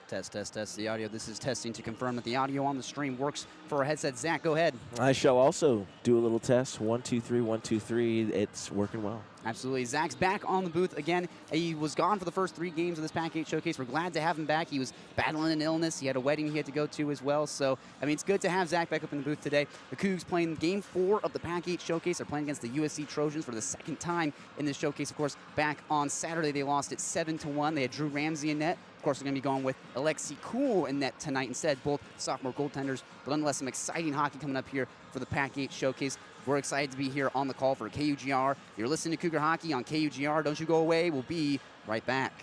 Test, test, test the audio. This is testing to confirm that the audio on the stream works for our headset. Zach, go ahead. I shall also do a little test. 1, 2, 3, 1, 2, 3. It's working well. Absolutely. Zach's back on the booth again. He was gone for the first 3 games of this PAC-8 Showcase. We're glad to have him back. He was battling an illness. He had a wedding he had to go to as well. So, I mean, it's good to have Zach back up in the booth today. The Cougs playing Game 4 of the PAC-8 Showcase. They're playing against the USC Trojans for the 2nd time in this showcase. Of course, back on Saturday, they lost it 7-1. They had Drew Ramsey in net. Of course, they're going to be going with Alexi Cool in net tonight instead, both sophomore goaltenders. But nonetheless, some exciting hockey coming up here for the PAC-8 Showcase. We're excited to be here on the call for KUGR. You're listening to Cougar Hockey on KUGR. Don't you go away. We'll be right back.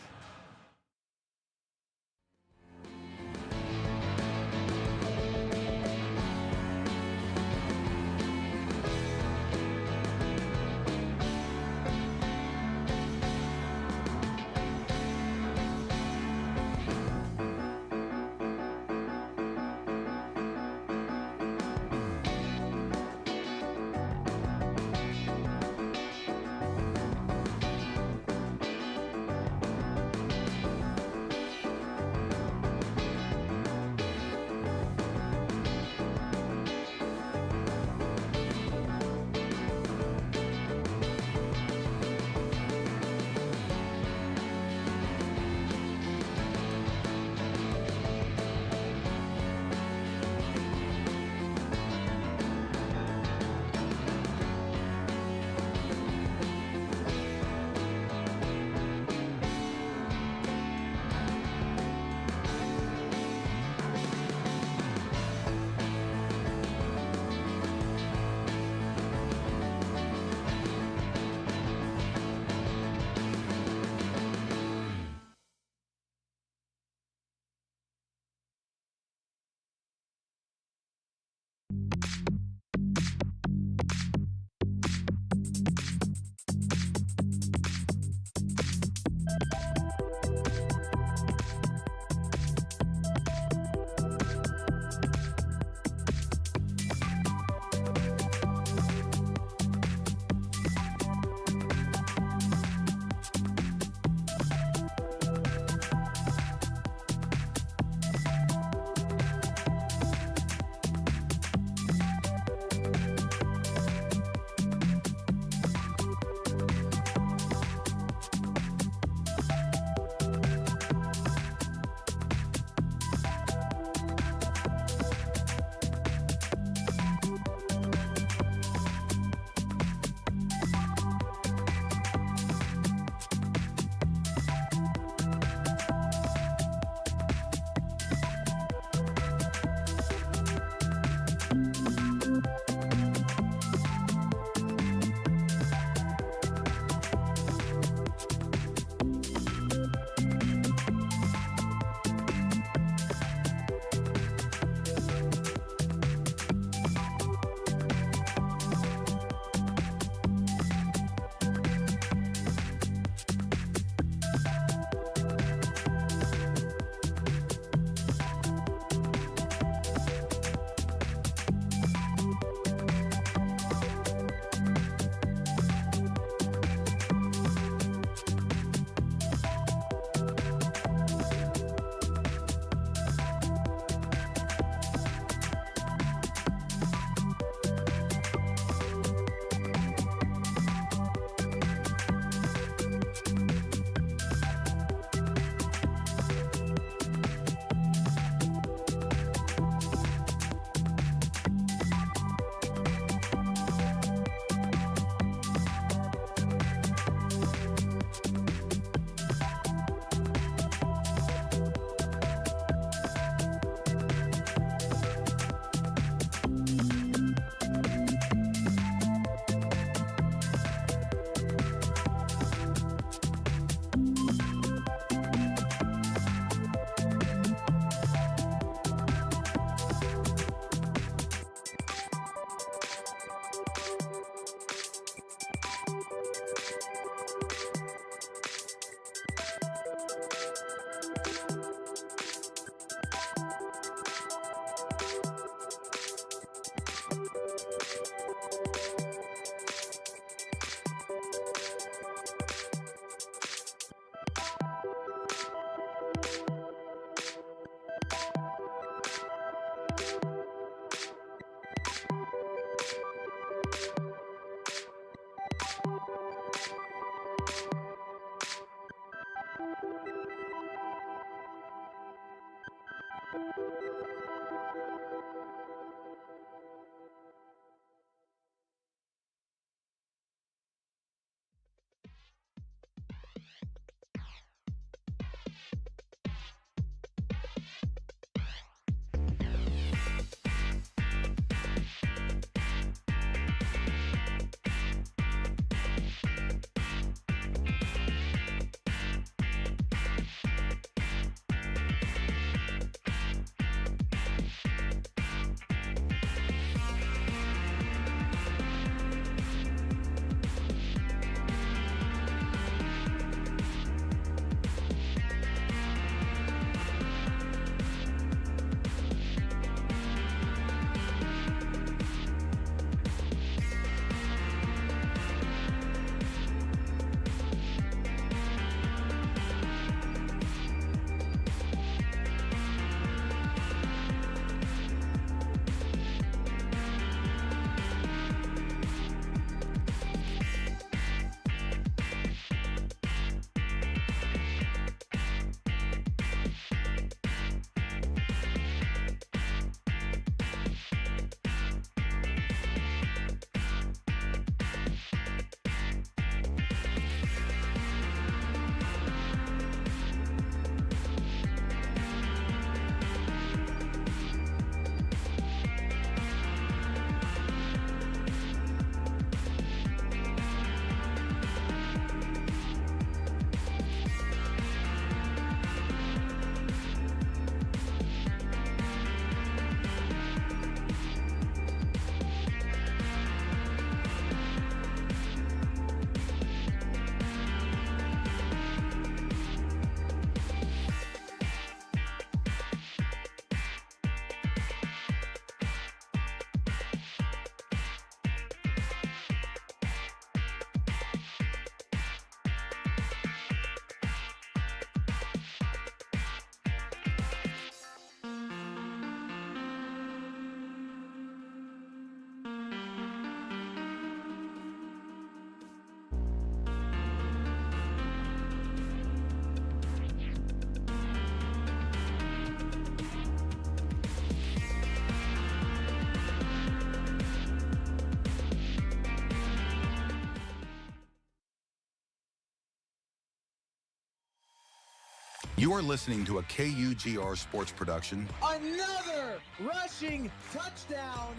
You are listening to a KUGR sports production. Another rushing touchdown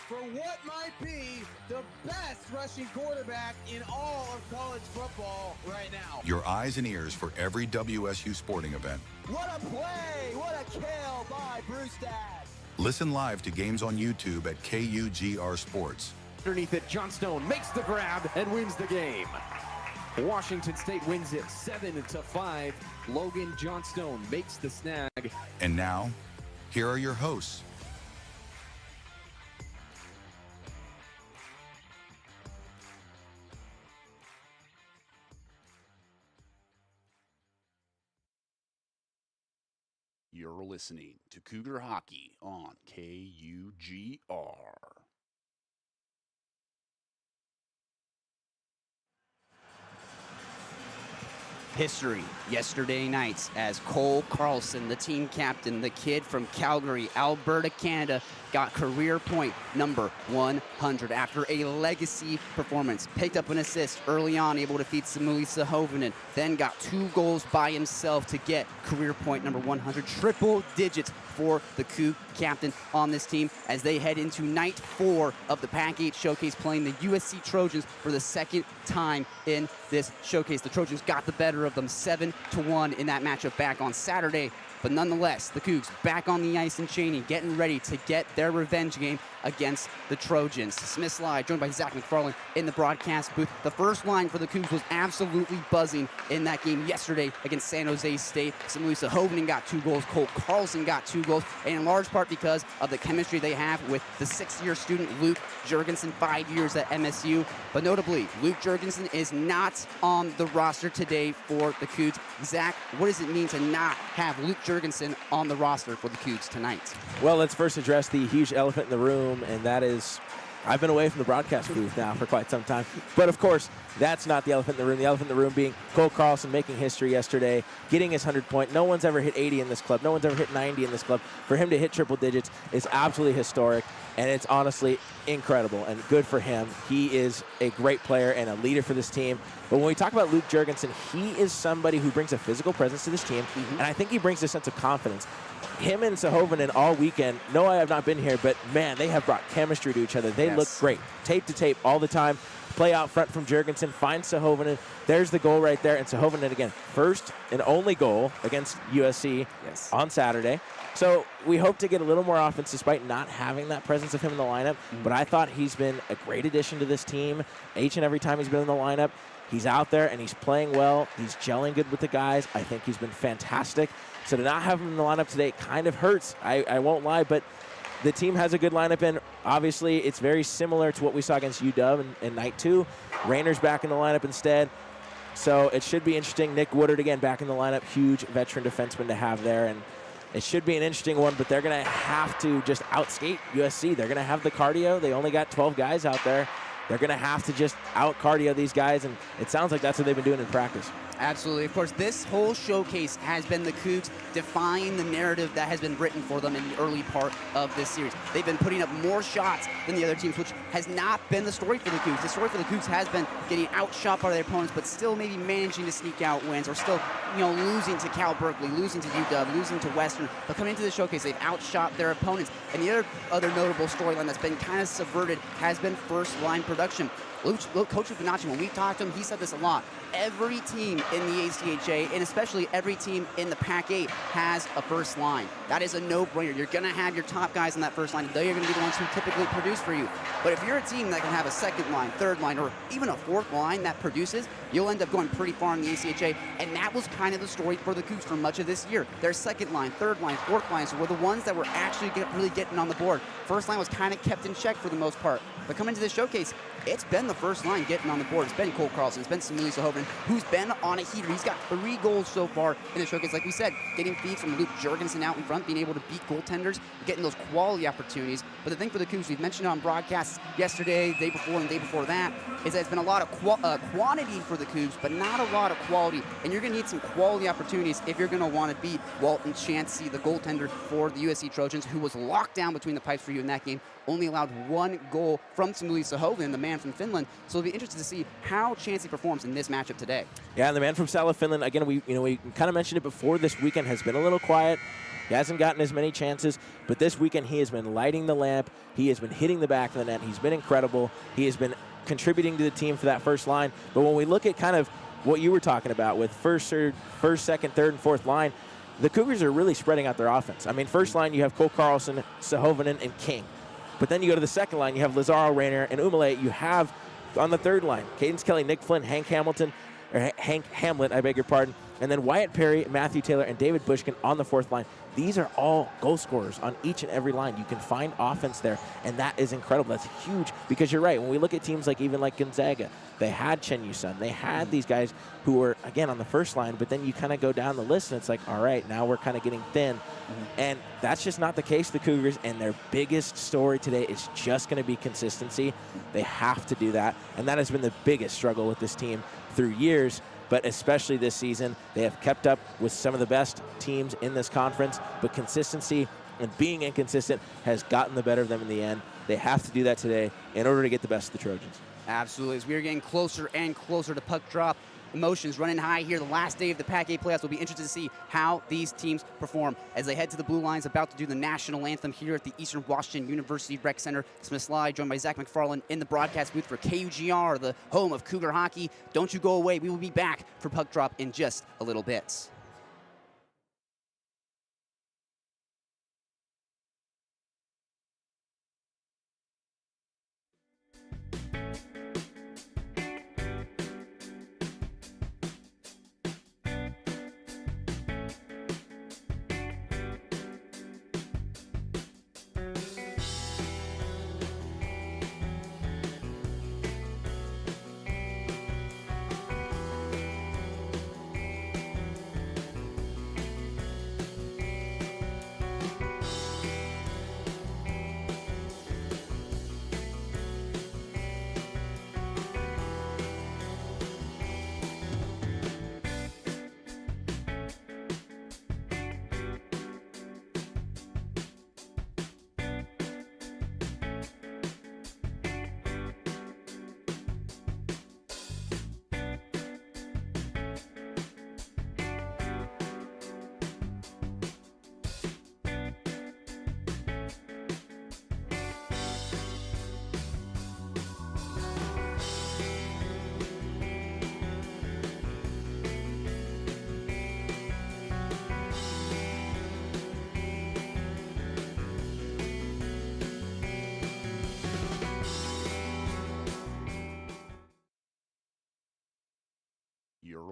for what might be the best rushing quarterback in all of college football right now. Your eyes and ears for every WSU sporting event. What a play! What a kill by Brewstad! Listen live to games on YouTube at KUGR Sports. Underneath it, Johnstone makes the grab and wins the game. Washington State wins it 7-5. Logan Johnstone makes the snag. And now, here are your hosts. You're listening to Cougar Hockey on KUGR. History yesterday night as Cole Carlson, the team captain, the kid from Calgary, Alberta, Canada, got career point number 100 after a legacy performance. Picked up an assist early on, able to feed Samuli Sahovinen, then got 2 goals by himself to get career point number 100. Triple digits for the Coug captain on this team as they head into night 4 of the PAC-8 Showcase, playing the USC Trojans for the second time in this showcase. The Trojans got the better of them 7-1 in that matchup back on Saturday. But nonetheless, the Cougs back on the ice in Cheney, getting ready to get their revenge game against the Trojans. Smith Slide, joined by Zach McFarland in the broadcast booth. The first line for the Cougs was absolutely buzzing in that game yesterday against San Jose State. Samuli Sahovinen got 2 goals, Cole Carlson got 2 goals, and in large part because of the chemistry they have with the 6th-year student Luke Jurgensen, 5 years at MSU. But notably, Luke Jurgensen is not on the roster today for the Cougs. Zach, what does it mean to not have Luke Jurgensen on the roster for the Cougs tonight? Well, let's first address the huge elephant in the room, and that is I've been away from the broadcast booth now for quite some time. But, of course, that's not the elephant in the room. The elephant in the room being Cole Carlson making history yesterday, getting his 100-point. No one's ever hit 80 in this club. No one's ever hit 90 in this club. For him to hit triple digits is absolutely historic, and it's honestly incredible and good for him. He is a great player and a leader for this team. But when we talk about Luke Jurgensen, he is somebody who brings a physical presence to this team, and I think he brings a sense of confidence. Him and Sahovanen all weekend, no, I have not been here, but, man, they have brought chemistry to each other. They look great, tape to tape all the time. Play out front from Jurgensen, finds Sahovanen. There's the goal right there, and Sahovanen, again, first and only goal against USC on Saturday. So we hope to get a little more offense despite not having that presence of him in the lineup, but I thought he's been a great addition to this team each and every time he's been in the lineup. He's out there, and he's playing well. He's gelling good with the guys. I think he's been fantastic. So to not have him in the lineup today kind of hurts. I won't lie, but the team has a good lineup, and obviously it's very similar to what we saw against UW in night 2. Rayner's back in the lineup instead. So it should be interesting. Nick Woodard, again, back in the lineup. Huge veteran defenseman to have there. And it should be an interesting one, but they're going to have to just outskate USC. They're going to have the cardio. They only got 12 guys out there. They're going to have to just out-cardio these guys, and it sounds like that's what they've been doing in practice. Absolutely. Of course, this whole showcase has been the Cougs defying the narrative that has been written for them in the early part of this series. They've been putting up more shots than the other teams, which has not been the story for the Cougs. The story for the Cougs has been getting outshot by their opponents, but still maybe managing to sneak out wins, or still, losing to Cal Berkeley, losing to UW, losing to Western. But coming into the showcase, they've outshot their opponents. And the other notable storyline that's been kind of subverted has been first-line production. Coach Fibonacci, when we talked to him, he said this a lot. Every team in the ACHA, and especially every team in the PAC-8, has a first line. That is a no-brainer. You're going to have your top guys on that first line. They are going to be the ones who typically produce for you. But if you're a team that can have a second line, third line, or even a fourth line that produces, you'll end up going pretty far in the ACHA. And that was kind of the story for the Cougs for much of this year. Their second line, third line, fourth lines were the ones that were actually really getting on the board. First line was kind of kept in check for the most part. But coming to this showcase, it's been the first line getting on the board. It's been Cole Carlson. It's been Samuli Sahovanen, who's been on a heater. He's got 3 goals so far in the showcase. Like we said, getting feeds from Luke Jurgensen out in front, being able to beat goaltenders, getting those quality opportunities. But the thing for the Cougs, we've mentioned it on broadcasts yesterday, the day before, and the day before that, is that it's been a lot of quantity for the Cougs, but not a lot of quality. And you're going to need some quality opportunities if you're going to want to beat Walton Chansey, the goaltender for the USC Trojans, who was locked down between the pipes for you in that game. Only allowed 1 goal from Samuli Sahovanen, the man from Finland. So it'll be interesting to see how Chansey performs in this matchup today. Yeah, and the man from Sala, Finland, again, we kind of mentioned it before, this weekend has been a little quiet. He hasn't gotten as many chances, but this weekend he has been lighting the lamp. He has been hitting the back of the net. He's been incredible. He has been contributing to the team for that first line. But when we look at kind of what you were talking about with first, second, third, and fourth line, the Cougars are really spreading out their offense. I mean, first line, you have Cole Carlson, Sahovanen, and King. But then you go to the second line, you have Lazaro, Rayner, and Umale. You have on the third line, Cadence Kelly, Nick Flynn, Hank Hamlet, I beg your pardon. And then Wyatt Perry, Matthew Taylor, and David Bushkin on the fourth line. These are all goal scorers on each and every line. You can find offense there, and that is incredible. That's huge because you're right. When we look at teams like Gonzaga, they had Chen Yusun. They had these guys who were, again, on the first line, but then you kind of go down the list, and it's like, all right, now we're kind of getting thin. And that's just not the case with the Cougars, and their biggest story today is just going to be consistency. They have to do that, and that has been the biggest struggle with this team through years. But especially this season, they have kept up with some of the best teams in this conference, but consistency and being inconsistent has gotten the better of them in the end. They have to do that today in order to get the best of the Trojans. Absolutely. As we are getting closer and closer to puck drop, emotions running high here. The last day of the PAC-8 playoffs. Will be interested to see how these teams perform as they head to the blue lines, about to do the national anthem here at the Eastern Washington University Rec Center. Smith Sly, joined by Zach McFarland in the broadcast booth for KUGR, the home of Cougar hockey. Don't you go away. We will be back for puck drop in just a little bit.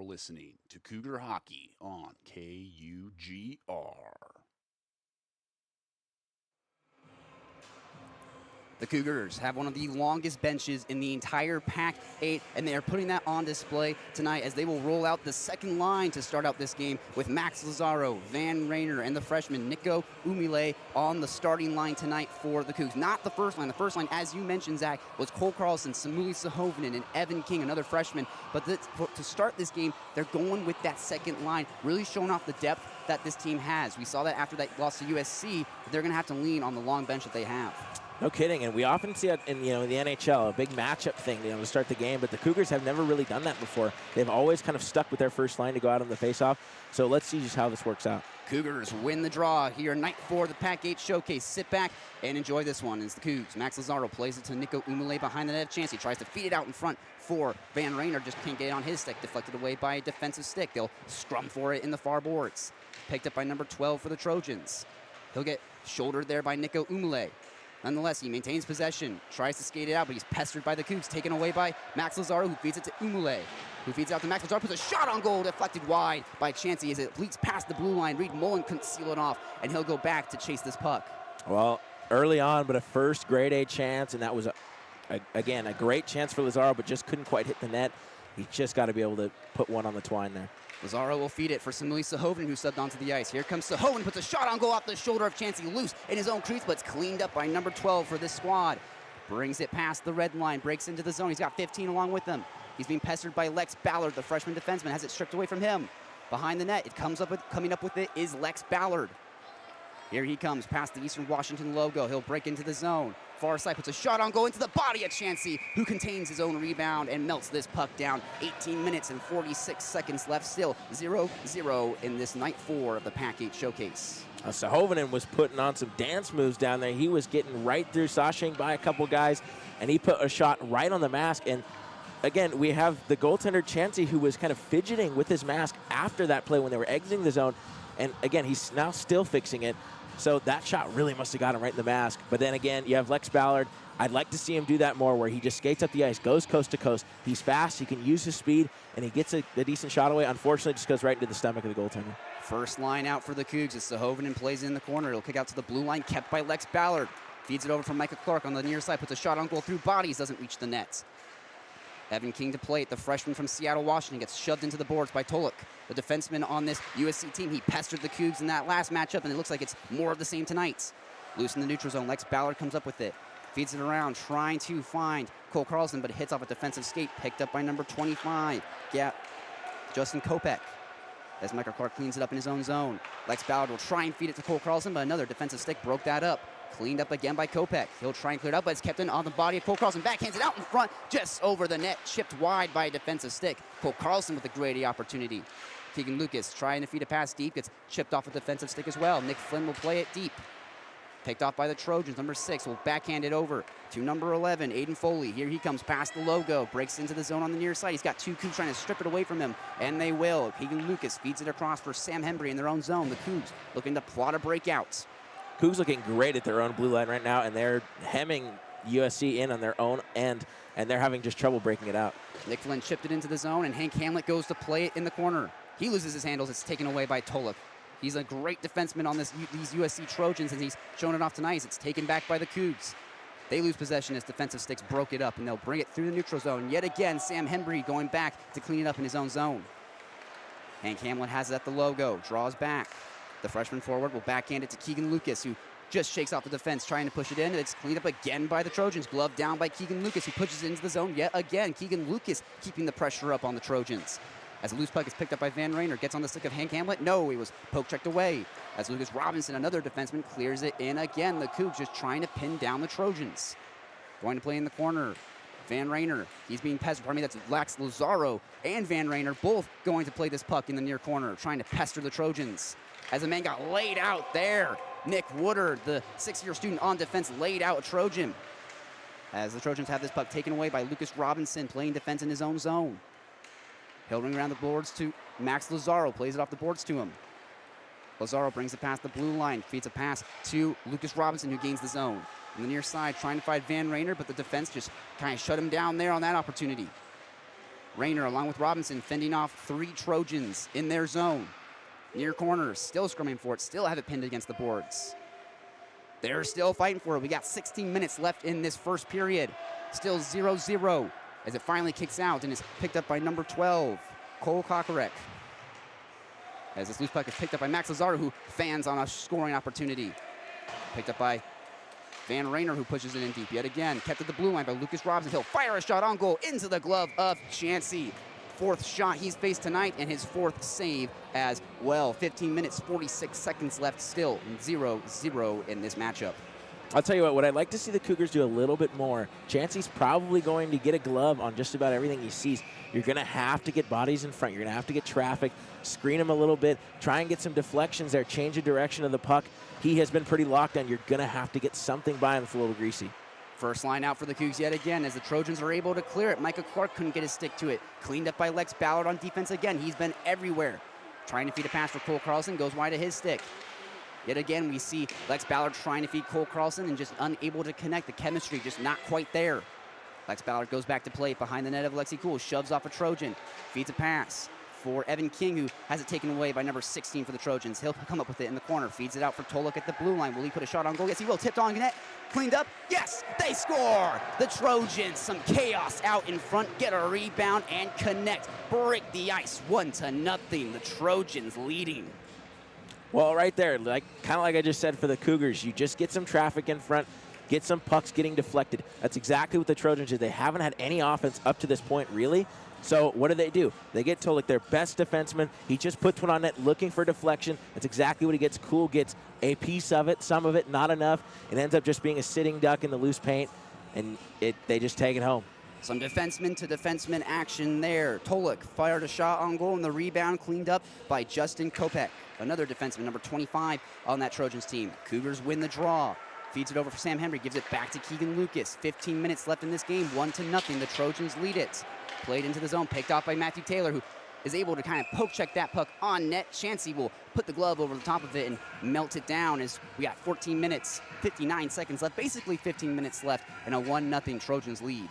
You're listening to Cougar Hockey on KUGR. The Cougars have one of the longest benches in the entire PAC-8, and they are putting that on display tonight as they will roll out the second line to start out this game with Max Lazaro, Van Rayner, and the freshman Nico Umile on the starting line tonight for the Cougs. Not the first line. The first line, as you mentioned, Zach, was Cole Carlson, Samuli Sahovinen, and Evan King, another freshman. But to start this game, they're going with that second line, really showing off the depth that this team has. We saw that after that loss to USC, they're going to have to lean on the long bench that they have. No kidding, and we often see it in the NHL, a big matchup thing, to start the game. But the Cougars have never really done that before. They've always kind of stuck with their first line to go out on the faceoff. So let's see just how this works out. Cougars win the draw here, night 4 of the PAC-8 Showcase. Sit back and enjoy this one. As the Cougs, Max Lazaro plays it to Nico Umile behind the net. Chance, he tries to feed it out in front for Van Rayner, just can't get it on his stick, deflected away by a defensive stick. They'll scrum for it in the far boards. Picked up by number 12 for the Trojans. He'll get shouldered there by Nico Umile. Nonetheless, he maintains possession, tries to skate it out, but he's pestered by the Cougs, taken away by Max Lazaro, who feeds it to Umile, who feeds it out to Max Lazaro, puts a shot on goal, deflected wide by Chansey as it leaks past the blue line. Reed Mullen couldn't seal it off, and he'll go back to chase this puck. Well, early on, but a first grade A chance, and that was, again, a great chance for Lazaro, but just couldn't quite hit the net. He just got to be able to put one on the twine there. Lazaro will feed it for Samuli Sahovinen, who subbed onto the ice. Here comes Sahovinen, puts a shot on goal off the shoulder of Chansey, loose in his own crease, but it's cleaned up by number 12 for this squad. Brings it past the red line, breaks into the zone. He's got 15 along with him. He's being pestered by Lex Ballard, the freshman defenseman, has it stripped away from him. Behind the net, coming up with it is Lex Ballard. Here he comes past the Eastern Washington logo. He'll break into the zone. Far side puts a shot on goal into the body of Chansey, who contains his own rebound and melts this puck down. 18 minutes and 46 seconds left, still 0-0 in this night 4 of the PAC-8 Showcase. Sahovinen was putting on some dance moves down there. He was getting right through, sashaying by a couple guys, and he put a shot right on the mask. And again, we have the goaltender Chansey, who was kind of fidgeting with his mask after that play when they were exiting the zone. And again, he's now still fixing it. So that shot really must have got him right in the mask. But then again, you have Lex Ballard. I'd like to see him do that more, where he just skates up the ice, goes coast to coast. He's fast, he can use his speed, and he gets a decent shot away. Unfortunately, just goes right into the stomach of the goaltender. First line out for the Cougs as Sahovinen plays in the corner. He'll kick out to the blue line, kept by Lex Ballard. Feeds it over from Micah Clark on the near side, puts a shot on goal through bodies, doesn't reach the nets. Evan King to play it. The freshman from Seattle, Washington, gets shoved into the boards by Tolek, the defenseman on this USC team. He pestered the Cougs in that last matchup, and it looks like it's more of the same tonight. Loose in the neutral zone. Lex Ballard comes up with it. Feeds it around, trying to find Cole Carlson, but it hits off a defensive skate. Picked up by number 25, Justin Kopech. As Michael Clark cleans it up in his own zone. Lex Ballard will try and feed it to Cole Carlson, but another defensive stick broke that up. Cleaned up again by Kopech. He'll try and clear it up, but it's kept in on the body of Cole Carlson. Backhands it out in front, just over the net, chipped wide by a defensive stick. Cole Carlson with a great opportunity. Keegan Lucas trying to feed a pass deep, gets chipped off a defensive stick as well. Nick Flynn will play it deep. Picked off by the Trojans. Number 6 will backhand it over to number 11, Aiden Foley. Here he comes past the logo, breaks into the zone on the near side. He's got two Cougs trying to strip it away from him, and they will. Keegan Lucas feeds it across for Sam Hembry in their own zone. The Cougs looking to plot a breakout. Cougs looking great at their own blue line right now, and they're hemming USC in on their own end, and they're having just trouble breaking it out. Nick Flynn chipped it into the zone, and Hank Hamlet goes to play it in the corner. He loses his handles. It's taken away by Tolek. He's a great defenseman on these USC Trojans, and he's shown it off tonight. It's taken back by the Cougs. They lose possession as defensive sticks broke it up, and they'll bring it through the neutral zone. Yet again, Sam Hembry going back to clean it up in his own zone. Hank Hamlet has it at the logo, draws back. The freshman forward will backhand it to Keegan Lucas, who just shakes off the defense, trying to push it in. It's cleaned up again by the Trojans. Glove down by Keegan Lucas, who pushes it into the zone yet again. Keegan Lucas keeping the pressure up on the Trojans. As a loose puck is picked up by Van Rayner, gets on the stick of Hank Hamlet. No, he was poke-checked away. As Lucas Robinson, another defenseman, clears it in again. The Cougs just trying to pin down the Trojans. Going to play in the corner. Van Rayner, he's being pestered. Pardon me, that's Lex Lazaro and Van Rayner, both going to play this puck in the near corner, trying to pester the Trojans. As a man got laid out there, Nick Woodard, the sixth-year student on defense, laid out a Trojan. As the Trojans have this puck taken away by Lucas Robinson, playing defense in his own zone. He'll ring around the boards to Max Lazaro, plays it off the boards to him. Lazaro brings it past the blue line, feeds a pass to Lucas Robinson, who gains the zone. On the near side, trying to find Van Rayner, but the defense just kind of shut him down there on that opportunity. Rayner along with Robinson fending off 3 Trojans in their zone. Near corner, still scrumming for it, still have it pinned against the boards. They're still fighting for it. We got 16 minutes left in this first period. Still 0-0 as it finally kicks out and is picked up by number 12, Cole Kokorek. As this loose puck is picked up by Max Lazaro, who fans on a scoring opportunity. Picked up by Van Rayner, who pushes it in deep yet again. Kept at the blue line by Lucas Robinson. He'll fire a shot on goal into the glove of Chansey. 4th shot he's faced tonight and his 4th save as well. 15 minutes, 46 seconds left, still 0-0 in this matchup. I'll tell you what I'd like to see the Cougars do a little bit more. Chansey's probably going to get a glove on just about everything he sees. You're going to have to get bodies in front. You're going to have to get traffic, screen him a little bit, try and get some deflections there, change the direction of the puck. He has been pretty locked on. You're going to have to get something by him that's a little greasy. First line out for the Cougs yet again as the Trojans are able to clear it. Micah Clark couldn't get his stick to it. Cleaned up by Lex Ballard on defense again. He's been everywhere. Trying to feed a pass for Cole Carlson, goes wide of his stick. Yet again, we see Lex Ballard trying to feed Cole Carlson and just unable to connect. The chemistry just not quite there. Lex Ballard goes back to play behind the net of Alexi Cool, shoves off a Trojan, feeds a pass for Evan King, who has it taken away by number 16 for the Trojans. He'll come up with it in the corner, feeds it out for Toluk at the blue line. Will he put a shot on goal? Yes, he will. Tipped on net, cleaned up. Yes, they score! The Trojans, some chaos out in front, get a rebound and connect. Break the ice, 1-0. The Trojans leading. Well, right there, kind of like I just said for the Cougars, you just get some traffic in front, get some pucks getting deflected. That's exactly what the Trojans did. They haven't had any offense up to this point, really. So what do? They get Toluk, their best defenseman. He just puts one on net looking for deflection. That's exactly what he gets. Cool gets a piece of it, some of it, not enough. It ends up just being a sitting duck in the loose paint, and they just take it home. Some defenseman to defenseman action there. Toluk fired a shot on goal, and the rebound cleaned up by Justin Kopech, another defenseman, number 25 on that Trojans team. Cougars win the draw. Feeds it over for Sam Henry, gives it back to Keegan Lucas. 15 minutes left in this game, 1-0. The Trojans lead it. Played into the zone, picked off by Matthew Taylor, who is able to kind of poke check that puck on net. Chansey will put the glove over the top of it and melt it down as we got 14 minutes, 59 seconds left, basically 15 minutes left, and a 1-0 Trojans lead.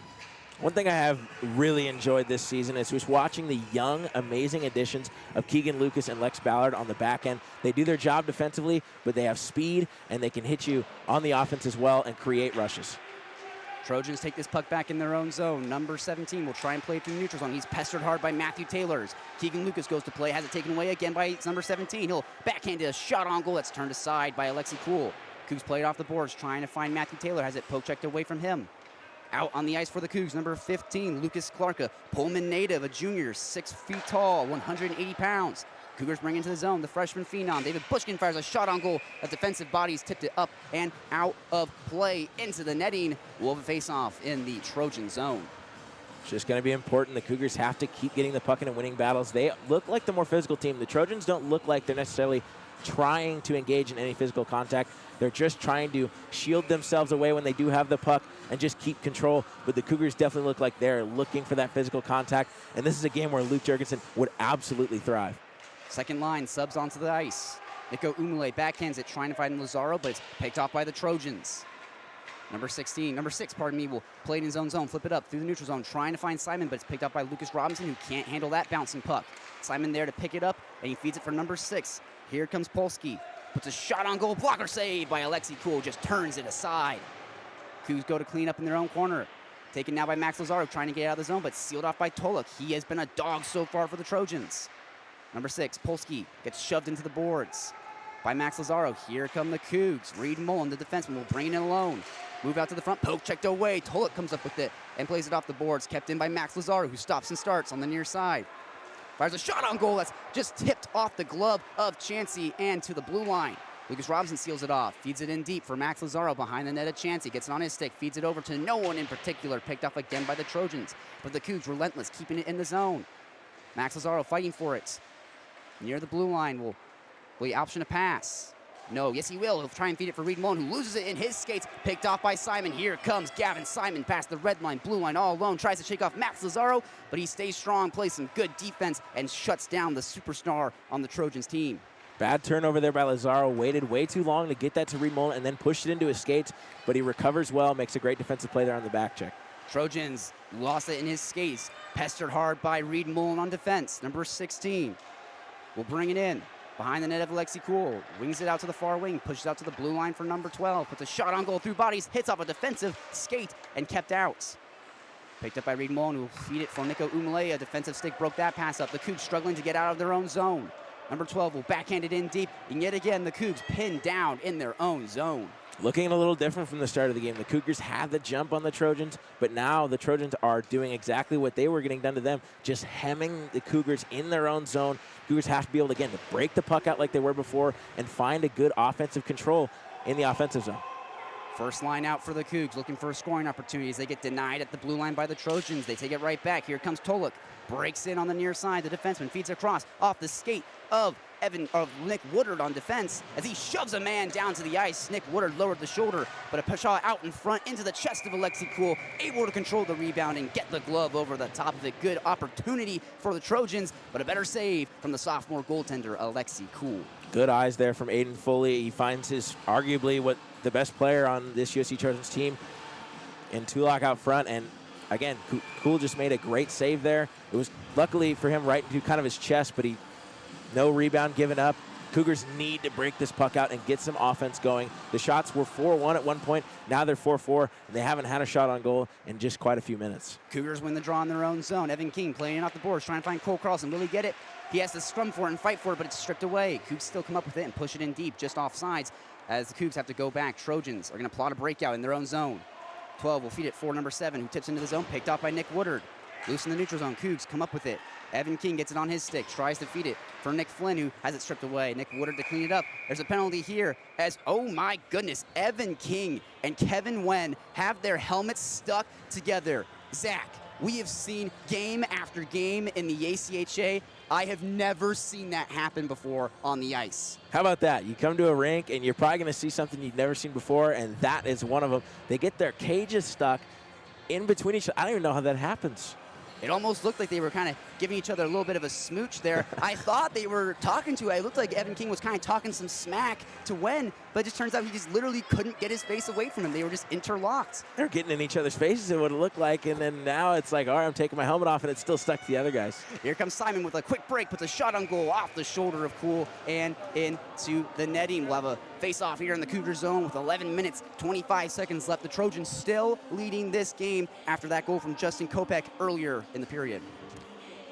One thing I have really enjoyed this season is just watching the young, amazing additions of Keegan Lucas and Lex Ballard on the back end. They do their job defensively, but they have speed, and they can hit you on the offense as well and create rushes. Trojans take this puck back in their own zone. Number 17 will try and play through the neutral zone. He's pestered hard by Matthew Taylor's. Keegan Lucas goes to play, has it taken away again by number 17. He'll backhand a shot on goal that's turned aside by Alexi Cool. Cougs played off the boards, trying to find Matthew Taylor, has it poke checked away from him. Out on the ice for the Cougs, number 15, Lucas Clark, a Pullman native, a junior, 6 feet tall, 180 pounds. Cougars bring into the zone the freshman phenom. David Bushkin fires a shot on goal. A defensive body's tipped it up and out of play into the netting. We'll have a face-off in the Trojan zone. It's just going to be important. The Cougars have to keep getting the puck in and winning battles. They look like the more physical team. The Trojans don't look like they're necessarily trying to engage in any physical contact. They're just trying to shield themselves away when they do have the puck and just keep control. But the Cougars definitely look like they're looking for that physical contact. And this is a game where Luke Jurgensen would absolutely thrive. Second line subs onto the ice. Nico Umule backhands it, trying to find Lazaro, but it's picked off by the Trojans. Number 6, will play it in his own zone, flip it up through the neutral zone, trying to find Simon, but it's picked up by Lucas Robinson, who can't handle that bouncing puck. Simon there to pick it up, and he feeds it for number 6. Here comes Polsky. Puts a shot on goal, blocker save by Alexi Cool, just turns it aside. Cougs go to clean up in their own corner. Taken now by Max Lazaro, trying to get out of the zone, but sealed off by Toluk. He has been a dog so far for the Trojans. Number 6, Polsky gets shoved into the boards by Max Lazaro. Here come the Cougs. Reed Mullen, the defenseman, will bring it in alone. Move out to the front, poke checked away. Toluk comes up with it and plays it off the boards. Kept in by Max Lazaro, who stops and starts on the near side. Fires a shot on goal that's just tipped off the glove of Chansey and to the blue line. Lucas Robinson seals it off, feeds it in deep for Max Lazaro behind the net of Chansey. Gets it on his stick, feeds it over to no one in particular. Picked off again by the Trojans. But the Cougs relentless, keeping it in the zone. Max Lazaro fighting for it. Near the blue line, will he option a pass? No, yes he will. He'll try and feed it for Reed Mullen, who loses it in his skates. Picked off by Simon. Here comes Gavin Simon past the red line, blue line all alone. Tries to shake off Max Lazaro, but he stays strong, plays some good defense, and shuts down the superstar on the Trojans team. Bad turnover there by Lazaro. Waited way too long to get that to Reed Mullen and then pushed it into his skates, but he recovers well, makes a great defensive play there on the back check. Trojans lost it in his skates. Pestered hard by Reed Mullen on defense. Number 16 will bring it in. Behind the net of Alexi Cool. Wings it out to the far wing. Pushes out to the blue line for number 12. Puts a shot on goal through bodies. Hits off a defensive skate and kept out. Picked up by Reed Mullen, who will feed it for Nico Umalea. Defensive stick broke that pass up. The Cougs struggling to get out of their own zone. Number 12 will backhand it in deep. And yet again, the Cougs pinned down in their own zone. Looking a little different from the start of the game. The Cougars had the jump on the Trojans, but now the Trojans are doing exactly what they were getting done to them, just hemming the Cougars in their own zone. Cougars have to be able, again, to break the puck out like they were before and find a good offensive control in the offensive zone. First line out for the Cougs, looking for scoring opportunities. They get denied at the blue line by the Trojans. They take it right back. Here comes Toluk. Breaks in on the near side. The defenseman feeds across off the skate of Nick Woodard on defense as he shoves a man down to the ice. Nick Woodard lowered the shoulder, but a push out in front into the chest of Alexi Cool, able to control the rebound and get the glove over the top of it. Good opportunity for the Trojans, but a better save from the sophomore goaltender, Alexi Cool. Good eyes there from Aiden Foley. He finds his arguably the best player on this USC Trojans team in Tulak out front, and again, Cool just made a great save there. It was luckily for him right into kind of his chest, but no rebound given up. Cougars need to break this puck out and get some offense going. The shots were 4-1 at one point. Now they're 4-4, and they haven't had a shot on goal in just quite a few minutes. Cougars win the draw in their own zone. Evan King playing off the boards, trying to find Cole Carlson. Will he get it? He has to scrum for it and fight for it, but it's stripped away. Cougs still come up with it and push it in deep, just off sides, as the Cougs have to go back. Trojans are going to plot a breakout in their own zone. 12 will feed it for number 7, who tips into the zone, picked off by Nick Woodard. Loose in the neutral zone. Cougs come up with it. Evan King gets it on his stick, tries to feed it for Nick Flynn, who has it stripped away. Nick Woodard to clean it up. There's a penalty here as, oh my goodness, Evan King and Kevin Wen have their helmets stuck together. Zach, we have seen game after game in the ACHA. I have never seen that happen before on the ice. How about that? You come to a rink and you're probably going to see something you've never seen before, and that is one of them. They get their cages stuck in between each other. I don't even know how that happens. It almost looked like they were kind of giving each other a little bit of a smooch there. I thought they were talking to it. It looked like Evan King was kind of talking some smack to Wen, but it just turns out he just literally couldn't get his face away from him. They were just interlocked. They're getting in each other's faces, it would look like, and then now it's like, all right, I'm taking my helmet off, and it's still stuck to the other guys. Here comes Simon with a quick break, puts a shot on goal off the shoulder of Cool and into the netting. We'll have a face-off here in the Cougar zone with 11 minutes, 25 seconds left. The Trojans still leading this game after that goal from Justin Kopech earlier in the period.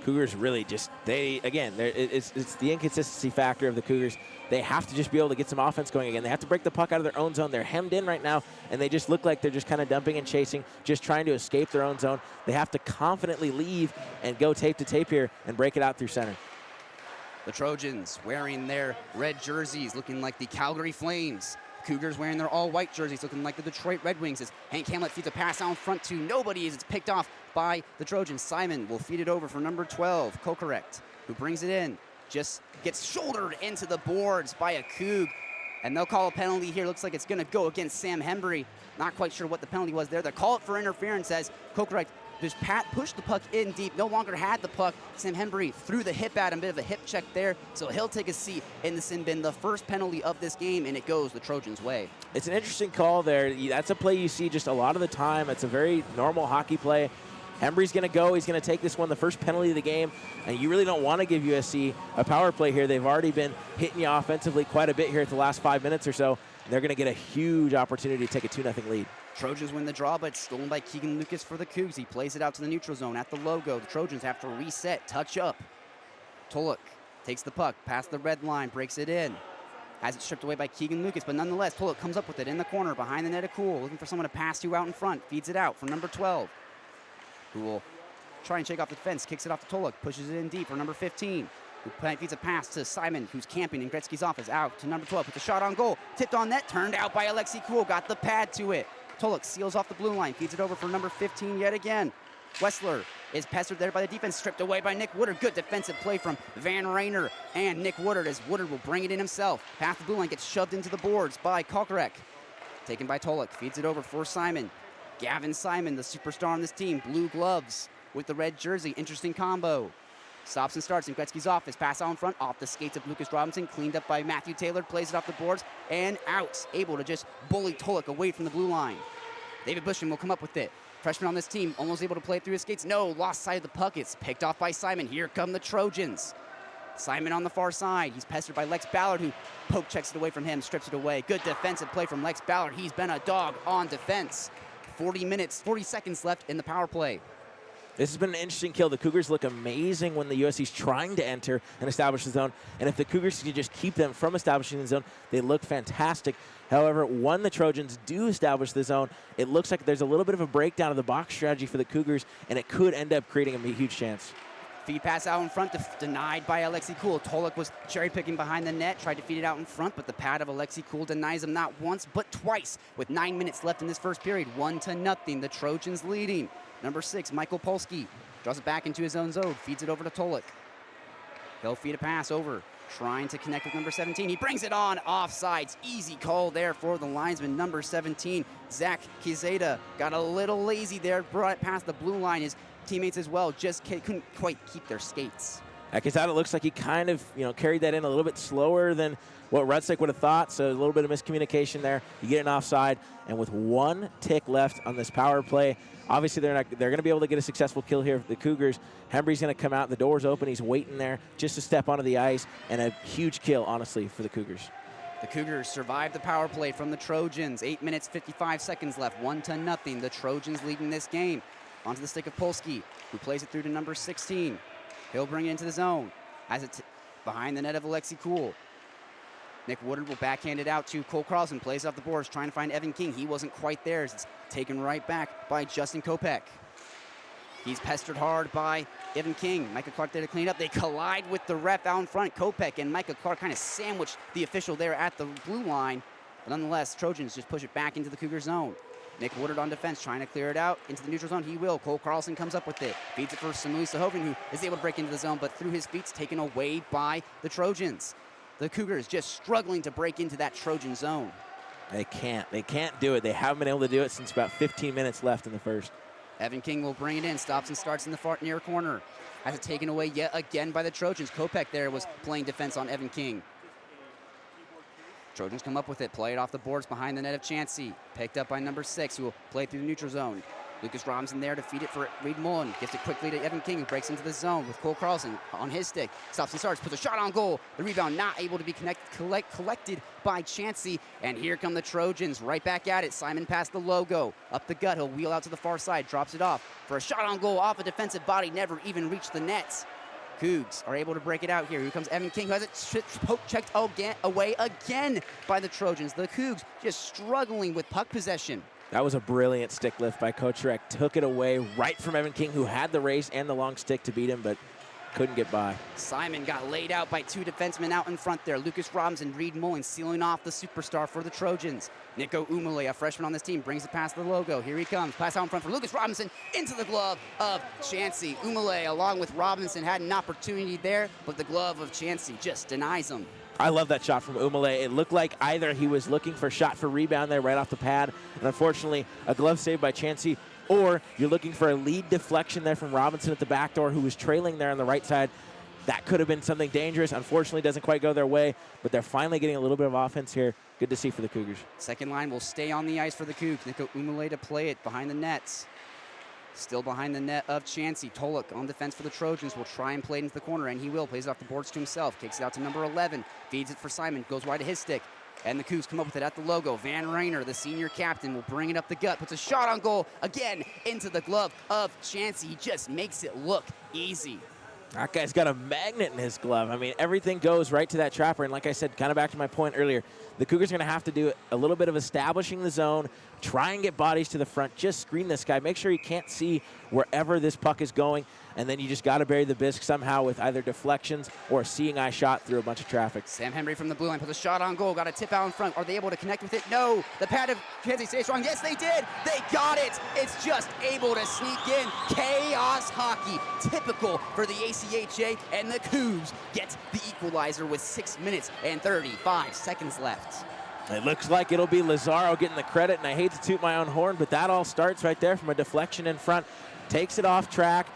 Cougars really just, it's the inconsistency factor of the Cougars. They have to just be able to get some offense going again. They have to break the puck out of their own zone. They're hemmed in right now, and they just look like they're just kind of dumping and chasing, just trying to escape their own zone. They have to confidently leave and go tape to tape here and break it out through center. The Trojans wearing their red jerseys, looking like the Calgary Flames. Cougars wearing their all-white jerseys, looking like the Detroit Red Wings, as Hank Hamlet feeds a pass out in front to nobody as it's picked off by the Trojans. Simon will feed it over for number 12, Kokorekt, who brings it in. Just gets shouldered into the boards by a Coug, and they'll call a penalty here. Looks like it's going to go against Sam Hembry. Not quite sure what the penalty was there. They call it for interference as Kokorekt just pushed the puck in deep, no longer had the puck. Sam Hembry threw the hip at him, bit of a hip check there, so he'll take a seat in the sin bin. The first penalty of this game, and it goes the Trojans' way. It's an interesting call there. That's a play you see just a lot of the time. It's a very normal hockey play. Hembry's going to go. He's going to take this one, the first penalty of the game, and you really don't want to give USC a power play here. They've already been hitting you offensively quite a bit here at the last 5 minutes or so. They're going to get a huge opportunity to take a 2-0 lead. Trojans win the draw, but stolen by Keegan Lucas for the Cougs. He plays it out to the neutral zone at the logo. The Trojans have to reset, touch up. Toluk takes the puck, past the red line, breaks it in. Has it stripped away by Keegan Lucas, but nonetheless, Toluk comes up with it in the corner behind the net of Cool, looking for someone to pass to out in front. Feeds it out for number 12, who will try and shake off the defense, kicks it off to Toluk, pushes it in deep for number 15. Who feeds a pass to Simon, who's camping in Gretzky's office, out to number 12, puts a shot on goal, tipped on net, turned out by Alexi Cool, got the pad to it. Toluk seals off the blue line, feeds it over for number 15 yet again. Wessler is pestered there by the defense, stripped away by Nick Woodard. Good defensive play from Van Rayner and Nick Woodard, as Woodard will bring it in himself. Past the blue line, gets shoved into the boards by Kokorek. Taken by Toluk, feeds it over for Simon. Gavin Simon, the superstar on this team, blue gloves with the red jersey, interesting combo. Stops and starts in Gretzky's office. Pass out in front, off the skates of Lucas Robinson. Cleaned up by Matthew Taylor. Plays it off the boards and out. Able to just bully Toluk away from the blue line. David Bushman will come up with it. freshman on this team, almost able to play it through his skates. No, lost sight of the puck. It's picked off by Simon. Here come the Trojans. Simon on the far side. He's pestered by Lex Ballard, who poke checks it away from him, strips it away. Good defensive play from Lex Ballard. He's been a dog on defense. 40 seconds left in the power play. This has been an interesting kill. The Cougars look amazing when the USC's trying to enter and establish the zone. And if the Cougars can just keep them from establishing the zone, they look fantastic. However, when the Trojans do establish the zone, it looks like there's a little bit of a breakdown of the box strategy for the Cougars, and it could end up creating a huge chance. Feed pass out in front, denied by Alexi Cool. Tolek was cherry-picking behind the net, tried to feed it out in front, but the pad of Alexi Cool denies him not once, but twice. With 9 minutes left in this first period, 1-0, the Trojans leading. Number 6, Michael Polsky, draws it back into his own zone, feeds it over to Tolek. He'll feed a pass over, trying to connect with number 17. He brings it on, offsides. Easy call there for the linesman, number 17. Zach Kizeda got a little lazy there, brought it past the blue line. His teammates as well just couldn't quite keep their skates. Kizeda looks like he kind of carried that in a little bit slower than what Rudsick would have thought, so a little bit of miscommunication there. You get an offside, and with 1 tick left on this power play, obviously they're going to be able to get a successful kill here for the Cougars. Hembry's going to come out, the door's open, he's waiting there just to step onto the ice, and a huge kill, honestly, for the Cougars. The Cougars survived the power play from the Trojans. 8 minutes, 55 seconds left, 1-0. The Trojans leading this game. Onto the stick of Polsky, who plays it through to number 16. He'll bring it into the zone. Has it behind the net of Alexi Cool. Nick Woodard will backhand it out to Cole Carlson. Plays off the boards, trying to find Evan King. He wasn't quite there. It's taken right back by Justin Kopech. He's pestered hard by Evan King. Micah Clark there to clean up. They collide with the ref out in front. Kopech and Micah Clark kind of sandwiched the official there at the blue line. But nonetheless, Trojans just push it back into the Cougar zone. Nick Woodard on defense, trying to clear it out into the neutral zone. He will. Cole Carlson comes up with it. Feeds it for Samui Sahovian, who is able to break into the zone, but through his feet, it's taken away by the Trojans. The Cougars just struggling to break into that Trojan zone. They can't do it. They haven't been able to do it since about 15 minutes left in the first. Evan King will bring it in, stops and starts in the far near corner. Has it taken away yet again by the Trojans. Kopech there was playing defense on Evan King. Trojans come up with it, play it off the boards behind the net of Chansey. Picked up by number 6, who will play it through the neutral zone. Lucas Robinson there to feed it for Reed Mullen. Gives it quickly to Evan King, who breaks into the zone with Cole Carlson on his stick. Stops and starts, puts a shot on goal. The rebound not able to be collected by Chansey. And here come the Trojans, right back at it. Simon past the logo. Up the gut, he'll wheel out to the far side, drops it off. For a shot on goal off a defensive body, never even reached the net. Cougs are able to break it out here. Here comes Evan King, who has it poke checked away again by the Trojans. The Cougs just struggling with puck possession. That was a brilliant stick lift by Coach Reck. Took it away right from Evan King, who had the race and the long stick to beat him, but couldn't get by. Simon got laid out by 2 defensemen out in front there. Lucas Robinson, Reed Mullen sealing off the superstar for the Trojans. Nico Umale, a freshman on this team, brings it past the logo. Here he comes. Pass out in front for Lucas Robinson into the glove of Chansey. Umale, along with Robinson, had an opportunity there, but the glove of Chansey just denies him. I love that shot from Umale. It looked like either he was looking for a shot for rebound there right off the pad, and unfortunately a glove save by Chansey, or you're looking for a lead deflection there from Robinson at the back door, who was trailing there on the right side. That could have been something dangerous. Unfortunately, doesn't quite go their way, but they're finally getting a little bit of offense here. Good to see for the Cougars. Second line will stay on the ice for the Cougs. Nico Umale to play it behind the nets. Still behind the net of Chansey. Tolek on defense for the Trojans will try and play it into the corner, and he will. Plays it off the boards to himself. Kicks it out to number 11. Feeds it for Simon. Goes wide to his stick. And the Cougs come up with it at the logo. Van Rayner, the senior captain, will bring it up the gut. Puts a shot on goal again into the glove of Chansey. He just makes it look easy. That guy's got a magnet in his glove. I mean, everything goes right to that trapper. And like I said, kind of back to my point earlier, the Cougars are going to have to do a little bit of establishing the zone, try and get bodies to the front, just screen this guy, make sure he can't see wherever this puck is going, and then you just got to bury the bisque somehow with either deflections or a seeing eye shot through a bunch of traffic. Sam Henry from the blue line puts a shot on goal, got a tip out in front. Are they able to connect with it? No. The pad of Kansas stays strong. Yes, they did. They got it. It's just able to sneak in. Chaos hockey, typical for the ACHA, and the Cougs get the equalizer with 6 minutes and 35 seconds left. It looks like it'll be Lazaro getting the credit, and I hate to toot my own horn, but that all starts right there from a deflection in front. Takes it off track.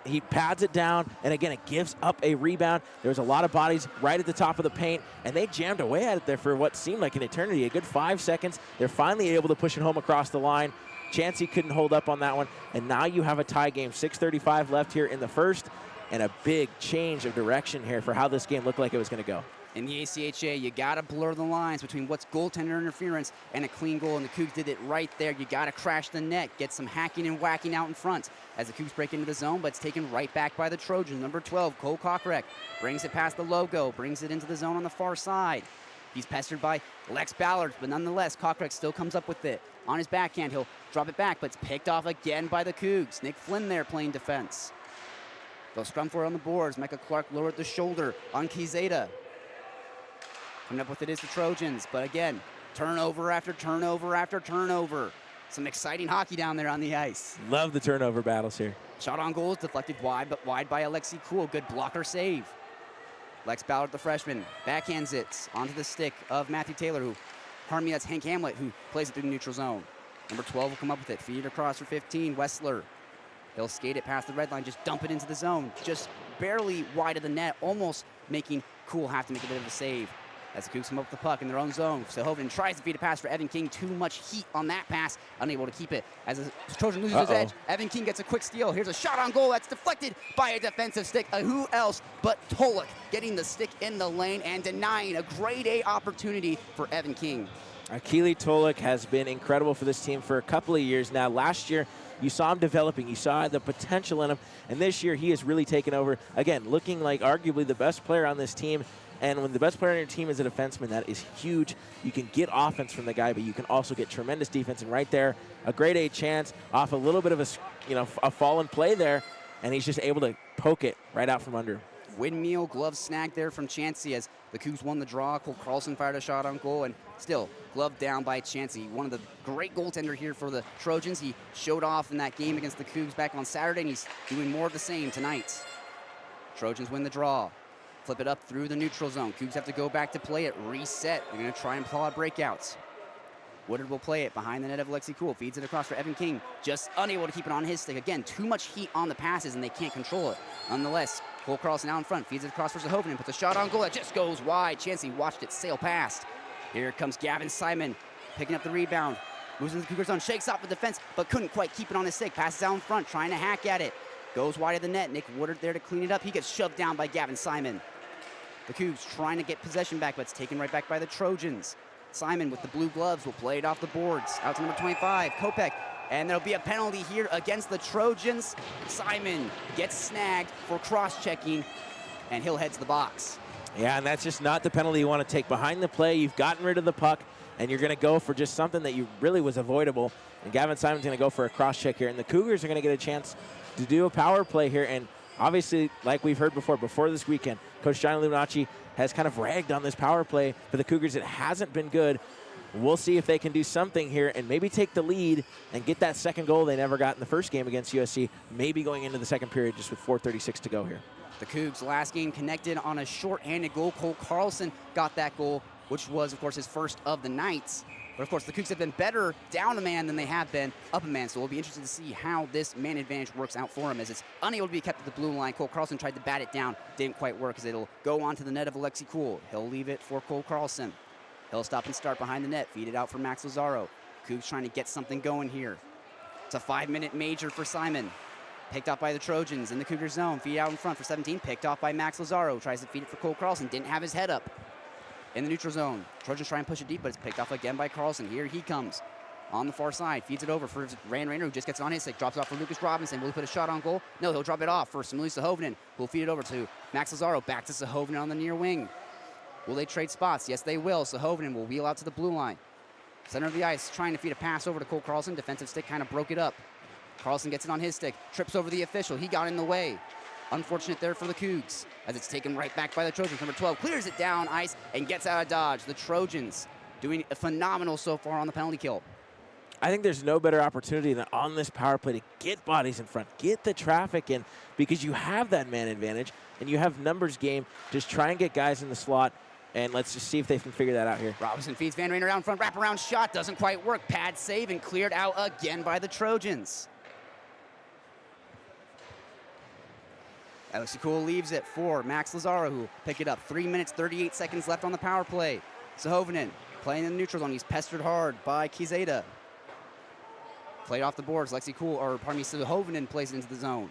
He pads it down, and again, it gives up a rebound. There was a lot of bodies right at the top of the paint, and they jammed away at it there for what seemed like an eternity, a good 5 seconds. They're finally able to push it home across the line. Chansey couldn't hold up on that one, and now you have a tie game. 6:35 left here in the first, and a big change of direction here for how this game looked like it was going to go. In the ACHA, you got to blur the lines between what's goaltender interference and a clean goal, and the Cougs did it right there. You got to crash the net, get some hacking and whacking out in front as the Cougs break into the zone, but it's taken right back by the Trojans. Number 12, Cole Cockrek, brings it past the logo, brings it into the zone on the far side. He's pestered by Lex Ballard, but nonetheless, Cockrek still comes up with it. On his backhand, he'll drop it back, but it's picked off again by the Cougs. Nick Flynn there playing defense. They'll scrum for it on the boards. Micah Clark lowered the shoulder on Kizeda. Coming up with it is the Trojans, but again, turnover after turnover after turnover. Some exciting hockey down there on the ice. Love the turnover battles here. Shot on goal is deflected wide, but wide by Alexi Kuhl. Good blocker save. Lex Ballard, the freshman, backhands it onto the stick of Matthew Taylor, that's Hank Hamlet, who plays it through the neutral zone. Number 12 will come up with it. Feed it across for 15, Wessler. He'll skate it past the red line, just dump it into the zone. Just barely wide of the net, almost making Kuhl have to make a bit of a save. As the Cougs come up with the puck in their own zone. So Hovind tries to feed a pass for Evan King. Too much heat on that pass. Unable to keep it. As the Trojan loses his edge, Evan King gets a quick steal. Here's a shot on goal that's deflected by a defensive stick. Who else but Tolek getting the stick in the lane and denying a grade A opportunity for Evan King. Akili Tolek has been incredible for this team for a couple of years now. Last year, you saw him developing. You saw the potential in him. And this year, he has really taken over. Again, looking like arguably the best player on this team. And when the best player on your team is a defenseman, that is huge. You can get offense from the guy, but you can also get tremendous defense. And right there, a grade A chance off a little bit of a fallen play there, and he's just able to poke it right out from under. Windmill glove snag there from Chansey as the Cougs won the draw. Cole Carlson fired a shot on goal, and still glove down by Chansey. One of the great goaltender here for the Trojans. He showed off in that game against the Cougs back on Saturday, and he's doing more of the same tonight. Trojans win the draw. Flip it up through the neutral zone. Cougs have to go back to play it, reset. They're going to try and claw breakouts. Woodard will play it behind the net of Alexi Kuhl. Feeds it across for Evan King. Just unable to keep it on his stick. Again, too much heat on the passes, and they can't control it. Nonetheless, Cole Carlson out in front. Feeds it across for Zahoven and puts a shot on goal that just goes wide. Chansey watched it sail past. Here comes Gavin Simon picking up the rebound. Moves into the Cougar zone, shakes off the defense, but couldn't quite keep it on his stick. Passes out in front, trying to hack at it. Goes wide of the net. Nick Woodard there to clean it up. He gets shoved down by Gavin Simon. The Cougs trying to get possession back, but it's taken right back by the Trojans. Simon with the blue gloves will play it off the boards. Out to number 25, Kopech. And there'll be a penalty here against the Trojans. Simon gets snagged for cross-checking, and he'll head to the box. Yeah, and that's just not the penalty you want to take. Behind the play, you've gotten rid of the puck, and you're going to go for just something that you really was avoidable. And Gavin Simon's going to go for a cross-check here, and the Cougars are going to get a chance to do a power play here. And obviously, like we've heard before this weekend, Coach Johnny Lubinacci has kind of ragged on this power play for the Cougars. It hasn't been good. We'll see if they can do something here and maybe take the lead and get that second goal they never got in the first game against USC, maybe going into the second period just with 4:36 to go here. The Cougs last game connected on a short-handed goal. Cole Carlson got that goal, which was, of course, his first of the night. But, of course, the Cougs have been better down a man than they have been up a man, so we'll be interested to see how this man advantage works out for him as it's unable to be kept at the blue line. Cole Carlson tried to bat it down. Didn't quite work as it'll go onto the net of Alexi Kuhl. He'll leave it for Cole Carlson. He'll stop and start behind the net. Feed it out for Max Lazaro. Cougs trying to get something going here. It's a 5-minute major for Simon. Picked off by the Trojans in the Cougar zone. Feed out in front for 17. Picked off by Max Lazaro. Tries to feed it for Cole Carlson. Didn't have his head up. In the neutral zone. Trojans try and push it deep, but it's picked off again by Carlson. Here he comes. On the far side. Feeds it over for Rand Rayner, who just gets it on his stick. Drops it off for Lucas Robinson. Will he put a shot on goal? No, he'll drop it off for Samuel Sahovinen, who will feed it over to Max Lazaro. Back to Sahovinen on the near wing. Will they trade spots? Yes, they will. Sahovinen will wheel out to the blue line. Center of the ice, trying to feed a pass over to Cole Carlson. Defensive stick kind of broke it up. Carlson gets it on his stick. Trips over the official. He got in the way. Unfortunate there for the Cougs, as it's taken right back by the Trojans. Number 12 clears it down ice and gets out of dodge. The Trojans doing phenomenal so far on the penalty kill. I think there's no better opportunity than on this power play to get bodies in front, get the traffic in, because you have that man advantage and you have numbers game. Just try and get guys in the slot, and let's just see if they can figure that out here. Robinson feeds Van Rayner out in front. Wraparound shot doesn't quite work. Pad save and cleared out again by the Trojans. Alexi Kuhl leaves it for Max Lazaro, who will pick it up. 3 minutes, 38 seconds left on the power play. Sahovinen playing in the neutral zone. He's pestered hard by Kizeda. Played off the boards. Hovenen plays it into the zone.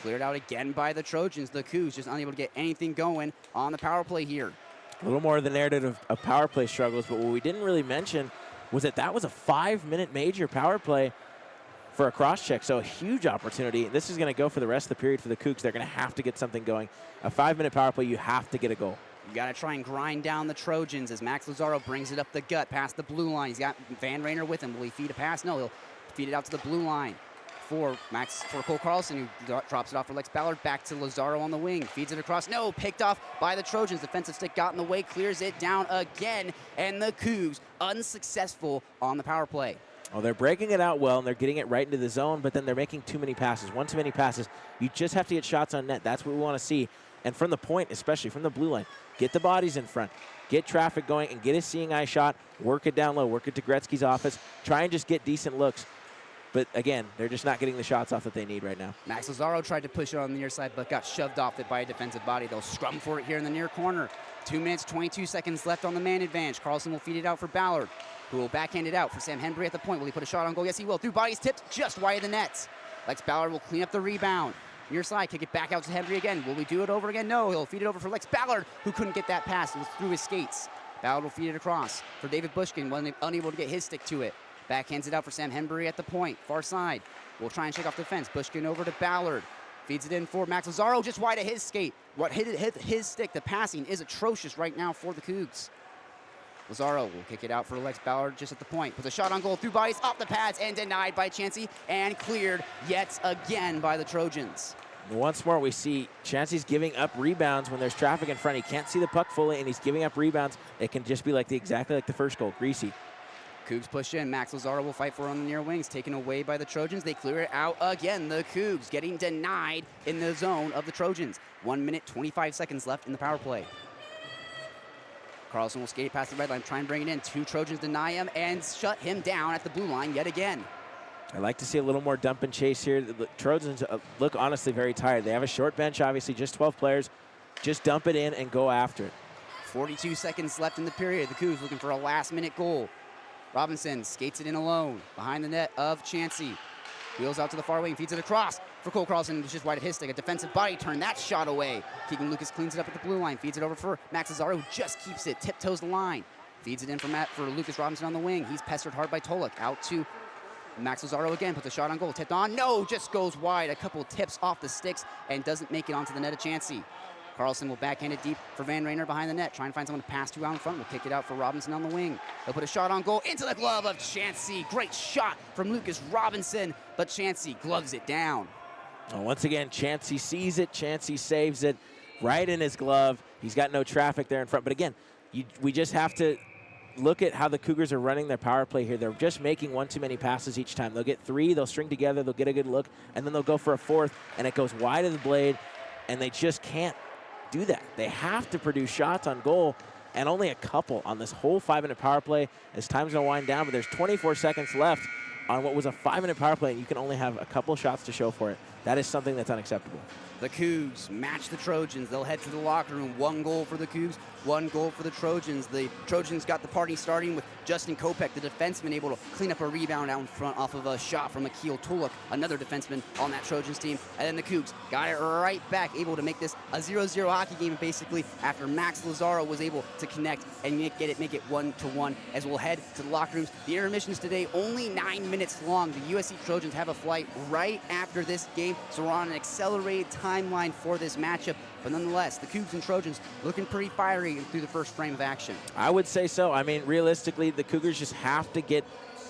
Cleared out again by the Trojans. The Cougs just unable to get anything going on the power play here. A little more of the narrative of power play struggles, but what we didn't really mention was that was a 5-minute major power play for a cross-check, so a huge opportunity. This is going to go for the rest of the period for the Cougs. They're going to have to get something going. A 5-minute power play, you have to get a goal. You got to try and grind down the Trojans as Max Lazaro brings it up the gut past the blue line. He's got Van Rainer with him. Will he feed a pass? No, he'll feed it out to the blue line for Cole Carlson, who drops it off for Lex Ballard. Back to Lazaro on the wing. Feeds it across. No, picked off by the Trojans. Defensive stick got in the way, clears it down again, and the Cougs unsuccessful on the power play. Oh, they're breaking it out well, and they're getting it right into the zone, but then they're making too many passes. One too many passes. You just have to get shots on net. That's what we want to see. And from the point, especially from the blue line, get the bodies in front. Get traffic going and get a seeing eye shot. Work it down low. Work it to Gretzky's office. Try and just get decent looks. But again, they're just not getting the shots off that they need right now. Max Lazaro tried to push it on the near side, but got shoved off it by a defensive body. They'll scrum for it here in the near corner. 2 minutes, 22 seconds left on the man advantage. Carlson will feed it out for Ballard, who will backhand it out for Sam Henry at the point. Will he put a shot on goal? Yes, he will. Through bodies tipped just wide of the net. Lex Ballard will clean up the rebound. Near side, kick it back out to Henry again. Will we do it over again? No, he'll feed it over for Lex Ballard, who couldn't get that pass. It was through his skates. Ballard will feed it across for David Bushkin, unable to get his stick to it. Backhands it out for Sam Henry at the point, far side. We'll try and shake off the fence. Bushkin over to Ballard. Feeds it in for Max Lazaro, just wide of his skate. What hit his stick, the passing is atrocious right now for the Cougs. Lazaro will kick it out for Lex Ballard just at the point. Puts a shot on goal through bodies, off the pads, and denied by Chansey, and cleared yet again by the Trojans. Once more, we see Chansey's giving up rebounds when there's traffic in front. He can't see the puck fully, and he's giving up rebounds. It can just be exactly like the first goal, greasy. Cougs push in. Max Lazaro will fight for it on the near wings. Taken away by the Trojans. They clear it out again. The Cougs getting denied in the zone of the Trojans. 1 minute, 25 seconds left in the power play. Carlson will skate past the red line, try and bring it in. 2 Trojans deny him and shut him down at the blue line yet again. I'd like to see a little more dump and chase here. The Trojans look honestly very tired. They have a short bench, obviously, just 12 players. Just dump it in and go after it. 42 seconds left in the period. The Cougs looking for a last-minute goal. Robinson skates it in alone behind the net of Chansey. Wheels out to the far wing, feeds it across for Cole Carlson, who's just wide of his stick. A defensive body turn that shot away. Keegan Lucas cleans it up at the blue line, feeds it over for Max Lazaro, who just keeps it, tiptoes the line. Feeds it in for Lucas Robinson on the wing. He's pestered hard by Tolek. Out to Max Lazaro again, puts a shot on goal, tipped on. No, just goes wide. A couple tips off the sticks and doesn't make it onto the net of Chansey. Carlson will backhand it deep for Van Rainer behind the net. Try and find someone to pass to out in front. We'll kick it out for Robinson on the wing. He'll put a shot on goal into the glove of Chansey. Great shot from Lucas Robinson, but Chansey gloves it down. Oh, once again, Chansey sees it. Chansey saves it right in his glove. He's got no traffic there in front. But again, we just have to look at how the Cougars are running their power play here. They're just making one too many passes each time. They'll get 3, they'll string together, they'll get a good look, and then they'll go for a 4th, and it goes wide of the blade, and they just can't do that. They have to produce shots on goal, and only a couple on this whole 5-minute power play as time's going to wind down, but there's 24 seconds left on what was a 5-minute power play, and you can only have a couple shots to show for it. That is something that's unacceptable. The Cougs match the Trojans. They'll head to the locker room. 1 goal for the Cougs, 1 goal for the Trojans. The Trojans got the party starting with Justin Kopech, the defenseman, able to clean up a rebound out in front off of a shot from Akil Tuluk, another defenseman on that Trojans team. And then the Cougs got it right back, able to make this a 0-0 hockey game basically after Max Lazaro was able to connect and make it 1-1 as we'll head to the locker rooms. The intermissions today only 9 minutes long. The USC Trojans have a flight right after this game, so we're on an accelerated timeline for this matchup. But nonetheless, the Cougs and Trojans looking pretty fiery through the first frame of action. I would say so. I mean, realistically, the Cougars just have to get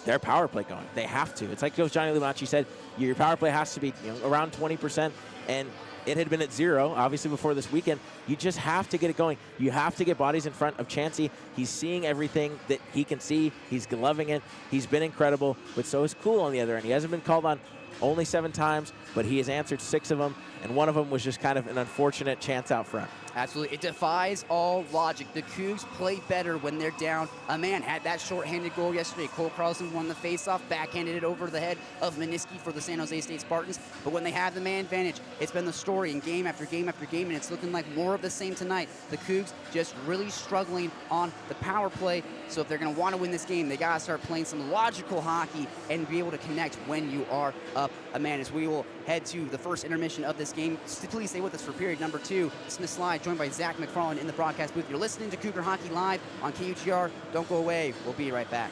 their power play going. They have to. It's like Coach Johnny Lumacci said, your power play has to be around 20%, and it had been at 0, obviously, before this weekend. You just have to get it going. You have to get bodies in front of Chansey. He's seeing everything that he can see. He's gloving it. He's been incredible, but so is Cool on the other end. He hasn't been called on only 7 times, but he has answered 6 of them, and one of them was just kind of an unfortunate chance out front. Absolutely. It defies all logic. The Cougs play better when they're down a man. Had that short-handed goal yesterday. Cole Carlson won the faceoff, backhanded it over the head of Meniski for the San Jose State Spartans. But when they have the man advantage, it's been the story in game after game after game, and it's looking like more of the same tonight. The Cougs just really struggling on the power play. So if they're going to want to win this game, they got to start playing some logical hockey and be able to connect when you are up a man. As we will head to the first intermission of this game. Please stay with us for period number 2. Smith Slide joined by Zach McFarland in the broadcast booth. You're listening to Cougar Hockey Live on KUGR. Don't go away. We'll be right back.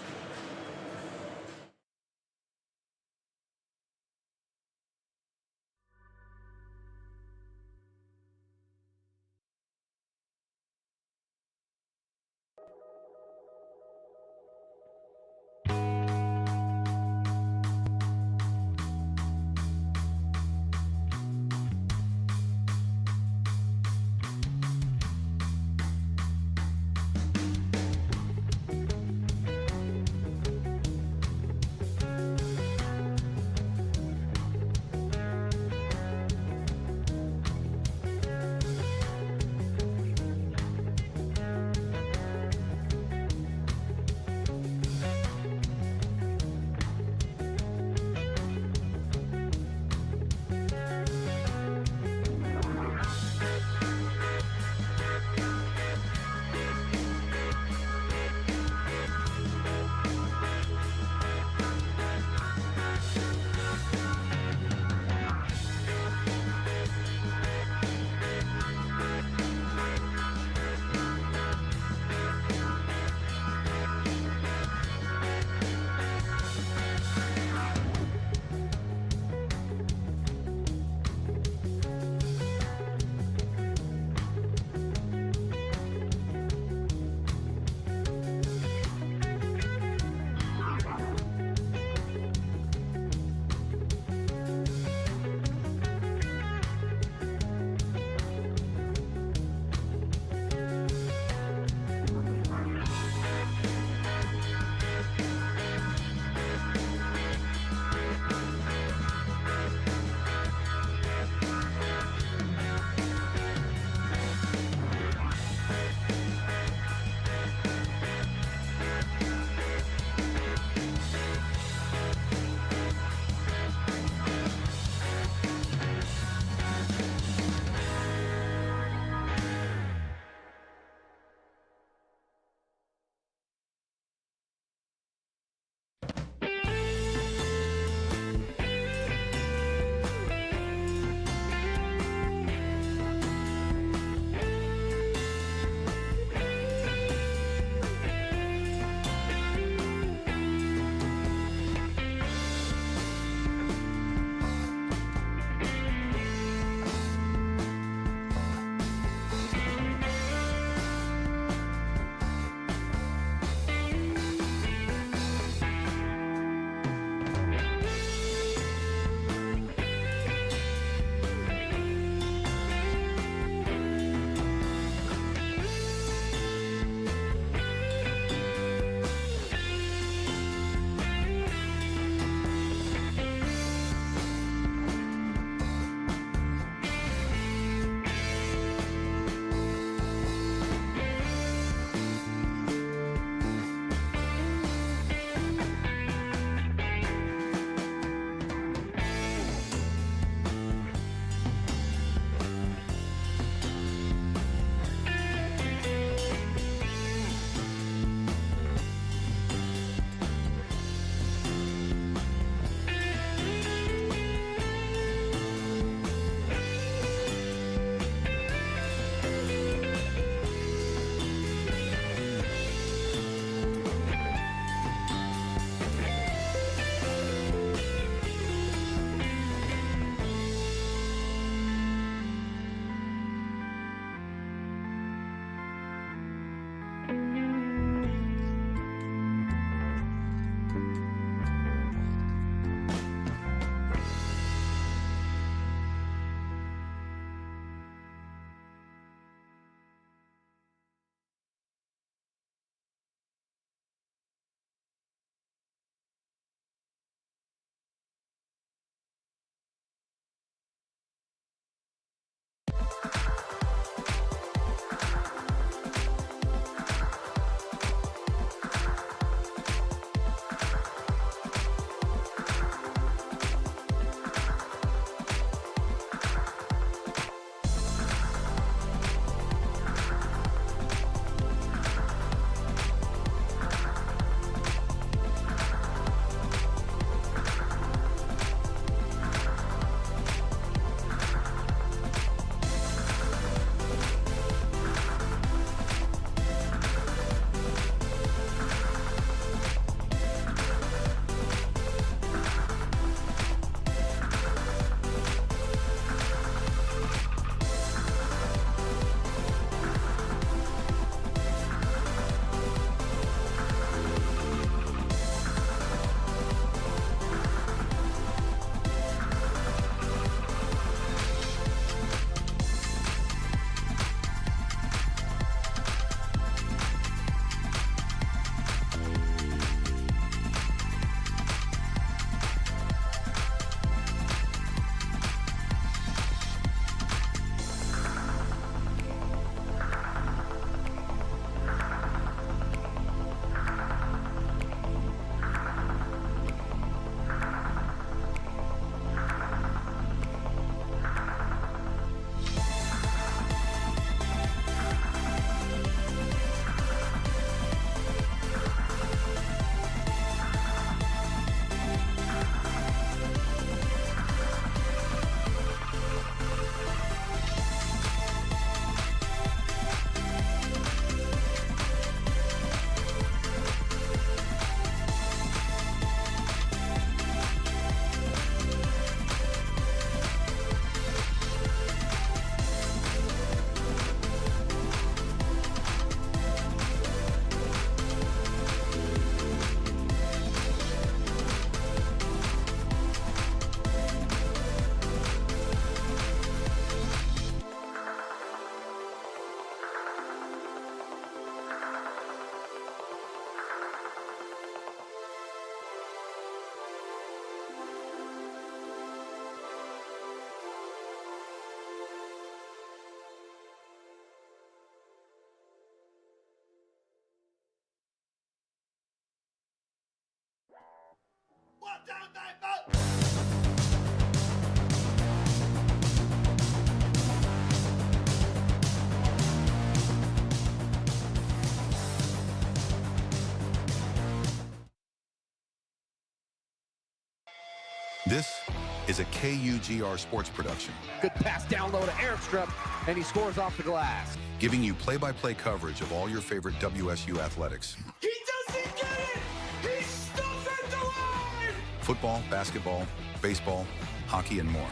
This is a KUGR sports production, Good pass down low to Eric Strupp, and he scores off the glass. giving you play-by-play coverage of all your favorite WSU athletics. He doesn't get it! He stuffed it to line! Football, basketball, baseball, hockey, and more.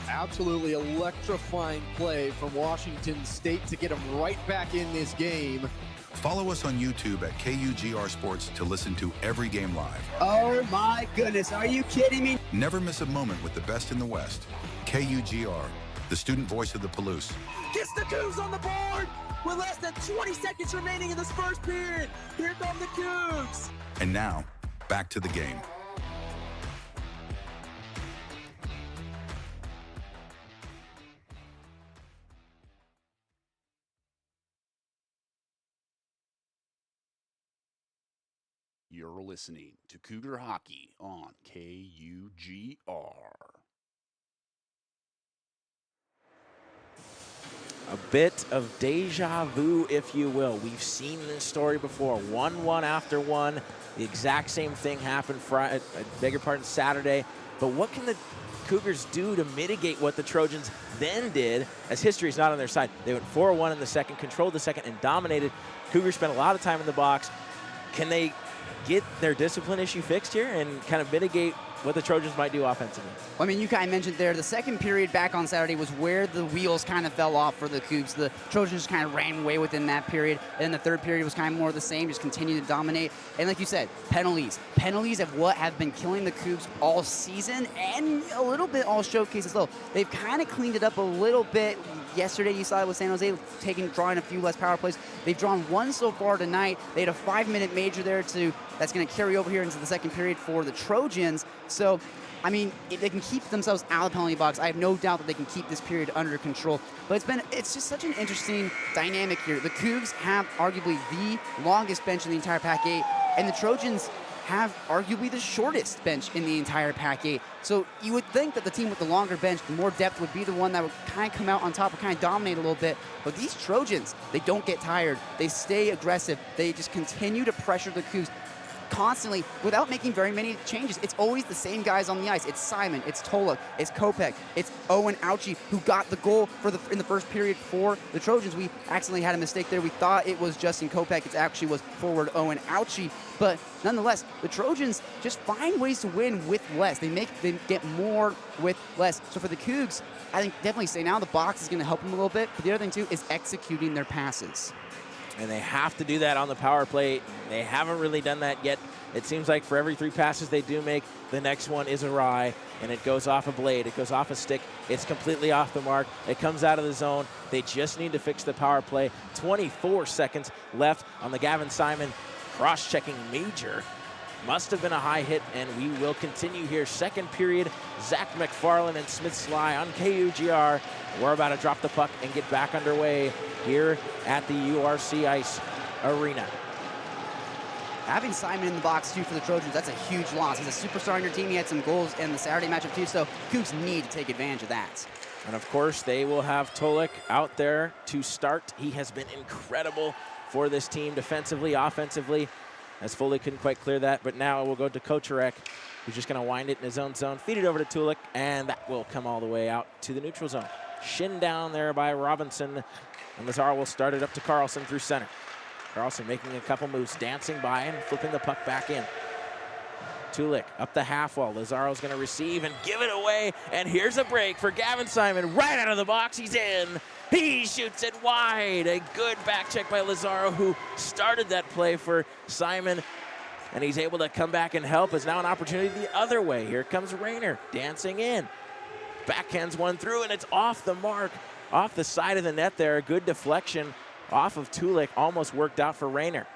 Absolutely electrifying play from Washington State to get him right back in this game. Follow us on YouTube at KUGR Sports to listen to every game live. Oh my goodness, are you kidding me? Never miss a moment with the best in the West. KUGR, the student voice of the Palouse. Gets the Cougs on the board with less than 20 seconds remaining in this first period. Here come the Cougs. And now, back to the game. You're listening to Cougar Hockey on KUGR. A bit of deja vu, if you will. We've seen this story before. 1-1 after one. The exact same thing happened Friday, bigger part of Saturday. But what can the Cougars do to mitigate what the Trojans then did, as history is not on their side? They went 4-1 in the second, controlled the second, and dominated. Cougars spent a lot of time in the box. Can they get their discipline issue fixed here and kind of mitigate what the Trojans might do offensively? I mean, you kind of mentioned there, the second period back on Saturday was where the wheels kind of fell off for the Cougs. The Trojans just kind of ran away within that period. And then the third period was kind of more of the same, just continued to dominate. And like you said, penalties. Penalties of what have been killing the Cougs all season and a little bit all showcase as well. They've kind of cleaned it up a little bit. Yesterday you saw it with San Jose drawing a few less power plays. They've drawn one so far tonight. They had a 5-minute major there that's going to carry over here into the second period for the Trojans. So, I mean, if they can keep themselves out of the penalty box, I have no doubt that they can keep this period under control. But it's just such an interesting dynamic here. The Cougs have arguably the longest bench in the entire PAC-8, and the Trojans have arguably the shortest bench in the entire PAC-8. So you would think that the team with the longer bench, the more depth, would be the one that would kind of come out on top, would kind of dominate a little bit. But these Trojans, they don't get tired. They stay aggressive. They just continue to pressure the Cougs constantly without making very many changes. It's always the same guys on the ice. It's Simon, it's Tolek, it's Kopech, it's Owen Auchi, who got the goal in the first period for the Trojans. We accidentally had a mistake there. We thought it was Justin Kopech. It actually was forward Owen Auchi. But nonetheless, the Trojans just find ways to win with less. They get more with less. So for the Cougs, I think definitely staying out of the box is going to help them a little bit. But the other thing too is executing their passes. And they have to do that on the power play. They haven't really done that yet. It seems like for every 3 passes they do make, the next one is awry, and it goes off a blade, it goes off a stick, it's completely off the mark, it comes out of the zone. They just need to fix the power play. 24 seconds left on the Gavin Simon cross-checking major. Must have been a high hit, and we will continue here. Second period, Zach McFarland and Smith Sly on KUGR. We're about to drop the puck and get back underway here at the URC Ice Arena. Having Simon in the box, too, for the Trojans, that's a huge loss. He's a superstar on your team. He had some goals in the Saturday matchup, too, so Cougs need to take advantage of that. And, of course, they will have Tolek out there to start. He has been incredible for this team defensively, offensively, as Foley couldn't quite clear that. But now we'll go to Kocherek, who's just going to wind it in his own zone, feed it over to Tulik, and that will come all the way out to the neutral zone. Shin down there by Robinson, and Lazar will start it up to Carlson through center. Carlson making a couple moves, dancing by and flipping the puck back in. Tulik up the half wall. Lazaro's going to receive and give it away. And here's a break for Gavin Simon. Right out of the box, he's in. He shoots it wide. A good back check by Lazaro, who started that play for Simon. And he's able to come back and help. Is now an opportunity the other way. Here comes Rayner dancing in. Backhands one through, and it's off the mark. Off the side of the net there. A good deflection off of Tulik. Almost worked out for Rayner.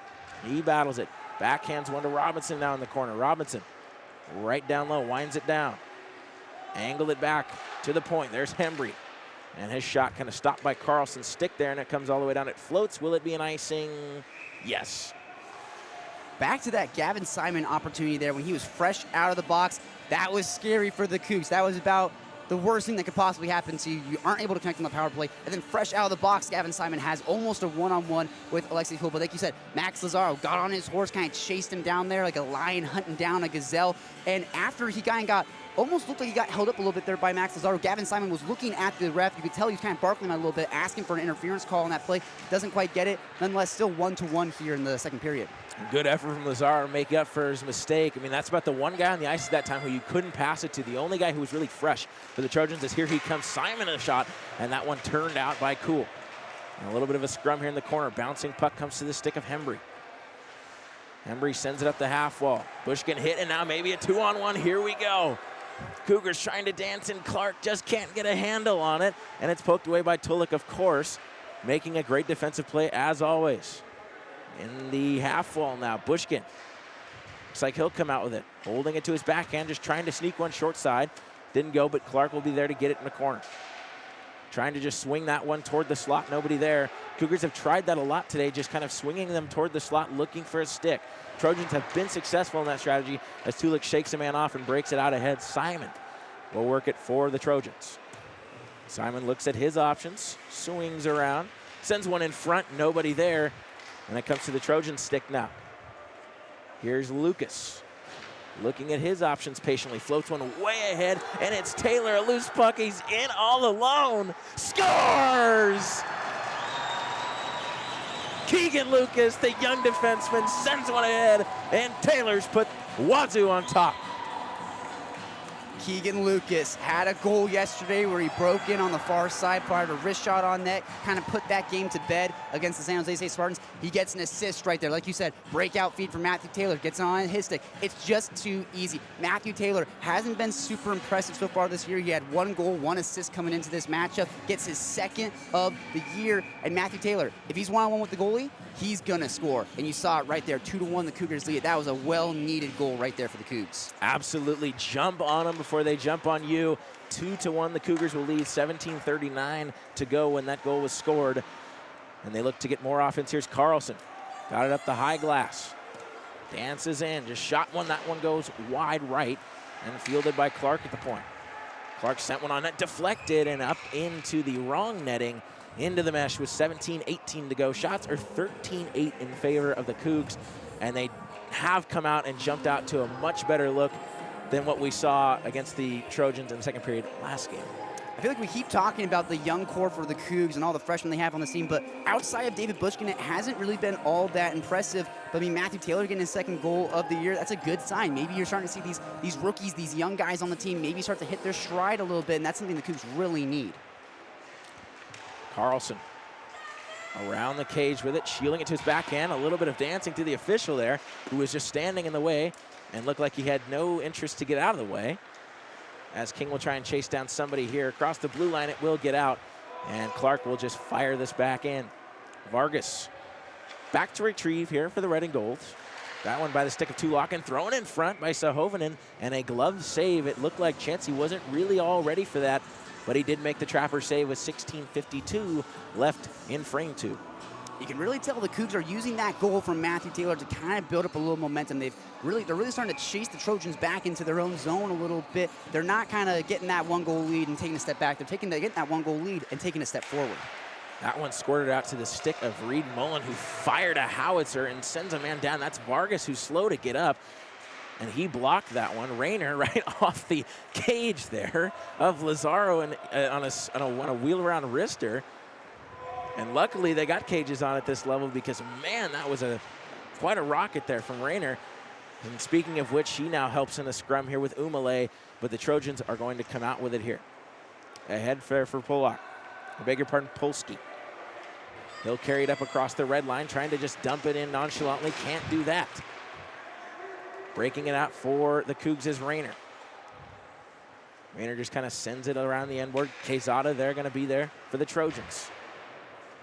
He battles it. Backhands one to Robinson now in the corner. Robinson right down low, winds it down. Angle it back to the point. There's Hembry. And his shot kind of stopped by Carlson's stick there, and it comes all the way down. It floats. Will it be an icing? Yes. Back to that Gavin Simon opportunity there when he was fresh out of the box. That was scary for the Cougs. That was about the worst thing that could possibly happen to you. You aren't able to connect on the power play. And then fresh out of the box, Gavin Simon has almost a one-on-one with Alexei Poole. But like you said, Max Lazaro got on his horse, kind of chased him down there like a lion hunting down a gazelle. And after he kind of got almost looked like he got held up a little bit there by Max Lazaro. Gavin Simon was looking at the ref. You could tell he was kind of barking a little bit, asking for an interference call on that play. Doesn't quite get it. Nonetheless, still 1-1 here in the second period. Good effort from Lazaro to make up for his mistake. I mean, that's about the one guy on the ice at that time who you couldn't pass it to. The only guy who was really fresh for the Trojans is here he comes, Simon, a shot, and that one turned out by Cool. And a little bit of a scrum here in the corner. Bouncing puck comes to the stick of Hembry. Hembry sends it up the half wall. Bushkin hit, and now maybe a 2-on-1. Here we go. Cougars trying to dance, and Clark just can't get a handle on it. And it's poked away by Tulik, of course, making a great defensive play as always. In the half wall now, Bushkin. Looks like he'll come out with it. Holding it to his backhand, just trying to sneak one short side. Didn't go, but Clark will be there to get it in the corner. Trying to just swing that one toward the slot, nobody there. Cougars have tried that a lot today, just kind of swinging them toward the slot, looking for a stick. Trojans have been successful in that strategy as Tulik shakes a man off and breaks it out ahead. Simon will work it for the Trojans. Simon looks at his options, swings around, sends one in front, nobody there. And it comes to the Trojan stick now. Here's Lucas. Looking at his options patiently, floats one way ahead, and it's Taylor, a loose puck. He's in all alone. Scores! Keegan Lucas, the young defenseman, sends one ahead, and Taylor's put Wazoo on top. Keegan Lucas had a goal yesterday where he broke in on the far side prior to wrist shot on net, kind of put that game to bed against the San Jose State Spartans. He gets an assist right there. Like you said, breakout feed from Matthew Taylor, gets on his stick. It's just too easy. Matthew Taylor hasn't been super impressive so far this year. He had 1 goal, 1 assist coming into this matchup, gets his second of the year. And Matthew Taylor, if he's one-on-one with the goalie, he's gonna score. And you saw it right there, 2-1, the Cougars lead. That was a well-needed goal right there for the Cougs. Absolutely, jump on them before they jump on you. 2-1, the Cougars will lead, 17:39 to go when that goal was scored. And they look to get more offense. Here's Carlson, got it up the high glass. Dances in, just shot one, that one goes wide right and fielded by Clark at the point. Clark sent one on net, deflected and up into the wrong netting. Into the mesh with 17-18 to go. Shots are 13-8 in favor of the Cougs, and they have come out and jumped out to a much better look than what we saw against the Trojans in the second period last game. I feel like we keep talking about the young core for the Cougs and all the freshmen they have on the team, but outside of David Bushkin, it hasn't really been all that impressive. But I mean, Matthew Taylor getting his second goal of the year, that's a good sign. Maybe you're starting to see these rookies, these young guys on the team, maybe start to hit their stride a little bit, and that's something the Cougs really need. Carlson around the cage with it, shielding it to his backhand. A little bit of dancing to the official there, who was just standing in the way and looked like he had no interest to get out of the way. As King will try and chase down somebody here. Across the blue line, it will get out, and Clark will just fire this back in. Vargas back to retrieve here for the red and gold. That one by the stick of Tulak, thrown in front by Sahovinen, and a glove save. It looked like Chansey wasn't really all ready for that, but he did make the trapper save with 16:52 left in frame 2. You can really tell the Cougs are using that goal from Matthew Taylor to kind of build up a little momentum. They're really starting to chase the Trojans back into their own zone a little bit. They're not kind of getting that 1-goal lead and taking a step back. They're getting that 1-goal lead and taking a step forward. That one squirted out to the stick of Reed Mullen, who fired a howitzer and sends a man down. That's Vargas, who's slow to get up, and he blocked that one. Rayner right off the cage there of Lazaro and on a wheel-around wrister. And luckily they got cages on at this level because, man, that was quite a rocket there from Rayner. And speaking of which, he now helps in a scrum here with Umale, but the Trojans are going to come out with it here. Ahead for Polak. I beg your pardon, Polsky. He'll carry it up across the red line, trying to just dump it in nonchalantly. Can't do that. Breaking it out for the Cougs is Rayner. Rayner just kind of sends it around the end board. Quezada, they're going to be there for the Trojans.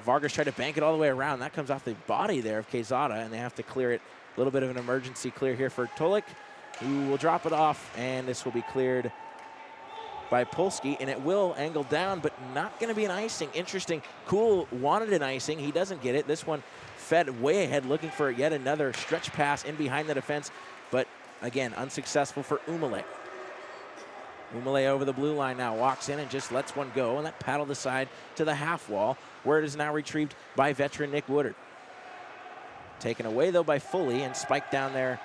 Vargas tried to bank it all the way around. That comes off the body there of Quezada, and they have to clear it. A little bit of an emergency clear here for Tulik, who will drop it off, and this will be cleared by Polsky, and it will angle down, but not going to be an icing. Interesting. Cool wanted an icing. He doesn't get it. This one fed way ahead, looking for yet another stretch pass in behind the defense, but again, unsuccessful for Umale. Umale over the blue line now, walks in and just lets one go, and that paddled aside to the half wall, where it is now retrieved by veteran Nick Woodard. Taken away, though, by Foley and spiked down there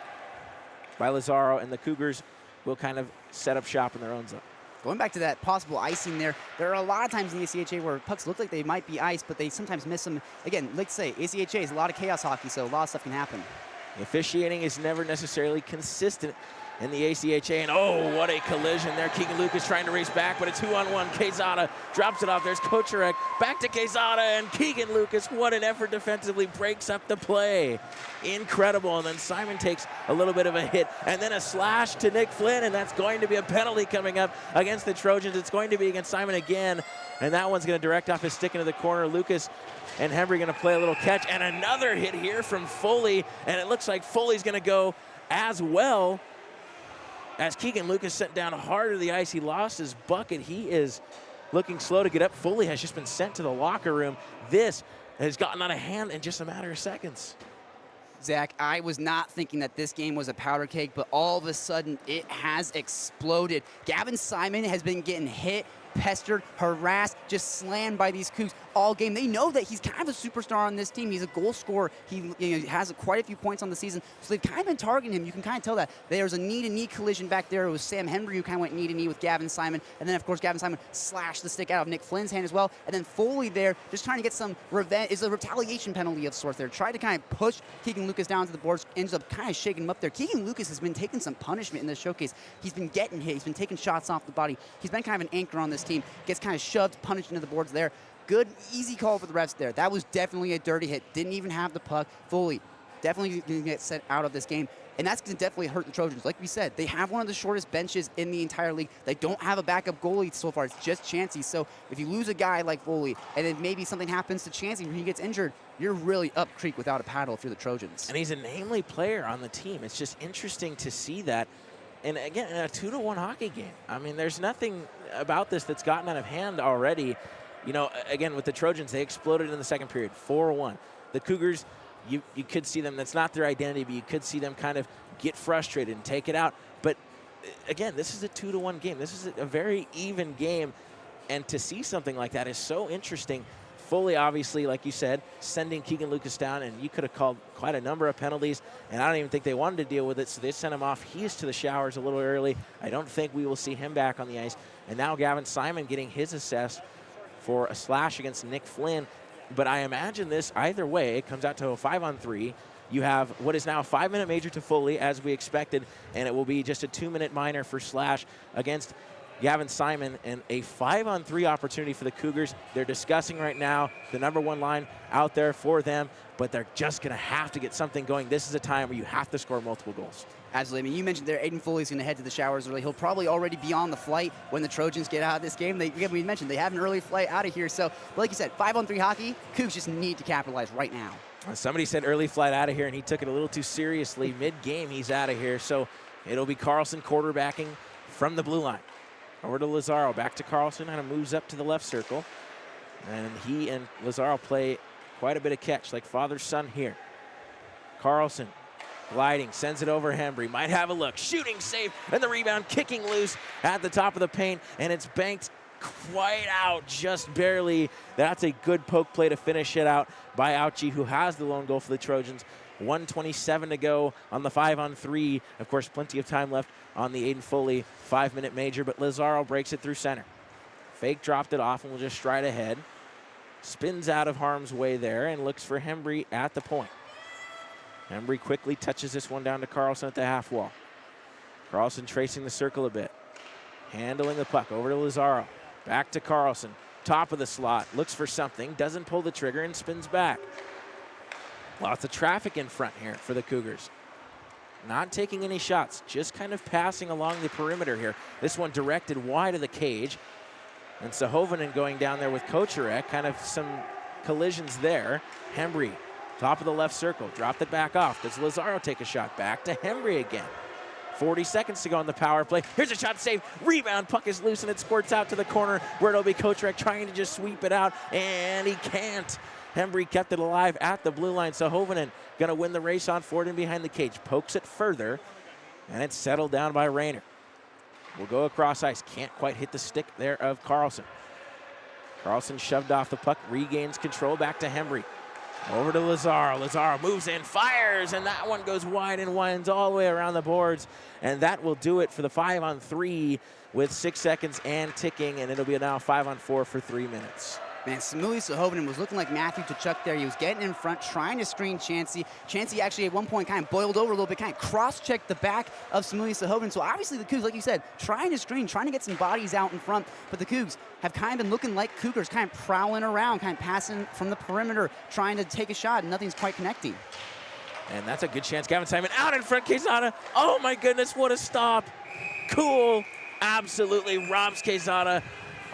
by Lazaro, and the Cougars will kind of set up shop in their own zone. Going back to that possible icing there are a lot of times in the ACHA where pucks look like they might be iced, but they sometimes miss them. Again, let's say ACHA is a lot of chaos hockey, so a lot of stuff can happen. The officiating is never necessarily consistent in the ACHA, and oh, what a collision there. Keegan Lucas trying to race back, but a 2-on-1. Quezada drops it off. There's Kocherek back to Quezada, and Keegan Lucas, what an effort defensively, breaks up the play. Incredible, and then Simon takes a little bit of a hit, and then a slash to Nick Flynn, and that's going to be a penalty coming up against the Trojans. It's going to be against Simon again, and that one's going to direct off his stick into the corner. Lucas and Hembry going to play a little catch, and another hit here from Foley, and it looks like Foley's going to go as well. As Keegan Lucas sent down hard to the ice, he lost his bucket. He is looking slow to get up. Foley has just been sent to the locker room. This has gotten out of hand in just a matter of seconds. Zach, I was not thinking that this game was a powder keg, but all of a sudden it has exploded. Gavin Simon has been getting hit, pestered, harassed, just slammed by these Cougs all game. They know that he's kind of a superstar on this team. He's a goal scorer. He has quite a few points on the season, so they've kind of been targeting him. You can kind of tell that. There's a knee-to-knee collision back there. It was Sam Hembry who kind of went knee-to-knee with Gavin Simon, and then, of course, Gavin Simon slashed the stick out of Nick Flynn's hand as well, and then Foley there just trying to get some revenge. Is a retaliation penalty of sorts there. Tried to kind of push Keegan Lucas down to the boards, ends up kind of shaking him up there. Keegan Lucas has been taking some punishment in this showcase. He's been getting hit. He's been taking shots off the body. He's been kind of an anchor on this team. Gets kind of shoved, punished into the boards there. Good, easy call for the refs there. That was definitely a dirty hit. Didn't even have the puck. Foley definitely going to get sent out of this game. And that's going to definitely hurt the Trojans. Like we said, they have one of the shortest benches in the entire league. They don't have a backup goalie so far. It's just Chansey. So if you lose a guy like Foley and then maybe something happens to Chansey where he gets injured, you're really up creek without a paddle if you're the Trojans. And he's a namely player on the team. It's just interesting to see that. And again, in a 2-1 hockey game, I mean, there's nothing about this that's gotten out of hand already. You know, again, with the Trojans, they exploded in the second period, 4-1. The Cougars, you could see them, that's not their identity, but you could see them kind of get frustrated and take it out. But again, this is a 2-1 game. This is a very even game. And to see something like that is so interesting. Foley, obviously, like you said, sending Keegan Lucas down, and you could have called quite a number of penalties, and I don't even think they wanted to deal with it, so they sent him off. He's to the showers a little early. I don't think we will see him back on the ice. And now Gavin Simon getting his assessed for a slash against Nick Flynn. But I imagine this, either way, it comes out to a 5-on-3. You have what is now a 5-minute major to Foley, as we expected, and it will be just a 2-minute minor for slash against Gavin Simon, and a 5-on-3 opportunity for the Cougars. They're discussing right now the #1 line out there for them, but they're just going to have to get something going. This is a time where you have to score multiple goals. Absolutely. I mean, you mentioned there, Aiden Foley's going to head to the showers early. He'll probably already be on the flight when the Trojans get out of this game. We mentioned they have an early flight out of here. So, but like you said, 5-on-3 hockey, Cougs just need to capitalize right now. Somebody said early flight out of here, and he took it a little too seriously. Mid-game, he's out of here. So it'll be Carlson quarterbacking from the blue line. Over to Lazaro, back to Carlson, kind of moves up to the left circle. And he and Lazaro play quite a bit of catch, like father-son here. Carlson gliding, sends it over Hembry, might have a look, shooting safe, and the rebound kicking loose at the top of the paint, and it's banked quite out, just barely. That's a good poke play to finish it out by Auchi, who has the lone goal for the Trojans. 1:27 to go on the 5-on-3. Of course, plenty of time left on the Aiden Foley 5-minute major, but Lazaro breaks it through center. Fake dropped it off and will just stride ahead. Spins out of harm's way there and looks for Hembry at the point. Hembry quickly touches this one down to Carlson at the half wall. Carlson tracing the circle a bit. Handling the puck over to Lazaro. Back to Carlson. Top of the slot. Looks for something. Doesn't pull the trigger and spins back. Lots of traffic in front here for the Cougars. Not taking any shots, just kind of passing along the perimeter here. This one directed wide of the cage. And Sahovinen going down there with Kocherek, kind of some collisions there. Hembry, top of the left circle, dropped it back off. Does Lazaro take a shot? Back to Hembry again. 40 seconds to go on the power play. Here's a shot saved. Rebound, puck is loose, and it squirts out to the corner where it'll be Kocherek trying to just sweep it out, and he can't. Hembry kept it alive at the blue line. Sahovinen going to win the race on forward and behind the cage. Pokes it further, and it's settled down by Rayner. Will go across ice. Can't quite hit the stick there of Carlson. Carlson shoved off the puck, regains control, back to Hembry. Over to Lazaro. Lazaro moves in, fires, and that one goes wide and winds all the way around the boards. And that will do it for the 5-on-3 with 6 seconds and ticking, and it'll be now 5-on-4 for 3 minutes. Man, Samuli Sahovanen was looking like Matthew Tkachuk there. He was getting in front, trying to screen Chansey. Chansey actually at one point kind of boiled over a little bit, kind of cross-checked the back of Samuli Sahovanen. So obviously the Cougs, like you said, trying to screen, trying to get some bodies out in front. But the Cougs have kind of been looking like Cougars, kind of prowling around, kind of passing from the perimeter, trying to take a shot, and nothing's quite connecting. And that's a good chance. Gavin Simon out in front. Quezada. Oh my goodness, what a stop. Cool. Absolutely robs Quezada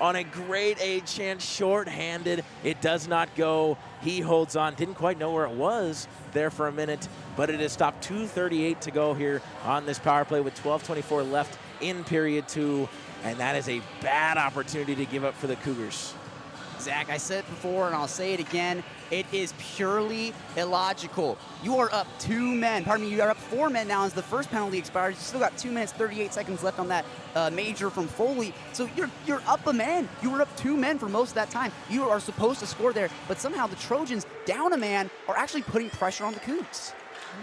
on a grade A chance, short-handed. It does not go. He holds on. Didn't quite know where it was there for a minute, but it has stopped. 2:38 to go here on this power play with 12:24 left in period 2, and that is a bad opportunity to give up for the Cougars. Zach, I said it before and I'll say it again. It is purely illogical. You are up 2 men. Pardon me, you are up 4 men now as the first penalty expires. You still got 2 minutes, 38 seconds left on that major from Foley. So you're up a man. You were up 2 men for most of that time. You are supposed to score there, but somehow the Trojans, down a man, are actually putting pressure on the Cougs.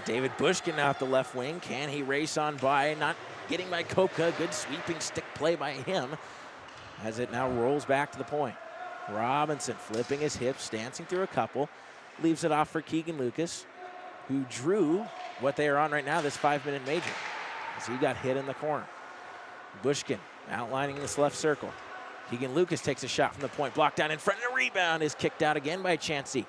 David Bushkin out the left wing. Can he race on by? Not getting by Koka. Good sweeping stick play by him as it now rolls back to the point. Robinson flipping his hips, dancing through a couple, leaves it off for Keegan Lucas, who drew what they are on right now, this 5-minute major, as he got hit in the corner. Bushkin outlining this left circle. Keegan Lucas takes a shot from the point, blocked down in front, and a rebound is kicked out again by Chansey.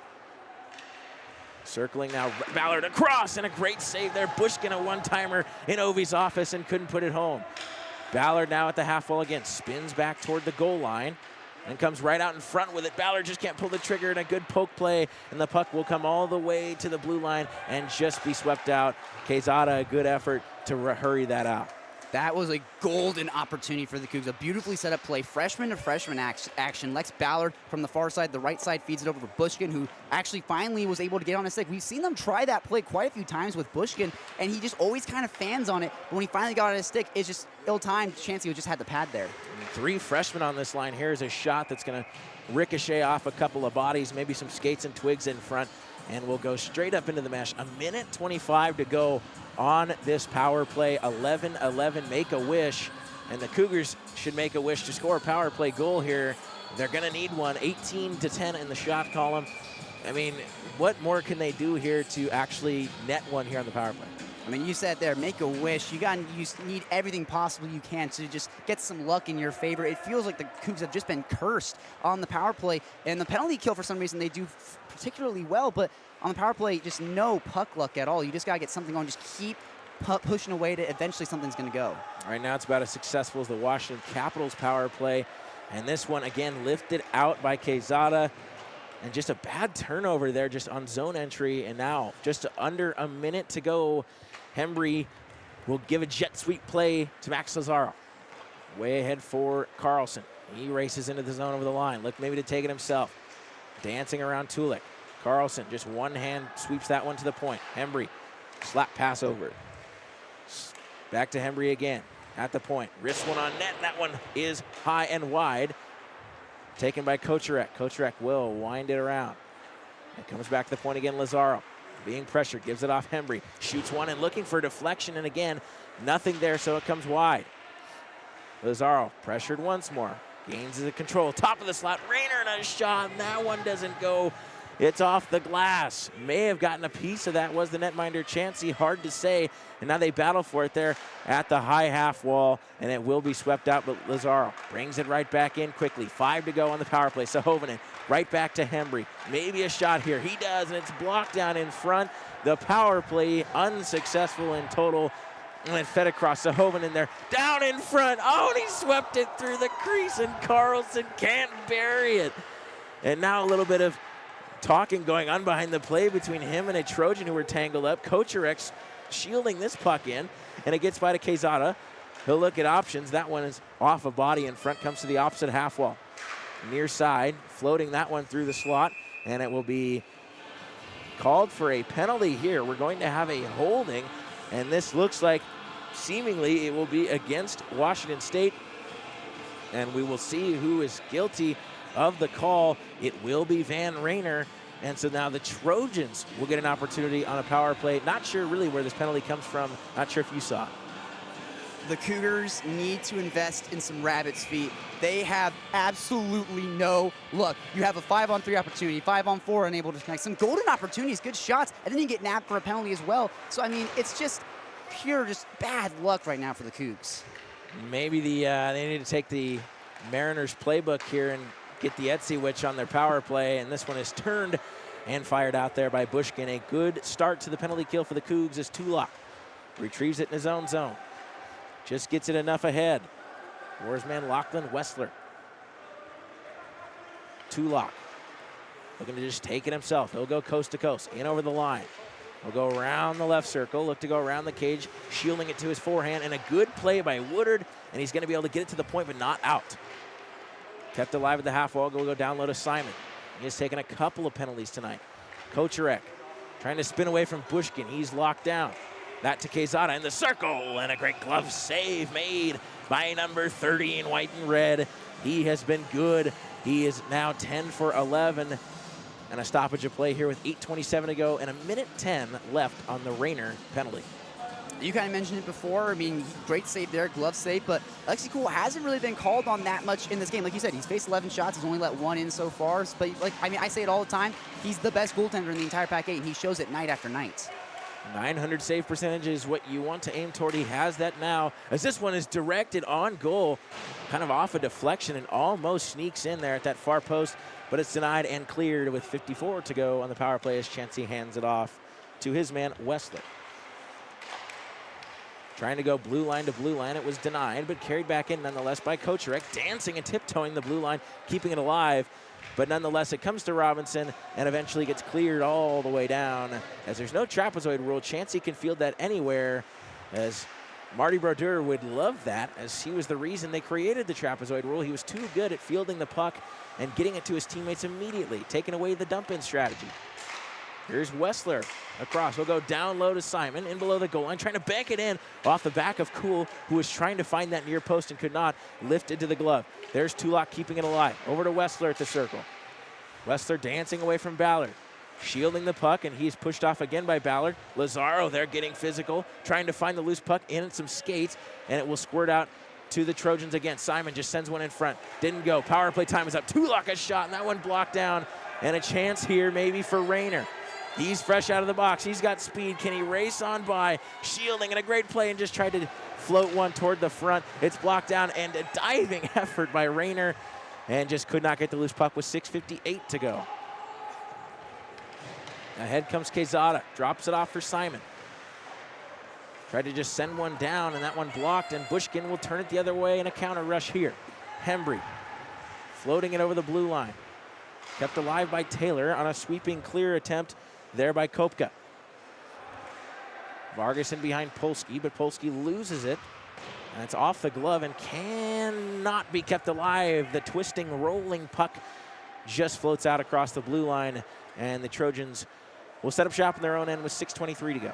Circling now, Ballard across, and a great save there. Bushkin a one-timer in Ovi's office and couldn't put it home. Ballard now at the half wall again, spins back toward the goal line, and comes right out in front with it. Ballard just can't pull the trigger, and a good poke play, and the puck will come all the way to the blue line and just be swept out. Quezada, a good effort to hurry that out. That was a golden opportunity for the Cougs. A beautifully set up play, freshman to freshman action. Lex Ballard from the far side, the right side feeds it over for Bushkin, who actually finally was able to get on his stick. We've seen them try that play quite a few times with Bushkin, and he just always kind of fans on it. But when he finally got on his stick, it's just ill-timed. Chansey just had the pad there. 3 freshmen on this line. Here's a shot that's going to ricochet off a couple of bodies, maybe some skates and twigs in front, and will go straight up into the mesh. 1:25 to go on this power play. 11-11, make a wish, and the Cougars should make a wish to score a power play goal here. They're going to need one. 18-10 in the shot column. I mean, what more can they do here to actually net one here on the power play? I mean, you said there, make a wish. You need everything possible you can to just get some luck in your favor. It feels like the Cougs have just been cursed on the power play. And the penalty kill, for some reason, they do particularly well. But on the power play, just no puck luck at all. You just got to get something on. Just keep pushing away to eventually something's going to go. Right now, it's about as successful as the Washington Capitals power play. And this one, again, lifted out by Quezada. And just a bad turnover there just on zone entry. And now, just under a minute to go, Hembry will give a jet sweep play to Max Lazaro. Way ahead for Carlson. He races into the zone over the line. Look maybe to take it himself. Dancing around Tulik. Carlson just one hand sweeps that one to the point. Hembry, slap pass over. Back to Hembry again at the point. Wrists one on net, and that one is high and wide. Taken by Kocherek. Kocherek will wind it around. It comes back to the point again, Lazaro. Being pressured, gives it off Hembry. Shoots one and looking for deflection, and again, nothing there, so it comes wide. Lazaro pressured once more. Gains the control, top of the slot. Rayner and a shot, and that one doesn't go. It's off the glass. May have gotten a piece of that. Was the netminder Chansey? Hard to say. And now they battle for it there at the high half wall, and it will be swept out, but Lazaro brings it right back in quickly. 5 to go on the power play. Sahovanen right back to Hembry. Maybe a shot here. He does, and it's blocked down in front. The power play unsuccessful in total. And it fed across Sahovanen there. Down in front. Oh, and he swept it through the crease, and Carlson can't bury it. And now a little bit of talking going on behind the play between him and a Trojan who were tangled up. Kocherek's shielding this puck in, and it gets by to Quezada. He'll look at options. That one is off a body in front, comes to the opposite half wall. Near side, floating that one through the slot, and it will be called for a penalty here. We're going to have a holding, and this looks like seemingly it will be against Washington State, and we will see who is guilty of the call. It will be Van Rayner, And so now the Trojans will get an opportunity on a power play. Not sure really where this penalty comes from. Not sure if you saw it. The Cougars need to invest in some rabbit's feet. They have absolutely no look. You have a 5-on-3 opportunity, 5-on-4 unable to connect. Some golden opportunities, good shots, and then you get nabbed for a penalty as well. So, I mean, it's just pure bad luck right now for the Cougs. Maybe they need to take the Mariners playbook here and get the Etsy Witch on their power play, and this one is turned and fired out there by Bushkin. A good start to the penalty kill for the Cougs as Tulak retrieves it in his own zone. Just gets it enough ahead. Warsman Lachlan Wessler. Tulak looking to just take it himself. He'll go coast to coast, in over the line. He'll go around the left circle, look to go around the cage, shielding it to his forehand, and a good play by Woodard, and he's going to be able to get it to the point, but not out. Kept alive at the half wall. Go down low to Simon. He has taken a couple of penalties tonight. Kocherek trying to spin away from Bushkin. He's locked down. That to Quezada in the circle, and a great glove save made by number 30 in white and red. He has been good. He is now 10 for 11. And a stoppage of play here with 8:27 to go and a minute 10 left on the Rayner penalty. You kind of mentioned it before. I mean, great save there, glove save, but Alexi Cool hasn't really been called on that much in this game. Like you said, he's faced 11 shots. He's only let one in so far. But, I say it all the time. He's the best goaltender in the entire Pac-8, and he shows it night after night. 900 save percentage is what you want to aim toward. He has that now, as this one is directed on goal, kind of off a deflection and almost sneaks in there at that far post, but it's denied and cleared with 54 to go on the power play as Chansey hands it off to his man, Wessler. Trying to go blue line to blue line. It was denied, but carried back in nonetheless by Kocherek, dancing and tiptoeing the blue line, keeping it alive. But nonetheless, it comes to Robinson and eventually gets cleared all the way down. As there's no trapezoid rule, Chansey can field that anywhere, as Marty Brodeur would love that, as he was the reason they created the trapezoid rule. He was too good at fielding the puck and getting it to his teammates immediately, taking away the dump-in strategy. Here's Wessler across. We'll go down low to Simon, in below the goal line, trying to bank it in off the back of Cool, who was trying to find that near post and could not. Lifted to the glove. There's Tulak keeping it alive. Over to Wessler at the circle. Wessler dancing away from Ballard. Shielding the puck, and he's pushed off again by Ballard. Lazaro there getting physical, trying to find the loose puck in some skates, and it will squirt out to the Trojans again. Simon just sends one in front. Didn't go. Power play time is up. Tulak a shot, and that one blocked down. And a chance here maybe for Rayner. He's fresh out of the box. He's got speed. Can he race on by? Shielding and a great play, and just tried to float one toward the front. It's blocked down, and a diving effort by Rayner, and just could not get the loose puck with 6:58 to go. Ahead comes Quezada. Drops it off for Simon. Tried to just send one down, and that one blocked, and Bushkin will turn it the other way in a counter rush here. Hembry floating it over the blue line. Kept alive by Taylor on a sweeping clear attempt there by Kopka. Vargas in behind Polsky, but Polsky loses it. And it's off the glove and cannot be kept alive. The twisting, rolling puck just floats out across the blue line, and the Trojans will set up shop in their own end with 6:23 to go.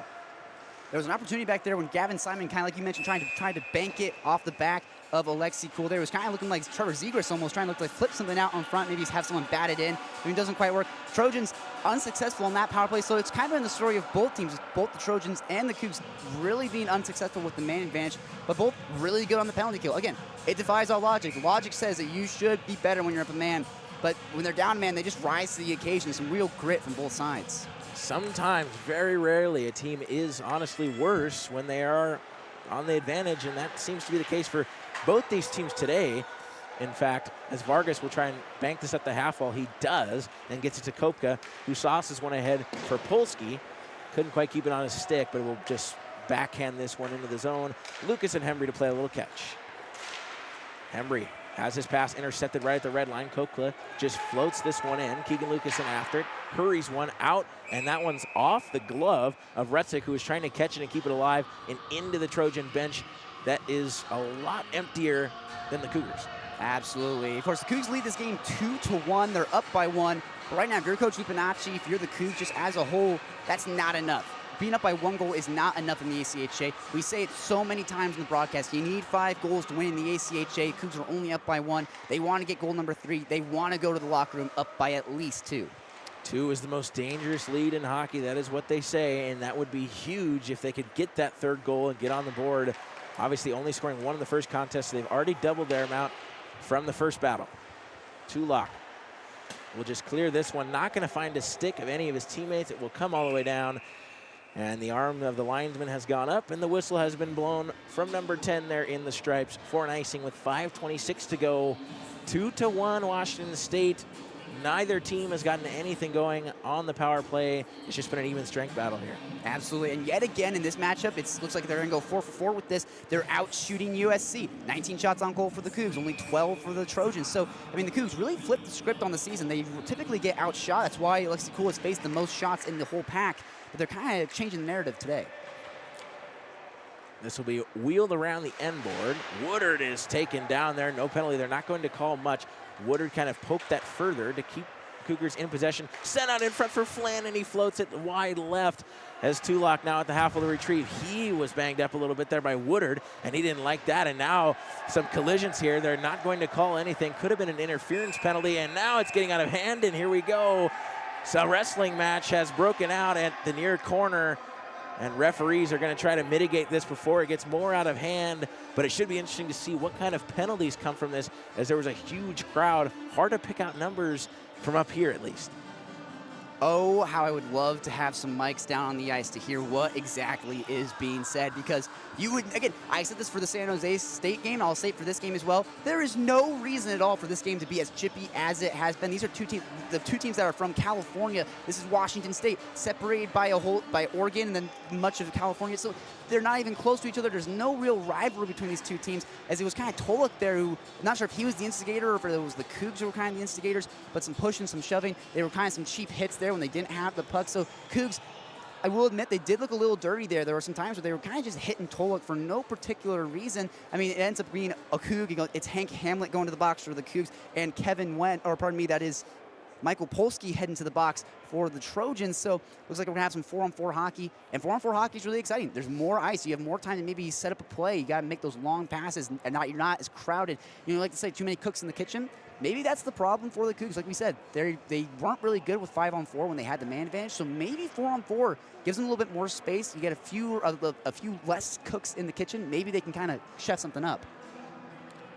There was an opportunity back there when Gavin Simon, kind of like you mentioned, trying to bank it off the back of Alexi Cool. There was kind of looking like Trevor Zegras almost trying to look like flip something out on front, maybe have someone bat it in. I mean, it doesn't quite work. Trojans unsuccessful on that power play, so it's kind of in the story of both teams, both the Trojans and the Cougs really being unsuccessful with the man advantage, but both really good on the penalty kill. Again, it defies all logic. Logic says that you should be better when you're up a man, but when they're down man, they just rise to the occasion. Some real grit from both sides. Sometimes, very rarely, a team is honestly worse when they are on the advantage, and that seems to be the case for both these teams today. In fact, as Vargas will try and bank this at the half wall, he does, and gets it to Kopka, who sauces one ahead for Polsky. Couldn't quite keep it on his stick, but will just backhand this one into the zone. Lucas and Hembry to play a little catch. Hembry has his pass intercepted right at the red line. Kopka just floats this one in. Keegan Lucasen after it, hurries one out, and that one's off the glove of Retzik, who was trying to catch it and keep it alive, and into the Trojan bench. That is a lot emptier than the Cougars. Absolutely. Of course, the Cougs lead this game 2-1. They're up by 1. But right now, if you're Coach Lupinacci, if you're the Cougs just as a whole, that's not enough. Being up by 1 goal is not enough in the ACHA. We say it so many times in the broadcast. You need 5 goals to win in the ACHA. Cougs are only up by 1. They want to get goal number 3. They want to go to the locker room up by at least 2. 2 is the most dangerous lead in hockey. That is what they say, and that would be huge if they could get that third goal and get on the board. Obviously only scoring 1 in the first contest, so they've already doubled their amount from the first battle. Tulak will just clear this one. Not going to find a stick of any of his teammates. It will come all the way down, and the arm of the linesman has gone up, and the whistle has been blown from number 10 there in the stripes for an icing with 5:26 to go. 2-1 Washington State. Neither team has gotten anything going on the power play. It's just been an even strength battle here. Absolutely, and yet again in this matchup, it looks like they're going to go 4 for 4 with this. They're out shooting USC. 19 shots on goal for the Cougs, only 12 for the Trojans. So, I mean, the Cougs really flipped the script on the season. They typically get outshot. That's why Lexi Cool has faced the most shots in the whole pack. But they're kind of changing the narrative today. This will be wheeled around the end board. Woodard is taken down there. No penalty. They're not going to call much. Woodard kind of poked that further to keep Cougars in possession. Sent out in front for Flynn, and he floats it wide left as Tulak now at the half of the retrieve. He was banged up a little bit there by Woodard, and he didn't like that. And now some collisions here. They're not going to call anything. Could have been an interference penalty, and now it's getting out of hand, and here we go. So a wrestling match has broken out at the near corner, and referees are going to try to mitigate this before it gets more out of hand. But it should be interesting to see what kind of penalties come from this, as there was a huge crowd. Hard to pick out numbers from up here, at least. Oh, how I would love to have some mics down on the ice to hear what exactly is being said, because you would, again, I said this for the San Jose State game, I'll say it for this game as well. There is no reason at all for this game to be as chippy as it has been. These are the two teams that are from California. This is Washington State, separated by Oregon and then much of California. So they're not even close to each other. There's no real rivalry between these two teams, as it was kind of Tolek there who, I'm not sure if he was the instigator or if it was the Cougs who were kind of the instigators, but some pushing, some shoving. They were kind of some cheap hits there when they didn't have the puck. So Cougs, I will admit, they did look a little dirty there. There were some times where they were kind of just hitting Tolek for no particular reason. I mean, it ends up being a Coug. It's Hank Hamlet going to the box for the Cougs, and that is Michael Polsky heading to the box for the Trojans. So looks like we're gonna have some 4-on-4 hockey, and 4-on-4 hockey is really exciting. There's more ice. You have more time to maybe set up a play. You gotta make those long passes, and you're not as crowded. You know, like to say, too many cooks in the kitchen. Maybe that's the problem for the Cougs. Like we said, they weren't really good with 5-on-4 when they had the man advantage. So maybe 4-on-4 gives them a little bit more space. You get a few less cooks in the kitchen. Maybe they can kind of chef something up.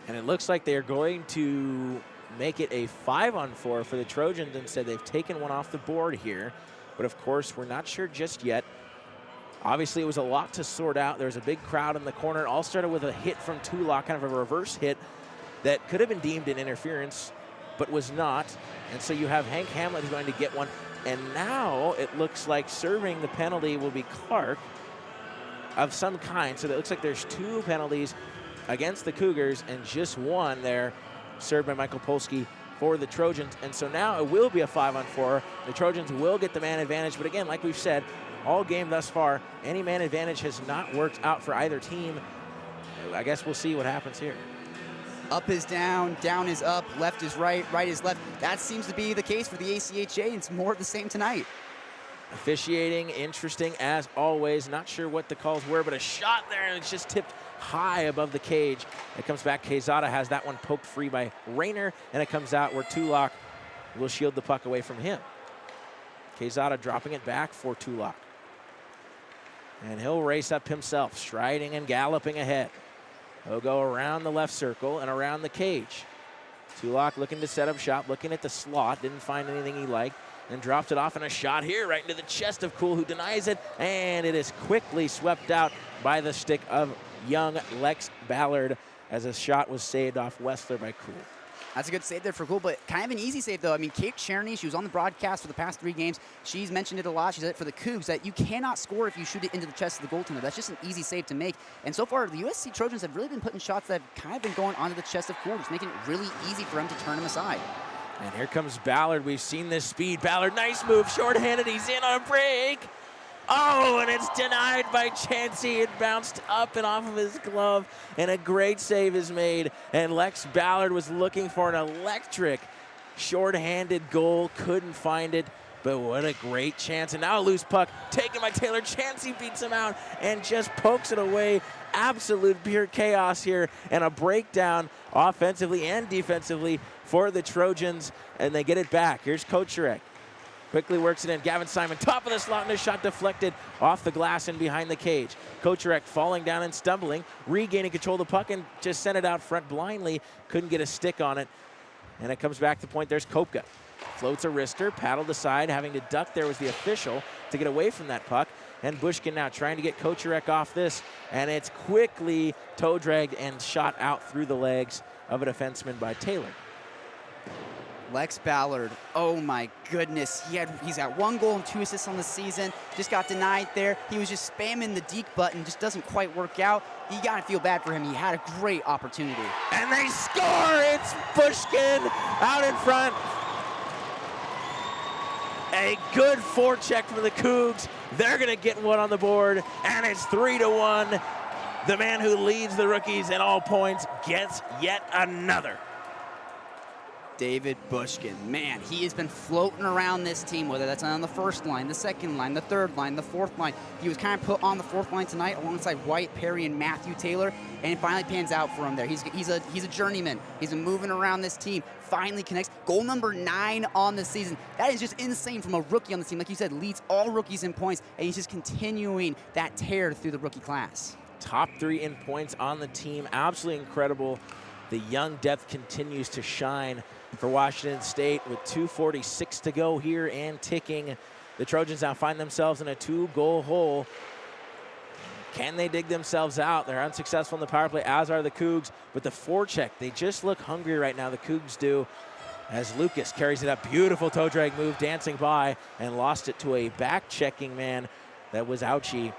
And it looks like they are going to make it a 5-on-4 for the Trojans. Instead, they've taken one off the board here. But of course, we're not sure just yet. Obviously, it was a lot to sort out. There was a big crowd in the corner. It all started with a hit from Tulak, kind of a reverse hit that could have been deemed an interference, but was not. And so you have Hank Hamlet who's going to get one. And now it looks like serving the penalty will be Clark of some kind. So it looks like there's 2 penalties against the Cougars and just one there served by Michael Polsky for the Trojans. And so now it will be a 5-on-4. The Trojans will get the man advantage. But again, like we've said, all game thus far, any man advantage has not worked out for either team. I guess we'll see what happens here. Up is down, down is up, left is right, right is left. That seems to be the case for the ACHA, and it's more of the same tonight. Officiating, interesting as always. Not sure what the calls were, but a shot there, and it's just tipped high above the cage. It comes back. Quezada has that one poked free by Rayner, and it comes out where Tulak will shield the puck away from him. Quezada dropping it back for Tulak. And he'll race up himself, striding and galloping ahead. He'll go around the left circle and around the cage. Tulak looking to set up shop, looking at the slot, didn't find anything he liked, and dropped it off in a shot here right into the chest of Cool, who denies it, and it is quickly swept out by the stick of young Lex Ballard as a shot was saved off Wessler by Cool. That's a good save there for Cool, but kind of an easy save, though. I mean, Kate Cherney, she was on the broadcast for the past 3 games. She's mentioned it a lot. She said it for the Cougs that you cannot score if you shoot it into the chest of the goaltender. That's just an easy save to make. And so far, the USC Trojans have really been putting shots that have kind of been going onto the chest of Cool, just making it really easy for them to turn them aside. And here comes Ballard. We've seen this speed. Ballard, nice move, shorthanded. He's in on a break. Oh, and it's denied by Chansey. It bounced up and off of his glove, and a great save is made. And Lex Ballard was looking for an electric shorthanded goal, couldn't find it, but what a great chance. And now a loose puck taken by Taylor. Chansey beats him out and just pokes it away. Absolute pure chaos here, and a breakdown offensively and defensively for the Trojans, and they get it back. Here's Kocherek. Quickly works it in. Gavin Simon, top of the slot, and his shot deflected off the glass and behind the cage. Kocherek falling down and stumbling, regaining control of the puck and just sent it out front blindly. Couldn't get a stick on it. And it comes back to point. There's Kopka. Floats a wrister, paddled aside, having to duck. There was the official to get away from that puck. And Bushkin now trying to get Kocherek off this. And it's quickly toe dragged and shot out through the legs of a defenseman by Taylor. Lex Ballard, oh my goodness. He's got 1 goal and 2 assists on the season. Just got denied there. He was just spamming the deke button, just doesn't quite work out. You gotta feel bad for him. He had a great opportunity. And they score! It's Bushkin out in front. A good forecheck from the Cougs. They're gonna get one on the board, and it's 3-1. The man who leads the rookies in all points gets yet another. David Bushkin, man, he has been floating around this team, whether that's on the first line, the second line, the third line, the fourth line. He was kind of put on the fourth line tonight alongside White, Perry, and Matthew Taylor, and it finally pans out for him there. He's a journeyman. He's been moving around this team, finally connects. Goal number 9 on the season. That is just insane from a rookie on the team. Like you said, leads all rookies in points, and he's just continuing that tear through the rookie class. Top 3 in points on the team. Absolutely incredible. The young depth continues to shine for Washington State with 2:46 to go here and ticking. The Trojans now find themselves in a 2-goal hole. Can they dig themselves out? They're unsuccessful in the power play, as are the Cougs. But the forecheck, they just look hungry right now, the Cougs do. As Lucas carries it up, beautiful toe drag move, dancing by, and lost it to a back-checking man. That was Ouchie.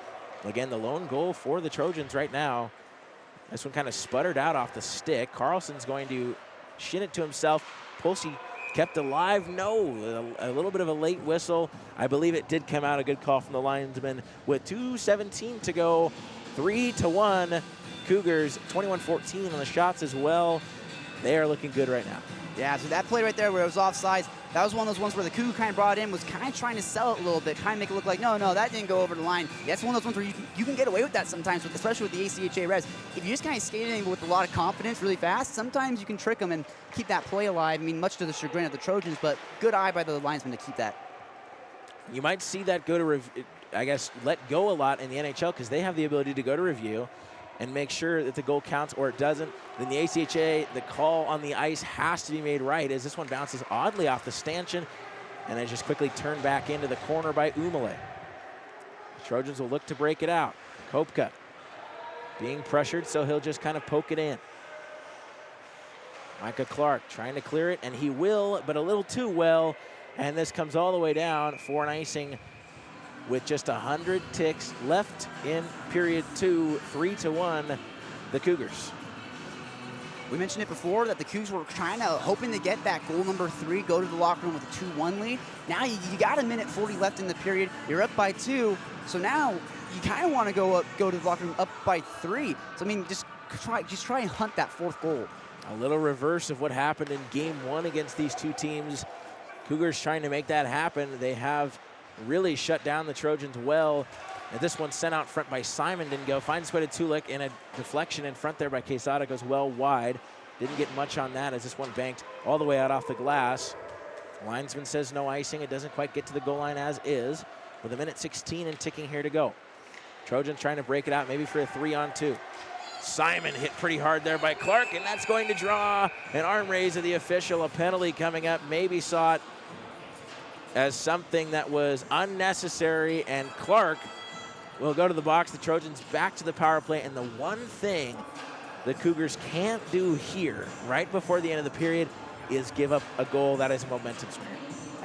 Again, the lone goal for the Trojans right now. This one kind of sputtered out off the stick. Carlson's going to shin it to himself. Pulsey kept alive. No, a little bit of a late whistle. I believe it did come out. A good call from the linesman with 2:17 to go. 3-1. Cougars 21-14 on the shots as well. They are looking good right now. Yeah, so that play right there where it was offsides, that was one of those ones where the Cougs kind of brought in, was kind of trying to sell it a little bit, trying to make it look like, no, that didn't go over the line. That's one of those ones where you can get away with that sometimes, especially with the ACHA Reds. If you just kind of skate in with a lot of confidence really fast, sometimes you can trick them and keep that play alive. I mean, much to the chagrin of the Trojans, but good eye by the linesman to keep that. You might see that go to, let go a lot in the NHL because they have the ability to go to review and make sure that the goal counts or it doesn't. Then the ACHA, the call on the ice has to be made right as this one bounces oddly off the stanchion and is just quickly turned back into the corner by Umale. The Trojans will look to break it out. Kopka being pressured, so he'll just kind of poke it in. Micah Clark trying to clear it, and he will, but a little too well. And this comes all the way down for an icing with just 100 ticks left in period 2, 3-1, the Cougars. We mentioned it before that the Cougs were hoping to get that goal number 3, go to the locker room with a 2-1 lead. Now you got 1:40 left in the period. You're up by 2, so now you kind of want to go to the locker room up by 3. So I mean, just try and hunt that 4th goal. A little reverse of what happened in Game 1 against these two teams. Cougars trying to make that happen. They have really shut down the Trojans well. And this one sent out front by Simon, didn't go. Finds way to Tulik, and a deflection in front there by Quesada goes well wide. Didn't get much on that as this one banked all the way out off the glass. Linesman says no icing. It doesn't quite get to the goal line as is, with 1:16 and ticking here to go. Trojans trying to break it out, maybe for a 3-on-2. Simon hit pretty hard there by Clark, and that's going to draw an arm raise of the official. A penalty coming up, maybe saw it as something that was unnecessary, and Clark will go to the box. The Trojans back to the power play, and the one thing the Cougars can't do here right before the end of the period is give up a goal. That is a momentum smear.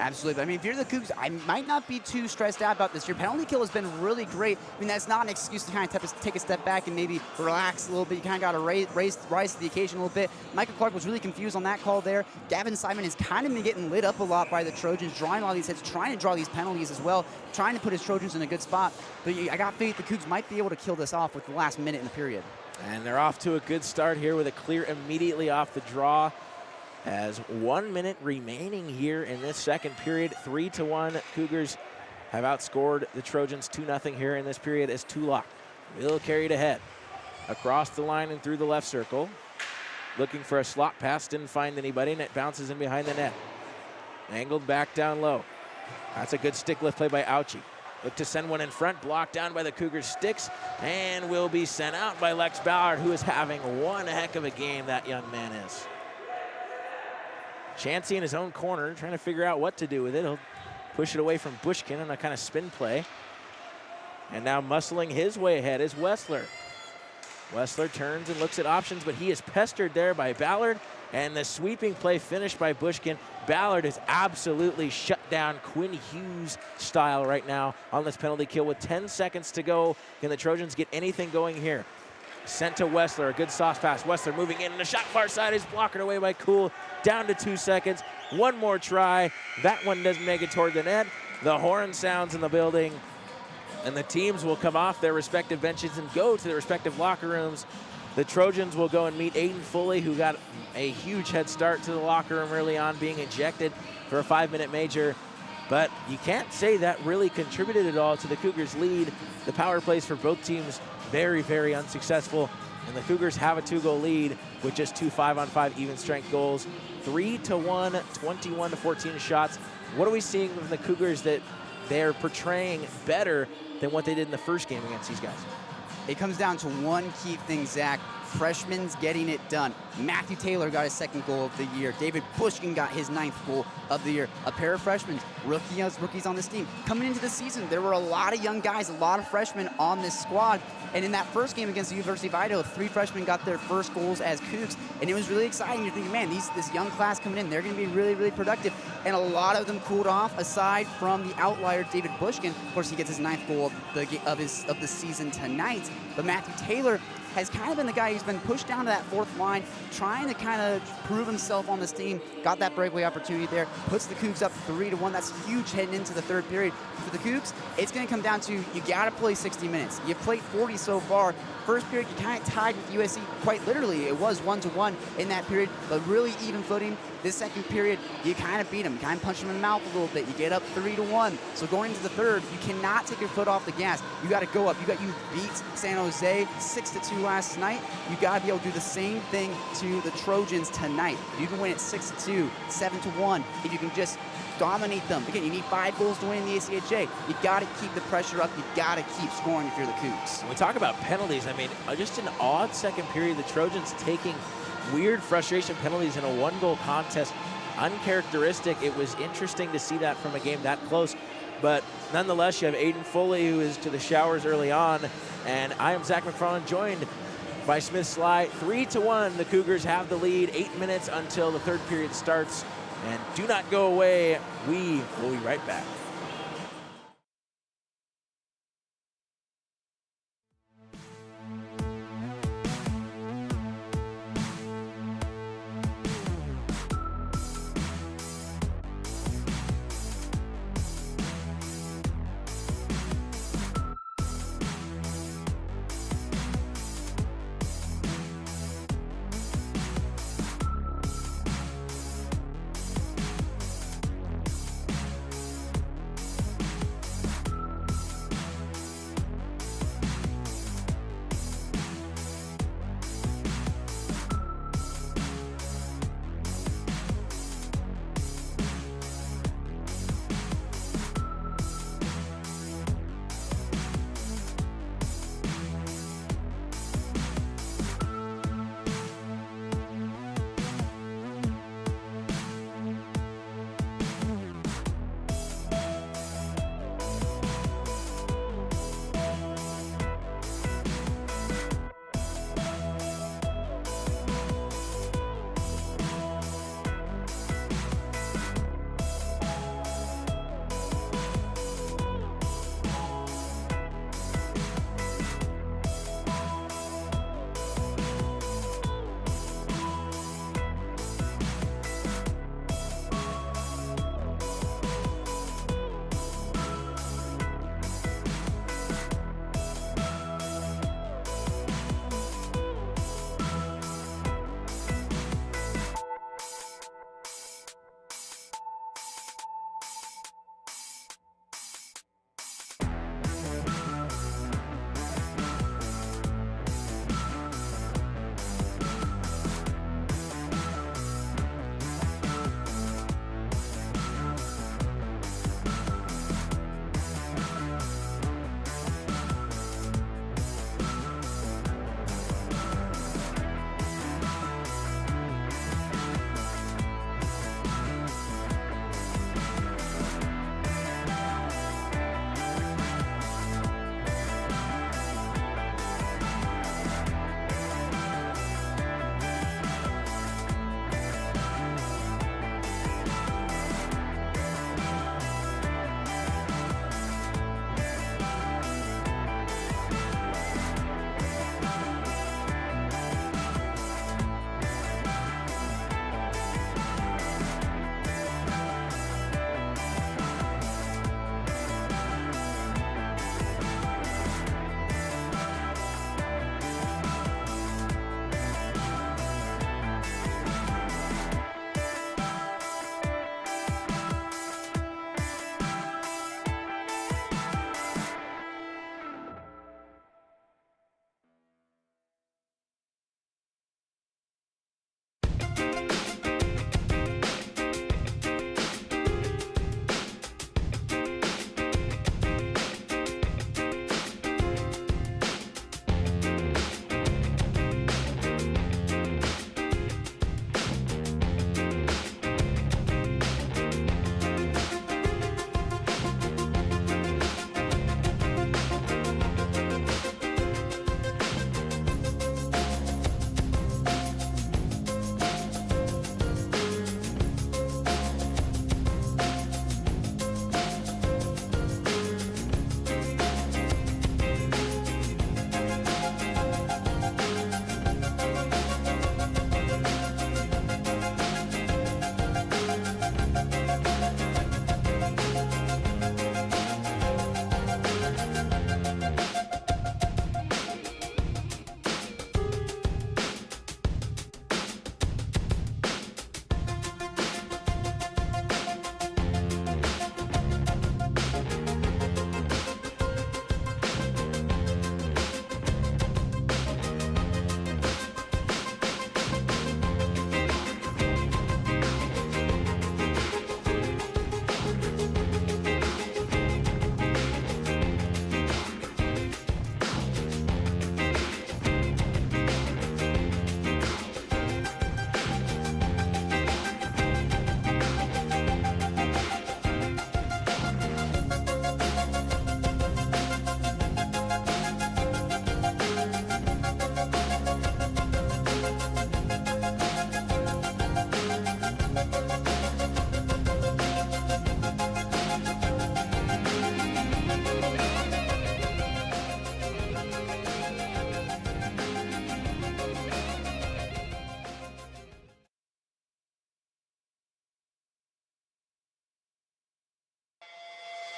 Absolutely. I mean, if you're the Cougs, I might not be too stressed out about this. Your penalty kill has been really great. I mean, that's not an excuse to kind of take a step back and maybe relax a little bit. You kind of got to rise to the occasion a little bit. Michael Clark was really confused on that call there. Gavin Simon has kind of been getting lit up a lot by the Trojans, drawing all these hits, trying to draw these penalties as well, trying to put his Trojans in a good spot. But I got faith the Cougs might be able to kill this off with the last minute in the period. And they're off to a good start here with a clear immediately off the draw. As 1 minute remaining here in this second period, 3-1. Cougars have outscored the Trojans 2-0 here in this period as Tulak will carry it ahead. Across the line and through the left circle. Looking for a slot pass, didn't find anybody, and it bounces in behind the net. Angled back down low. That's a good stick lift play by Ouchie. Look to send one in front, blocked down by the Cougars sticks, and will be sent out by Lex Ballard, who is having one heck of a game, that young man is. Chansey in his own corner, trying to figure out what to do with it. He'll push it away from Bushkin on a kind of spin play. And now muscling his way ahead is Wessler. Wessler turns and looks at options, but he is pestered there by Ballard. And the sweeping play finished by Bushkin. Ballard is absolutely shut down Quinn Hughes style right now on this penalty kill with 10 seconds to go. Can the Trojans get anything going here? Sent to Wessler, a good sauce pass. Wessler moving in, and the shot far side is blocked away by Cool. Down to 2 seconds. One more try. That one doesn't make it toward the net. The horn sounds in the building, and the teams will come off their respective benches and go to their respective locker rooms. The Trojans will go and meet Aiden Foley, who got a huge head start to the locker room early on, being ejected for a 5-minute major. But you can't say that really contributed at all to the Cougars' lead. The power plays for both teams very, very unsuccessful. And the Cougars have a 2-goal lead with just 2 5-on-5 even strength goals. 3-1, 21-14 shots. What are we seeing from the Cougars that they're portraying better than what they did in the first game against these guys? It comes down to one key thing, Zach. Freshmen's getting it done. Matthew Taylor got his 2nd goal of the year. David Bushkin got his 9th goal of the year. A pair of freshmen, rookies on this team. Coming into the season, there were a lot of young guys, a lot of freshmen on this squad. And in that first game against the University of Idaho, 3 freshmen got their first goals as Cougs. And it was really exciting. You're thinking, man, this young class coming in, they're going to be really, really productive. And a lot of them cooled off, aside from the outlier, David Bushkin. Of course, he gets his 9th goal of the season tonight. But Matthew Taylor has kind of been the guy who's been pushed down to that 4th line, trying to kind of prove himself on this team. Got that breakaway opportunity there, puts the Cougs up 3-1. That's huge heading into the 3rd period. For the Cougs, it's going to come down to, you got to play 60 minutes. You've played 40 so far. First period, you kind of tied with USC. Quite literally, it was 1-1 in that period, but really even footing. This 2nd period, you kind of beat them, kind of punch them in the mouth a little bit. You get up 3-1. So going into the 3rd, you cannot take your foot off the gas. You got to go up. You beat San Jose 6-2 last night. You got to be able to do the same thing to the Trojans tonight. You can win it 6-2, 7-1. If you can just dominate them. Again, you need 5 goals to win in the ACHA. You got to keep the pressure up. You got to keep scoring if you're the Cougs. When we talk about penalties, I mean, just an odd 2nd period. The Trojans taking weird frustration penalties in a 1-goal contest. Uncharacteristic. It was interesting to see that from a game that close. But nonetheless, you have Aiden Foley, who is to the showers early on. And I am Zach McFarland, joined by Smith Sly. 3-1, the Cougars have the lead. 8 minutes until the 3rd period starts. And do not go away. We will be right back.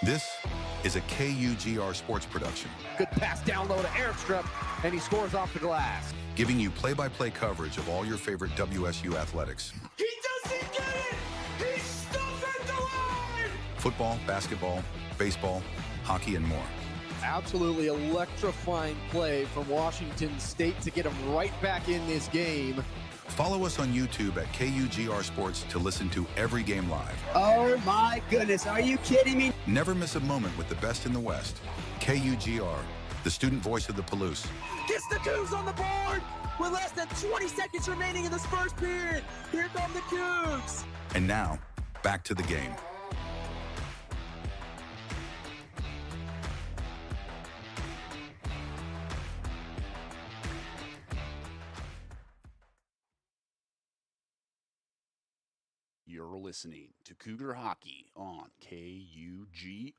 This is a KUGR sports production, Good pass down low to Airstrip, and he scores off the glass. giving you play-by-play coverage of all your favorite WSU athletics. He doesn't get it! He's stuck at the line! Football, basketball, baseball, hockey, and more. Absolutely electrifying play from Washington State to get him right back in this game. Follow us on YouTube at KUGR Sports to listen to every game live. Oh my goodness, are you kidding me? Never miss a moment with the best in the West. KUGR, the student voice of the Palouse. Gets the Cougs on the board with less than 20 seconds remaining in this first period. Here come the Cougs. And now, back to the game. You're listening to Cougar Hockey on KUGR.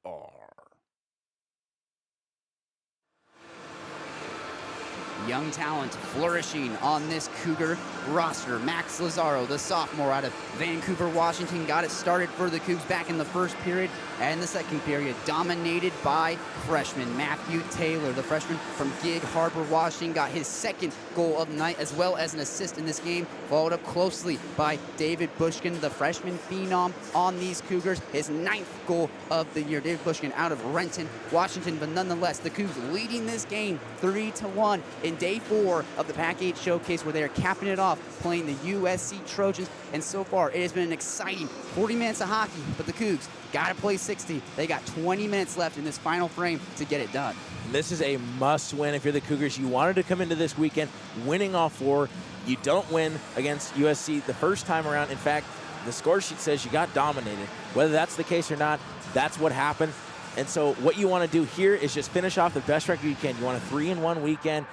Young talent flourishing on this Cougar roster. Max Lazaro, the sophomore out of Vancouver, Washington, got it started for the Cougs back in the first period, and the second period dominated by freshman Matthew Taylor. The freshman from Gig Harbor, Washington, got his second goal of the night as well as an assist in this game, followed up closely by David Bushkin, the freshman phenom on these Cougars, his 9th goal of the year. David Bushkin out of Renton, Washington, but nonetheless, the Cougs leading this game 3-1 in day 4 of the PAC-8 Showcase, where they are capping it off playing the USC Trojans. And so far, it has been an exciting 40 minutes of hockey, but the Cougs got to play 60. They got 20 minutes left in this final frame to get it done. This is a must-win if you're the Cougars. You wanted to come into this weekend winning all 4. You don't win against USC the first time around. In fact, the score sheet says you got dominated. Whether that's the case or not, that's what happened. And so what you want to do here is just finish off the best record you can. You want a 3-1 weekend.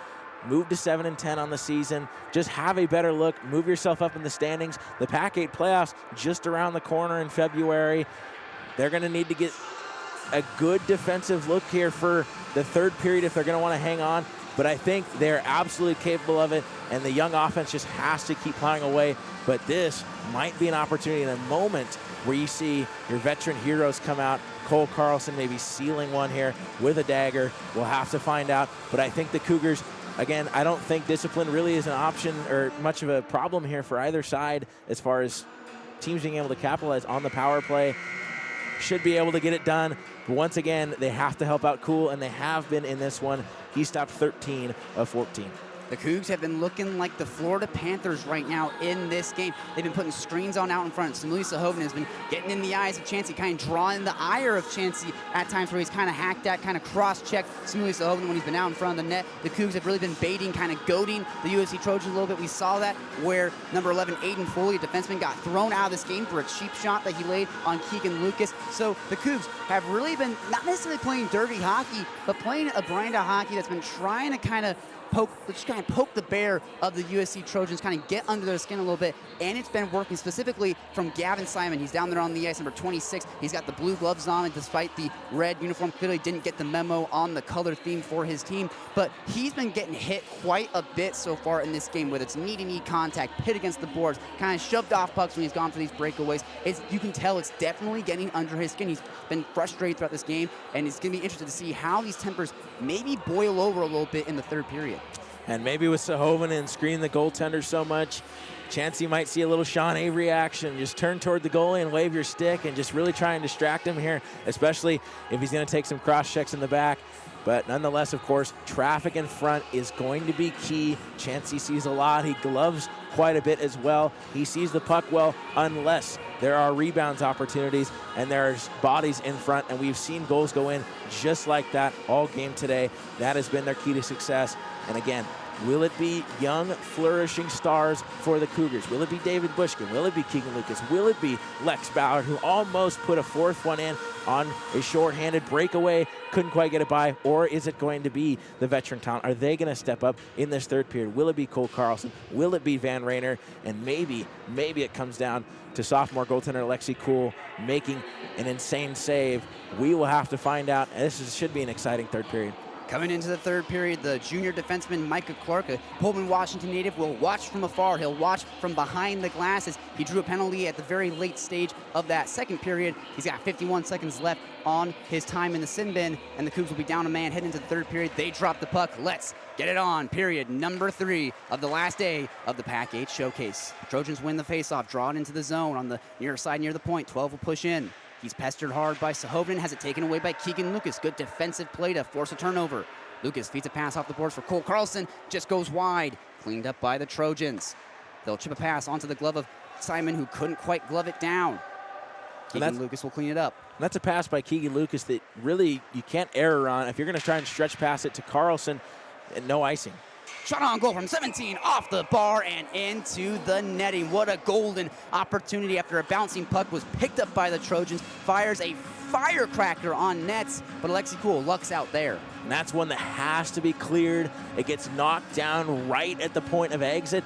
Move to 7-10 on the season. Just have a better look. Move yourself up in the standings. The PAC-8 playoffs just around the corner in February. They're going to need to get a good defensive look here for the third period if they're going to want to hang on. But I think they're absolutely capable of it, and the young offense just has to keep plowing away. But this might be an opportunity in a moment where you see your veteran heroes come out. Cole Carlson maybe sealing one here with a dagger. We'll have to find out. But I think the Cougars, again, I don't think discipline really is an option or much of a problem here for either side as far as teams being able to capitalize on the power play. Should be able to get it done. But once again, they have to help out Cool, and they have been in this one. He stopped 13 of 14. The Cougs have been looking like the Florida Panthers right now in this game. They've been putting screens on out in front. Samuli Sahovan has been getting in the eyes of Chansey, kind of drawing the ire of Chansey at times where he's kind of hacked at, kind of cross-checked Samuli Sahovan when he's been out in front of the net. The Cougs have really been baiting, kind of goading the USC Trojans a little bit. We saw that where number 11, Aiden Foley, a defenseman, got thrown out of this game for a cheap shot that he laid on Keegan Lucas. So the Cougs have really been not necessarily playing dirty hockey, but playing a brand of hockey that's been trying to kind of poke the bear of the USC Trojans, kind of get under their skin a little bit, and it's been working specifically from Gavin Simon. He's down there on the ice, number 26. He's got the blue gloves on, and despite the red uniform, clearly didn't get the memo on the color theme for his team, but he's been getting hit quite a bit so far in this game, whether it's knee-to-knee contact, hit against the boards, kind of shoved off pucks when he's gone for these breakaways. You can tell it's definitely getting under his skin. He's been frustrated throughout this game, and it's going to be interesting to see how these tempers maybe boil over a little bit in the third period. And maybe with Sahovan and screening the goaltender so much, Chansey might see a little Sean Avery action. Just turn toward the goalie and wave your stick and just really try and distract him here, especially if he's going to take some cross checks in the back. But nonetheless, of course, traffic in front is going to be key. Chansey sees a lot. He gloves quite a bit as well. He sees the puck well, unless there are rebounds opportunities and there's bodies in front. And we've seen goals go in just like that all game today. That has been their key to success. And again, will it be young, flourishing stars for the Cougars? Will it be David Bushkin? Will it be Keegan Lucas? Will it be Lex Ballard, who almost put a fourth one in on a shorthanded breakaway, couldn't quite get it by? Or is it going to be the veteran talent? Are they going to step up in this third period? Will it be Cole Carlson? Will it be Van Rayner? And maybe it comes down to sophomore goaltender Alexi Cool making an insane save. We will have to find out. And this should be an exciting third period. Coming into the third period, the junior defenseman Micah Clark, a Pullman, Washington native, will watch from afar. He'll watch from behind the glass as he drew a penalty at the very late stage of that second period. He's got 51 seconds left on his time in the sin bin, and the Cougs will be down a man heading into the third period. They drop the puck. Let's get it on. Period number 3 of the last day of the PAC-8 Showcase. The Trojans win the faceoff, draw it into the zone on the near side near the point. 12 will push in. He's pestered hard by Sahovin, has it taken away by Keegan Lucas. Good defensive play to force a turnover. Lucas feeds a pass off the boards for Cole Carlson, just goes wide. Cleaned up by the Trojans. They'll chip a pass onto the glove of Simon, who couldn't quite glove it down. Keegan Lucas will clean it up. And that's a pass by Keegan Lucas that really you can't error on. If you're going to try and stretch pass it to Carlson, and no icing. Shot on goal from 17, off the bar and into the netting. What a golden opportunity after a bouncing puck was picked up by the Trojans. Fires a firecracker on nets, but Alexi Cool lucks out there. And that's one that has to be cleared. It gets knocked down right at the point of exit,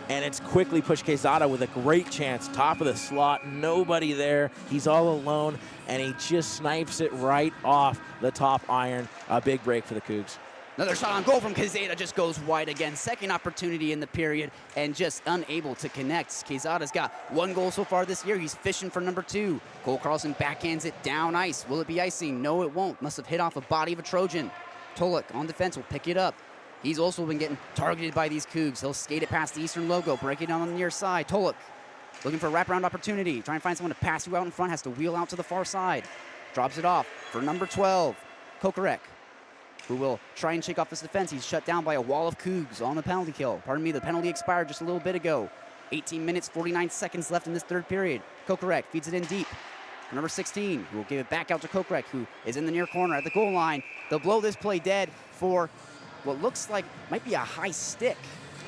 and it's quickly pushed Quezada with a great chance. Top of the slot, nobody there. He's all alone, and he just snipes it right off the top iron. A big break for the Cougs. Another shot on goal from Quezada, just goes wide again. Second opportunity in the period and just unable to connect. Quezada's got 1 goal so far this year. He's fishing for number 2. Cole Carlson backhands it down ice. Will it be icing? No, it won't. Must have hit off the body of a Trojan. Tolek on defense will pick it up. He's also been getting targeted by these Cougs. He'll skate it past the eastern logo, break it on the near side. Tolek looking for a wraparound opportunity. Trying to find someone to pass you out in front. Has to wheel out to the far side. Drops it off for number 12, Kokarek, who will try and shake off this defense. He's shut down by a wall of Cougs on the penalty kill. Pardon me, the penalty expired just a little bit ago. 18 minutes, 49 seconds left in this third period. Kokarek feeds it in deep. Number 16, who will give it back out to Kokarek, who is in the near corner at the goal line. They'll blow this play dead for what looks like might be a high stick.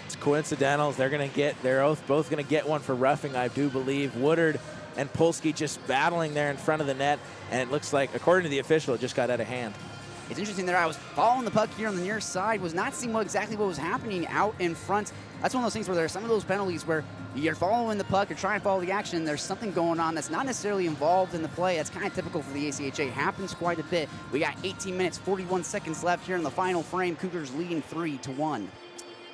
It's coincidentals. They're both going to get one for roughing, I do believe. Woodard and Polsky just battling there in front of the net, and it looks like, according to the official, it just got out of hand. It's interesting there. I was following the puck here on the near side, was not seeing exactly what was happening out in front. That's one of those things where there are some of those penalties where you're following the puck, you're trying to follow the action, there's something going on that's not necessarily involved in the play. That's kind of typical for the ACHA. Happens quite a bit. We got 18 minutes, 41 seconds left here in the final frame. Cougars leading 3-1.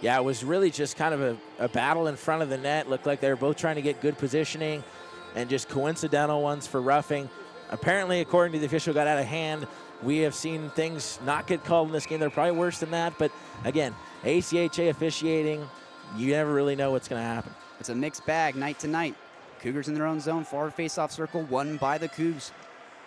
Yeah, it was really just kind of a battle in front of the net. Looked like they were both trying to get good positioning and just coincidental ones for roughing. Apparently, according to the official, got out of hand. We have seen things not get called in this game. They're probably worse than that. But, again, ACHA officiating, you never really know what's going to happen. It's a mixed bag night to night. Cougars in their own zone, forward face-off circle, won by the Cougs.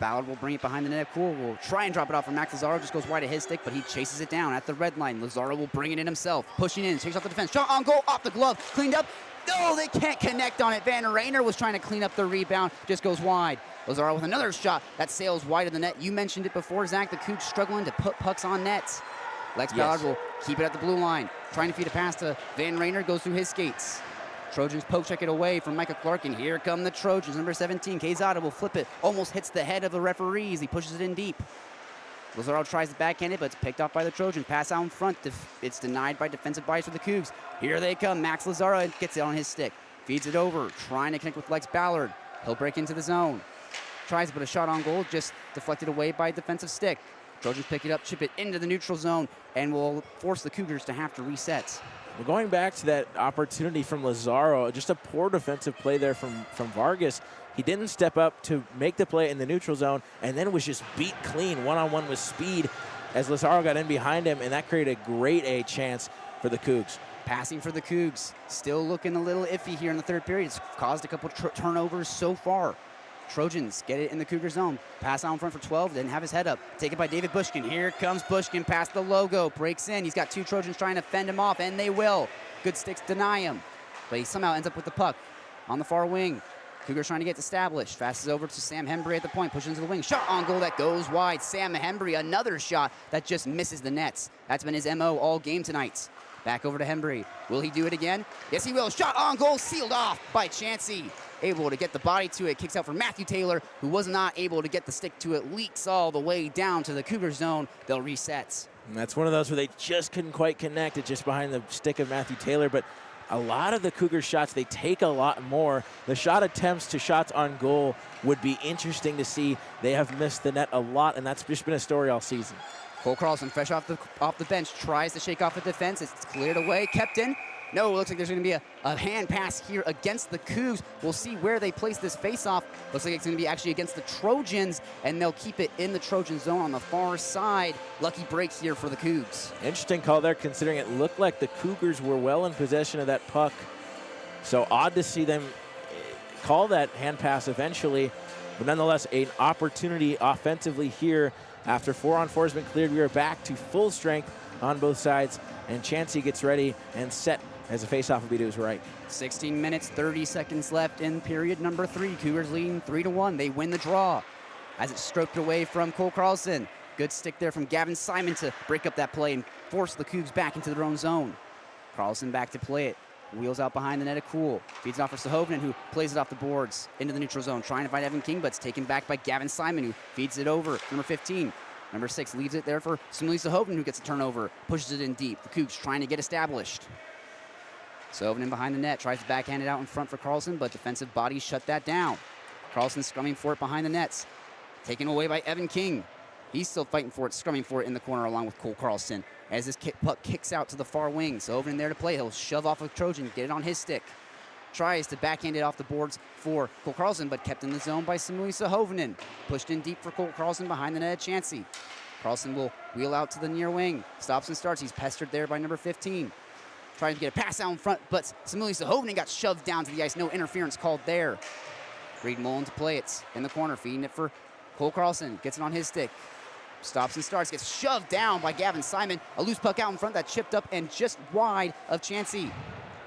Ballard will bring it behind the net. Cool will try and drop it off for Max Lazaro. Just goes wide of his stick, but he chases it down at the red line. Lazaro will bring it in himself. Pushing in, takes off the defense. Shot on goal, off the glove, cleaned up. No, they can't connect on it. Van Rayner was trying to clean up the rebound, just goes wide. Lazaro with another shot that sails wide of the net. You mentioned it before, Zach. The Cougs struggling to put pucks on nets. Lex Ballard will keep it at the blue line. Trying to feed a pass to Van Rayner, goes through his skates. Trojans poke check it away from Micah Clark, and here come the Trojans. Number 17, Quezada will flip it. Almost hits the head of the referees. He pushes it in deep. Lazaro tries to backhand it, but it's picked off by the Trojans. Pass out in front. It's denied by defensive bias for the Cougs. Here they come. Max Lazaro gets it on his stick. Feeds it over. Trying to connect with Lex Ballard. He'll break into the zone. Tries to put a shot on goal. Just deflected away by a defensive stick. Trojans pick it up, chip it into the neutral zone, and will force the Cougars to have to reset. Well, going back to that opportunity from Lazaro, just a poor defensive play there from Vargas. He didn't step up to make the play in the neutral zone, and then was just beat clean one-on-one with speed as Lazaro got in behind him, and that created a great A chance for the Cougs. Passing for the Cougs, still looking a little iffy here in the third period. It's caused a couple turnovers so far. Trojans get it in the Cougar zone. Pass out in front for 12, didn't have his head up. Taken by David Bushkin. Here comes Bushkin past the logo, breaks in. He's got 2 Trojans trying to fend him off, and they will. Good sticks deny him, but he somehow ends up with the puck on the far wing. Cougars trying to get established. Passes over to Sam Hembry at the point, pushes into the wing. Shot on goal that goes wide. Sam Hembry, another shot that just misses the nets. That's been his MO all game tonight. Back over to Hembry. Will he do it again? Yes, he will. Shot on goal, sealed off by Chansey. Able to get the body to it. Kicks out for Matthew Taylor, who was not able to get the stick to it. Leaks all the way down to the Cougar zone. They'll reset. And that's one of those where they just couldn't quite connect. It just behind the stick of Matthew Taylor. But a lot of the Cougar shots, they take a lot more. The shot attempts to shots on goal would be interesting to see. They have missed the net a lot, and that's just been a story all season. Cole Carlson, fresh off the bench, tries to shake off the defense. It's cleared away, kept in. No, it looks like there's going to be a hand pass here against the Cougs. We'll see where they place this face-off. Looks like it's going to be actually against the Trojans, and they'll keep it in the Trojan zone on the far side. Lucky break here for the Cougs. Interesting call there, considering it looked like the Cougars were well in possession of that puck. So odd to see them call that hand pass eventually, but nonetheless, an opportunity offensively here. After 4-on-4 has been cleared, we are back to full strength on both sides, and Chansey gets ready and set as a faceoff will be to his right. 16 minutes, 30 seconds left in period number 3. Cougars leading 3-1. They win the draw as it's stroked away from Cole Carlson. Good stick there from Gavin Simon to break up that play and force the Cougs back into their own zone. Carlson back to play it. Wheels out behind the net of Cool. Feeds it off for Sahovinen, who plays it off the boards into the neutral zone, trying to find Evan King, but it's taken back by Gavin Simon, who feeds it over. Number 15. Number 6 leaves it there for Samuli Sahovinen, who gets a turnover, pushes it in deep. The Cougs trying to get established. Sahovinen behind the net, tries to backhand it out in front for Carlson, but defensive bodies shut that down. Carlson scrumming for it behind the nets. Taken away by Evan King. He's still fighting for it, scrumming for it in the corner along with Cole Carlson. As this puck kicks out to the far wing, Sahovinen there to play. He'll shove off of Trojan, get it on his stick. Tries to backhand it off the boards for Cole Carlson, but kept in the zone by Samuli Sahovinen. Pushed in deep for Cole Carlson behind the net at Chansey. Carlson will wheel out to the near wing. Stops and starts. He's pestered there by number 15. Trying to get a pass out in front, but Samuli Sahovinen got shoved down to the ice. No interference called there. Reed Mullen to play it in the corner, feeding it for Cole Carlson. Gets it on his stick. Stops and starts. Gets shoved down by Gavin Simon. A loose puck out in front that chipped up and just wide of Chansey.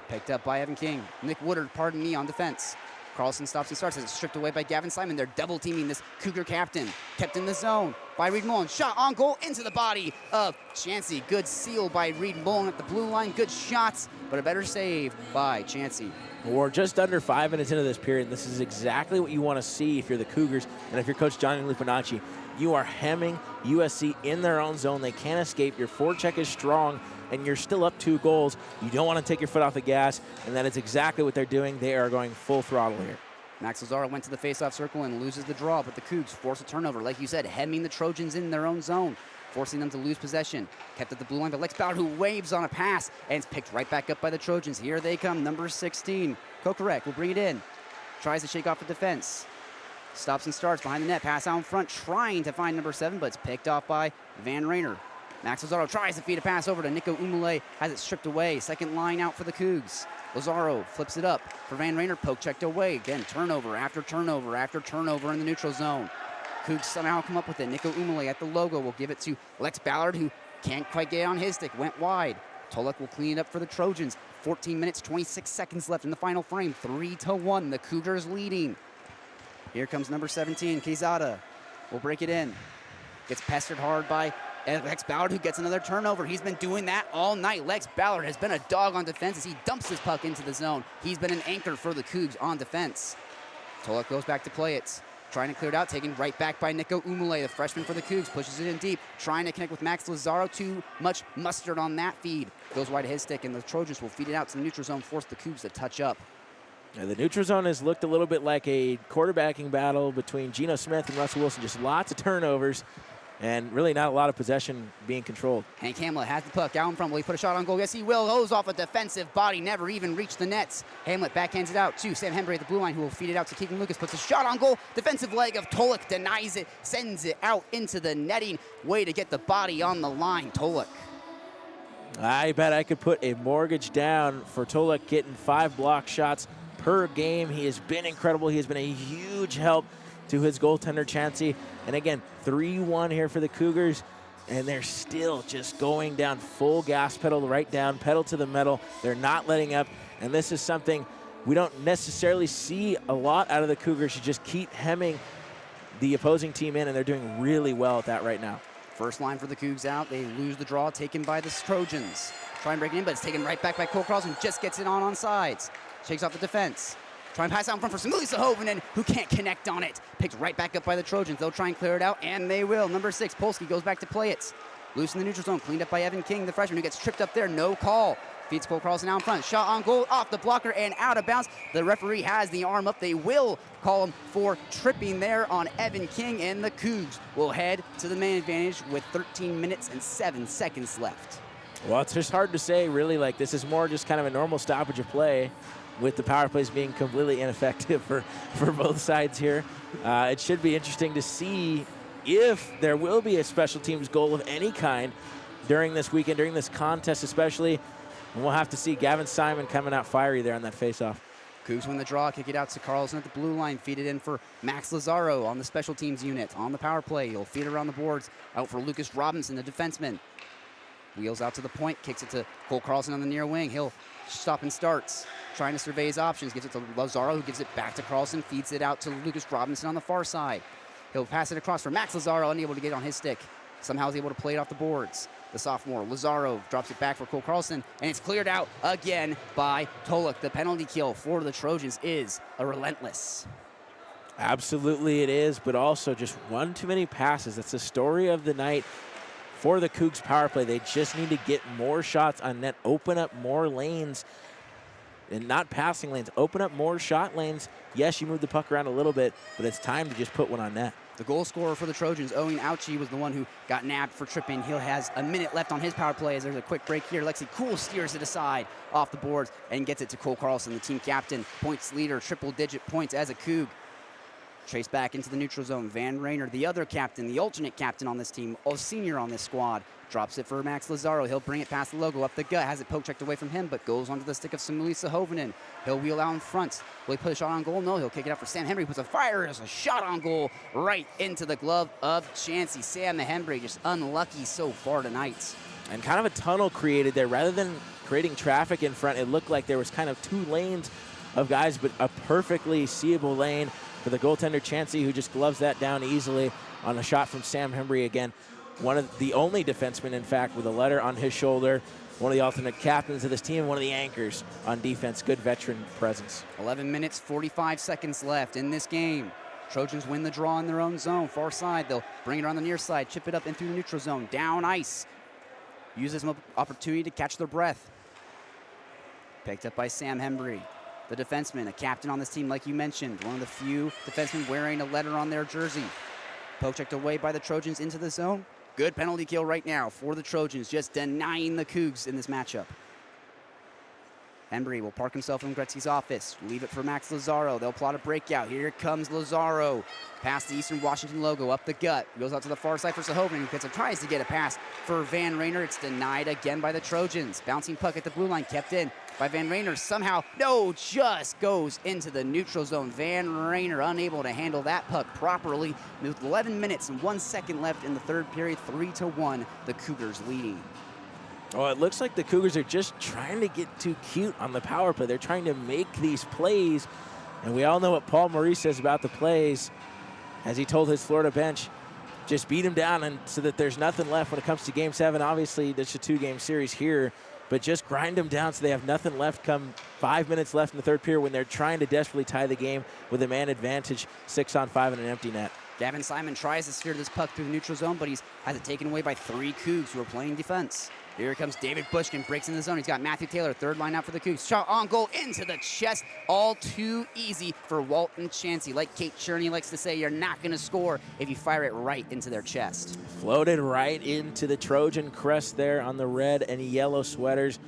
Picked up by Evan King. Nick Woodard, pardon me, on defense. Carlson stops and starts as it's stripped away by Gavin Simon. They're double teaming this Cougar captain. Kept in the zone by Reed Mullen. Shot on goal into the body of Chansey. Good seal by Reed Mullen at the blue line. Good shots, but a better save by Chansey. We're just under 5 minutes into this period. This is exactly what you want to see if you're the Cougars and if you're Coach Johnny Lupinacci. You are hemming USC in their own zone. They can't escape. Your forecheck is strong, and you're still up 2 goals. You don't want to take your foot off the gas, and that is exactly what they're doing. They are going full throttle here. Max Lazaro went to the faceoff circle and loses the draw, but the Cougs force a turnover. Like you said, hemming the Trojans in their own zone, forcing them to lose possession. Kept at the blue line, but Lex Ballard, who waves on a pass, and it's picked right back up by the Trojans. Here they come, number 16. Kokorek will bring it in. Tries to shake off the defense. Stops and starts behind the net. Pass out in front, trying to find number 7, but it's picked off by Van Rayner. Max Lazaro tries to feed a pass over to Nico Umule, has it stripped away. Second line out for the Cougs. Lazaro flips it up for Van Rayner, poke checked away. Again, turnover after turnover after turnover in the neutral zone. Cougs somehow come up with it. Nico Umule at the logo will give it to Lex Ballard, who can't quite get it on his stick, went wide. Tolek will clean it up for the Trojans. 14 minutes, 26 seconds left in the final frame. 3-1, the Cougars leading. Here comes number 17, Quezada. Will break it in. Gets pestered hard by Lex Ballard, who gets another turnover. He's been doing that all night. Lex Ballard has been a dog on defense as he dumps his puck into the zone. He's been an anchor for the Cougs on defense. Tolek goes back to play it. Trying to clear it out, taken right back by Nico Umule, the freshman for the Cougs. Pushes it in deep, trying to connect with Max Lazaro. Too much mustard on that feed. Goes wide of his stick, and the Trojans will feed it out to the neutral zone, force the Cougs to touch up. Now, the neutral zone has looked a little bit like a quarterbacking battle between Geno Smith and Russell Wilson. Just lots of turnovers and really not a lot of possession being controlled. Hank Hamlet has the puck out in front. Will he put a shot on goal? Yes, he will. Goes off a defensive body, never even reached the nets. Hamlet backhands it out to Sam Hembree at the blue line, who will feed it out to Keegan Lucas. Puts a shot on goal. Defensive leg of Tolek denies it, sends it out into the netting. Way to get the body on the line, Tolek. I bet I could put a mortgage down for Tolek getting 5 block shots per game. He has been incredible. He has been a huge help to his goaltender, Chansey. And again, 3-1 here for the Cougars, and they're still just going down full gas pedal right down, pedal to the metal. They're not letting up, and this is something we don't necessarily see a lot out of the Cougars. You just keep hemming the opposing team in, and they're doing really well at that right now. First line for the Cougs out. They lose the draw, taken by the Trojans. Try and break it in, but it's taken right back by Cole Carlson. Just gets it on sides. Shakes off the defense. Try and pass out in front for Samuli Sahovinen, who can't connect on it. Picked right back up by the Trojans. They'll try and clear it out, and they will. Number 6, Polsky goes back to play it. Loose in the neutral zone, cleaned up by Evan King, the freshman, who gets tripped up there. No call. Feeds Cole Carlson out in front. Shot on goal, off the blocker and out of bounds. The referee has the arm up. They will call him for tripping there on Evan King, and the Cougs will head to the man advantage with 13 minutes and 7 seconds left. Well, it's just hard to say, really. Like, this is more just kind of a normal stoppage of play with the power plays being completely ineffective for both sides here. It should be interesting to see if there will be a special teams goal of any kind during this weekend, during this contest especially. And we'll have to see Gavin Simon coming out fiery there on that faceoff. Cougs win the draw, kick it out to Carlson at the blue line, feed it in for Max Lazaro on the special teams unit. On the power play, he'll feed it around the boards, out for Lucas Robinson, the defenseman. Wheels out to the point, kicks it to Cole Carlson on the near wing. He'll stop and starts, trying to survey his options. Gives it to Lazaro, who gives it back to Carlson, feeds it out to Lucas Robinson on the far side. He'll pass it across for Max Lazaro, unable to get on his stick. Somehow he's able to play it off the boards. The sophomore, Lazaro, drops it back for Cole Carlson, and it's cleared out again by Toluk. The penalty kill for the Trojans is a relentless. Absolutely it is, but also just one too many passes. That's the story of the night for the Cougs power play. They just need to get more shots on net, open up more lanes, and not passing lanes, open up more shot lanes. Yes, you move the puck around a little bit, but it's time to just put one on net. The goal scorer for the Trojans, Owen Auchi, was the one who got nabbed for tripping. He has a minute left on his power play as there's a quick break here. Lexi Cool steers it aside off the boards and gets it to Cole Carlson, the team captain, points leader, triple-digit points as a Coug. Chased back into the neutral zone. Van Rayner, the other captain, the alternate captain on this team, a senior on this squad, drops it for Max Lazaro. He'll bring it past the logo, up the gut, has it poke checked away from him, but goes onto the stick of Samuli Sahovinen. He'll wheel out in front. Will he put a shot on goal? No, he'll kick it out for Sam Hembry. Puts a fire as a shot on goal right into the glove of Chansey. Sam Hembry just unlucky so far tonight. And kind of a tunnel created there. Rather than creating traffic in front, it looked like there was kind of two lanes of guys, but a perfectly seeable lane for the goaltender Chansey, who just gloves that down easily on a shot from Sam Hembry. Again, one of the only defensemen, in fact, with a letter on his shoulder, one of the alternate captains of this team, one of the anchors on defense. Good veteran presence. 11 minutes, 45 seconds left in this game. Trojans win the draw in their own zone, far side. They'll bring it on the near side, chip it up in through the neutral zone, down ice. Use this opportunity to catch their breath. Picked up by Sam Hembry, the defenseman, a captain on this team, like you mentioned, one of the few defensemen wearing a letter on their jersey. Poke checked away by the Trojans into the zone. Good penalty kill right now for the Trojans, just denying the Cougs in this matchup. Hembry will park himself in Gretzky's office, leave it for Max Lazaro. They'll plot a breakout. Here comes Lazaro. Past the Eastern Washington logo, up the gut. Goes out to the far side for Sahovin, who tries to get a pass for Van Rayner. It's denied again by the Trojans. Bouncing puck at the blue line, kept in by Van Rayner. Somehow, no, just goes into the neutral zone. Van Rayner unable to handle that puck properly. With 11 minutes and 1 second left in the third period, 3-1, the Cougars leading. Oh, it looks like the Cougars are just trying to get too cute on the power play. They're trying to make these plays, and we all know what Paul Maurice says about the plays. As he told his Florida bench, just beat him down and so that there's nothing left when it comes to Game 7. Obviously, there's a two-game series here, but just grind them down so they have nothing left come 5 minutes left in the third period when they're trying to desperately tie the game with a man advantage, 6-on-5 and an empty net. Gavin Simon tries to steer this puck through the neutral zone, but he's has it taken away by 3 Cougs who are playing defense. Here comes David Bushkin, breaks in the zone. He's got Matthew Taylor, third line out for the Cougs. Shot on goal into the chest. All too easy for Walton Chansey. Like Kate Cherney likes to say, you're not going to score if you fire it right into their chest. Floated right into the Trojan crest there on the red and yellow sweaters.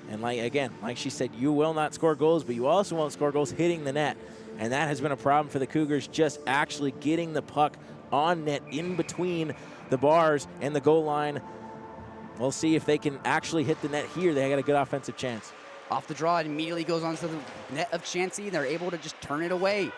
And like she said, you will not score goals, but you also won't score goals hitting the net. And that has been a problem for the Cougars, just actually getting the puck on net in between the bars and the goal line. We'll see if they can actually hit the net here. They got a good offensive chance. Off the draw, it immediately goes onto the net of Chansey. They're able to just turn it away.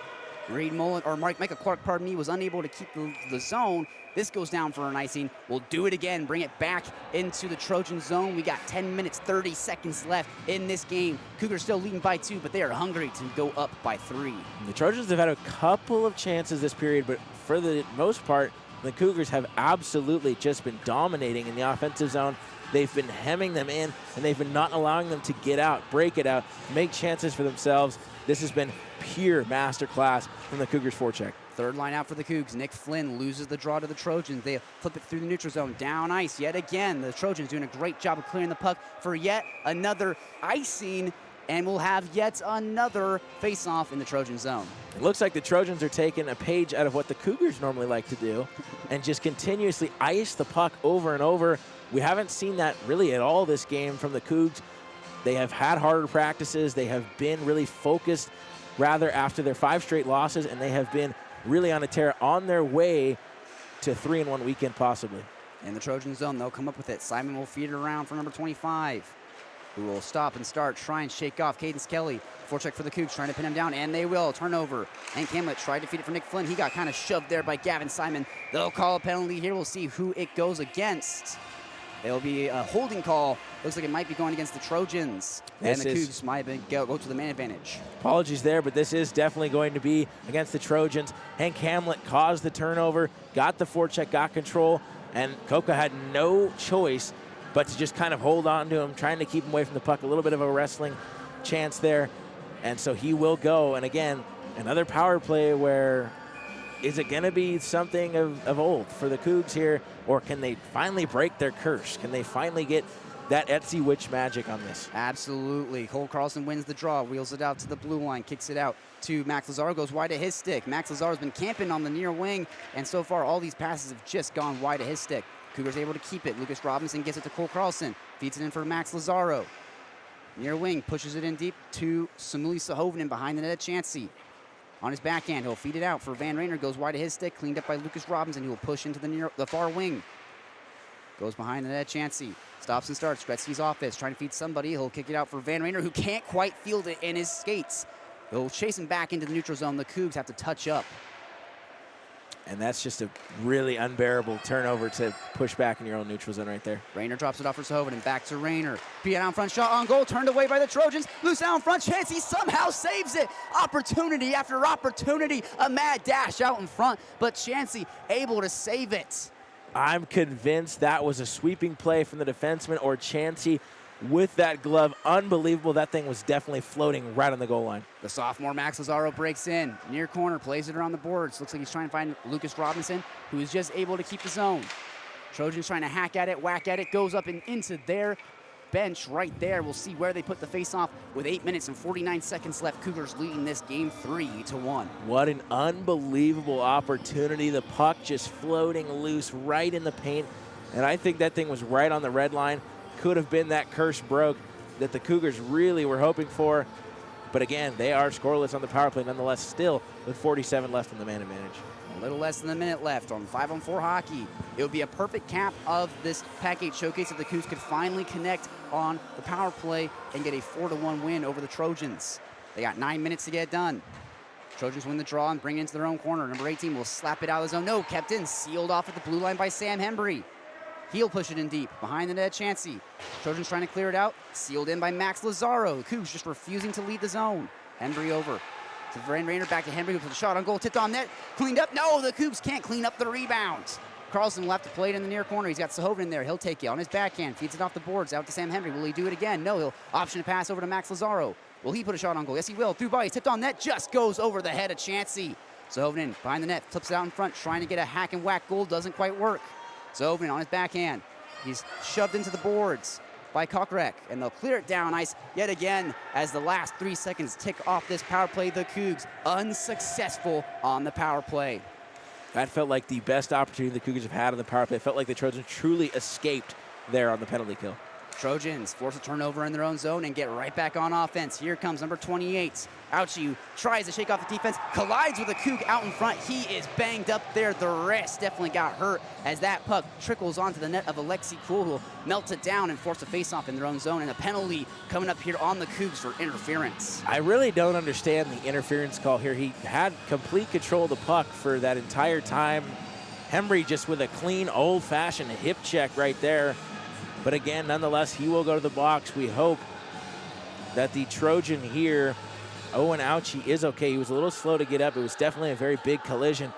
Micah Clark, was unable to keep the zone. This goes down for an icing. We'll do it again, bring it back into the Trojan zone. We got 10 minutes, 30 seconds left in this game. Cougars still leading by 2, but they are hungry to go up by 3. The Trojans have had a couple of chances this period, but for the most part, the Cougars have absolutely just been dominating in the offensive zone. They've been hemming them in, and they've been not allowing them to get out, break it out, make chances for themselves. This has been pure masterclass from the Cougars forecheck. Third line out for the Cougs. Nick Flynn loses the draw to the Trojans. They flip it through the neutral zone. Down ice yet again. The Trojans doing a great job of clearing the puck for yet another icing. And we'll have yet another face-off in the Trojan zone. It looks like the Trojans are taking a page out of what the Cougars normally like to do and just continuously ice the puck over and over. We haven't seen that really at all this game from the Cougs. They have had harder practices. They have been really focused rather after their 5 straight losses, and they have been really on a tear on their way to 3-1 weekend possibly. In the Trojan zone, they'll come up with it. Simon will feed it around for number 25, who will stop and start, try and shake off Cadence Kelly. Forecheck for the Cougs, trying to pin him down, and they will. Turnover. And Hamlet tried to feed it for Nick Flynn. He got kind of shoved there by Gavin Simon. They'll call a penalty here. We'll see who it goes against. It'll be a holding call. Looks like it might be going against the Trojans. And the Cougs might go to the man advantage. Apologies there, but this is definitely going to be against the Trojans. Hank Hamlet caused the turnover, got the forecheck, got control, and Coca had no choice but to just kind of hold on to him, trying to keep him away from the puck. A little bit of a wrestling chance there. And so he will go. And again, another power play where is it going to be something of old for the Cougs here, or can they finally break their curse? Can they finally get that Etsy Witch magic on this? Absolutely. Cole Carlson wins the draw, wheels it out to the blue line, kicks it out to Max Lazaro, goes wide of his stick. Max Lazaro's been camping on the near wing, and so far all these passes have just gone wide of his stick. Cougars able to keep it. Lucas Robinson gets it to Cole Carlson, feeds it in for Max Lazaro. Near wing, pushes it in deep to Samuli Sahovinen behind the net at Chansey. On his backhand, he'll feed it out for Van Rainer, goes wide of his stick, cleaned up by Lucas Robinson, who will push into the far wing. Goes behind the net at Chansey. Stops and starts. Gretzky's office, trying to feed somebody. He'll kick it out for Van Rainer, who can't quite field it in his skates. He'll chase him back into the neutral zone. The Cougs have to touch up. And that's just a really unbearable turnover to push back in your own neutral zone right there. Rainer drops it off for Sahovinen. Back to Rainer. Be out in front, shot on goal, turned away by the Trojans. Loose out in front, Chansey somehow saves it. Opportunity after opportunity. A mad dash out in front, but Chansey able to save it. I'm convinced that was a sweeping play from the defenseman or Chansey with that glove. Unbelievable. That thing was definitely floating right on the goal line. The sophomore Max Lazaro breaks in. Near corner, plays it around the boards. Looks like he's trying to find Lucas Robinson, who is just able to keep the zone. Trojans trying to hack at it, whack at it, goes up and into their bench right there. We'll see where they put the face-off with 8 minutes and 49 seconds left. Cougars leading this game 3-1. What an unbelievable opportunity. The puck just floating loose right in the paint. And I think that thing was right on the red line. Could have been that curse broke that the Cougars really were hoping for. But again, they are scoreless on the power play nonetheless, still with 47 left on the man advantage. A little less than a minute left on 5-on-4 hockey. It would be a perfect cap of this PAC-8 Showcase if the Cougs could finally connect on the power play and get a 4-1 win over the Trojans. They got 9 minutes to get it done. Trojans win the draw and bring it into their own corner. Number 18 will slap it out of the zone. No, kept in, sealed off at the blue line by Sam Hembry. He'll push it in deep, behind the net, Chansey. Trojans trying to clear it out, sealed in by Max Lazaro. The Cougs just refusing to lead the zone. Hembry over to Van Rainer, back to Hembry, who put the shot on goal, tipped on net, cleaned up. No, the Cougs can't clean up the rebound. Carlson will have to play it in the near corner. He's got Sahovinen there. He'll take it on his backhand, feeds it off the boards, out to Sam Hembry. Will he do it again? No, he'll option to pass over to Max Lazaro. Will he put a shot on goal? Yes, he will. Through body, tipped on net, just goes over the head of Chansey. Sahovinen behind the net, flips it out in front, trying to get a hack and whack goal, doesn't quite work. Sahovinen on his backhand. He's shoved into the boards by Kokrek, and they'll clear it down ice yet again as the last 3 seconds tick off this power play. The Cougs unsuccessful on the power play. That felt like the best opportunity the Cougars have had on the power play. It felt like the Trojans truly escaped there on the penalty kill. Trojans force a turnover in their own zone and get right back on offense. Here comes number 28. Ouchie tries to shake off the defense, collides with a Coug out in front. He is banged up there. The wrist definitely got hurt as that puck trickles onto the net of Alexi Kuhl, who will melt it down and force a face-off in their own zone. And a penalty coming up here on the Cougs for interference. I really don't understand the interference call here. He had complete control of the puck for that entire time. Hembry just with a clean, old-fashioned hip check right there. But again, nonetheless, he will go to the box. We hope that the Trojan here, Owen Ouchie, is okay. He was a little slow to get up. It was definitely a very big collision.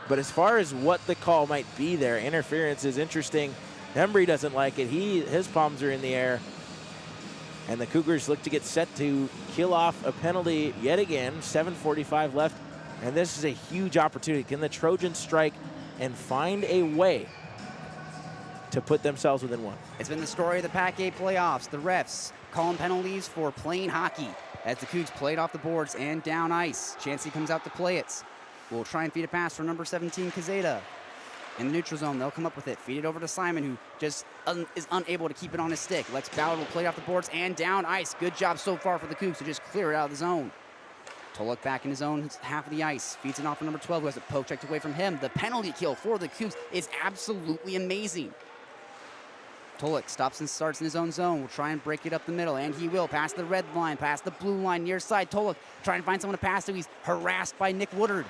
But as far as what the call might be there, interference is interesting. Hembry doesn't like it. His palms are in the air. And the Cougars look to get set to kill off a penalty yet again. 7:45 left And this is a huge opportunity. Can the Trojans strike and find a way to put themselves within one? It's been the story of the PAC-8 playoffs. The refs calling penalties for playing hockey as the Cougs played off the boards and down ice. Chansey comes out to play it. Will try and feed a pass for number 17, Kazeta. In the neutral zone, they'll come up with it. Feed it over to Simon, who just is unable to keep it on his stick. Lex Ballard will play it off the boards and down ice. Good job so far for the Cougs to just clear it out of the zone. Toluk back in his own half of the ice. Feeds it off for number 12, who has a poke checked away from him. The penalty kill for the Cougs is absolutely amazing. Toluk stops and starts in his own zone. Will try and break it up the middle, and he will. Past the red line, past the blue line, near side. Toluk trying to find someone to pass to. He's harassed by Nick Woodard.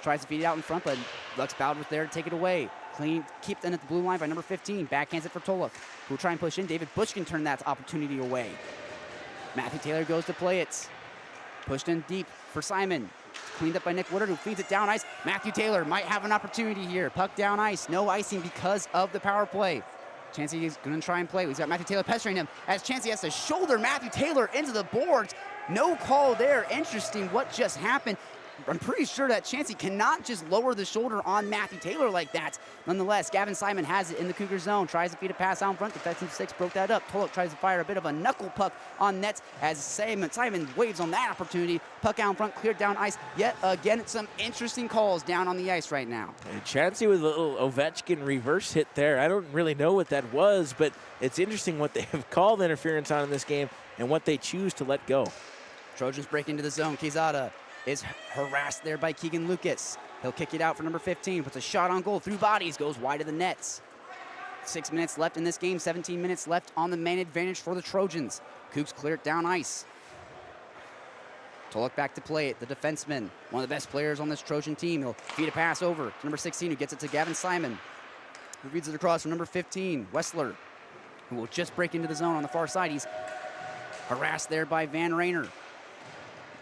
Tries to feed it out in front, but Lex Ballard was there to take it away. Clean, keep in at the blue line by number 15. Backhands it for Toluk, who will try and push in. David Bush can turn that opportunity away. Matthew Taylor goes to play it. Pushed in deep for Simon. Cleaned up by Nick Woodard, who feeds it down ice. Matthew Taylor might have an opportunity here. Puck down ice. No icing because of the power play. Chansey is going to try and play. He's got Matthew Taylor pestering him as Chansey has to shoulder Matthew Taylor into the boards. No call there. Interesting what just happened. I'm pretty sure that Chansey cannot just lower the shoulder on Matthew Taylor like that. Nonetheless, Gavin Simon has it in the Cougar zone. Tries to feed a pass out in front. Defensive 6 broke that up. Toluk tries to fire a bit of a knuckle puck on nets as Simon waves on that opportunity. Puck out in front, cleared down ice. Yet again, some interesting calls down on the ice right now. And Chansey with a little Ovechkin reverse hit there. I don't really know what that was, but it's interesting what they have called interference on in this game and what they choose to let go. Trojans break into the zone. Quezada is harassed there by Keegan Lucas. He'll kick it out for number 15, puts a shot on goal through bodies, goes wide of the nets. 6 minutes left in this game, 17 minutes left on the man advantage for the Trojans. Cougs clear it down ice. Toluk back to play it, the defenseman, one of the best players on this Trojan team. He'll feed a pass over to number 16, who gets it to Gavin Simon, who feeds it across from number 15, Wessler, who will just break into the zone on the far side. He's harassed there by Van Rayner.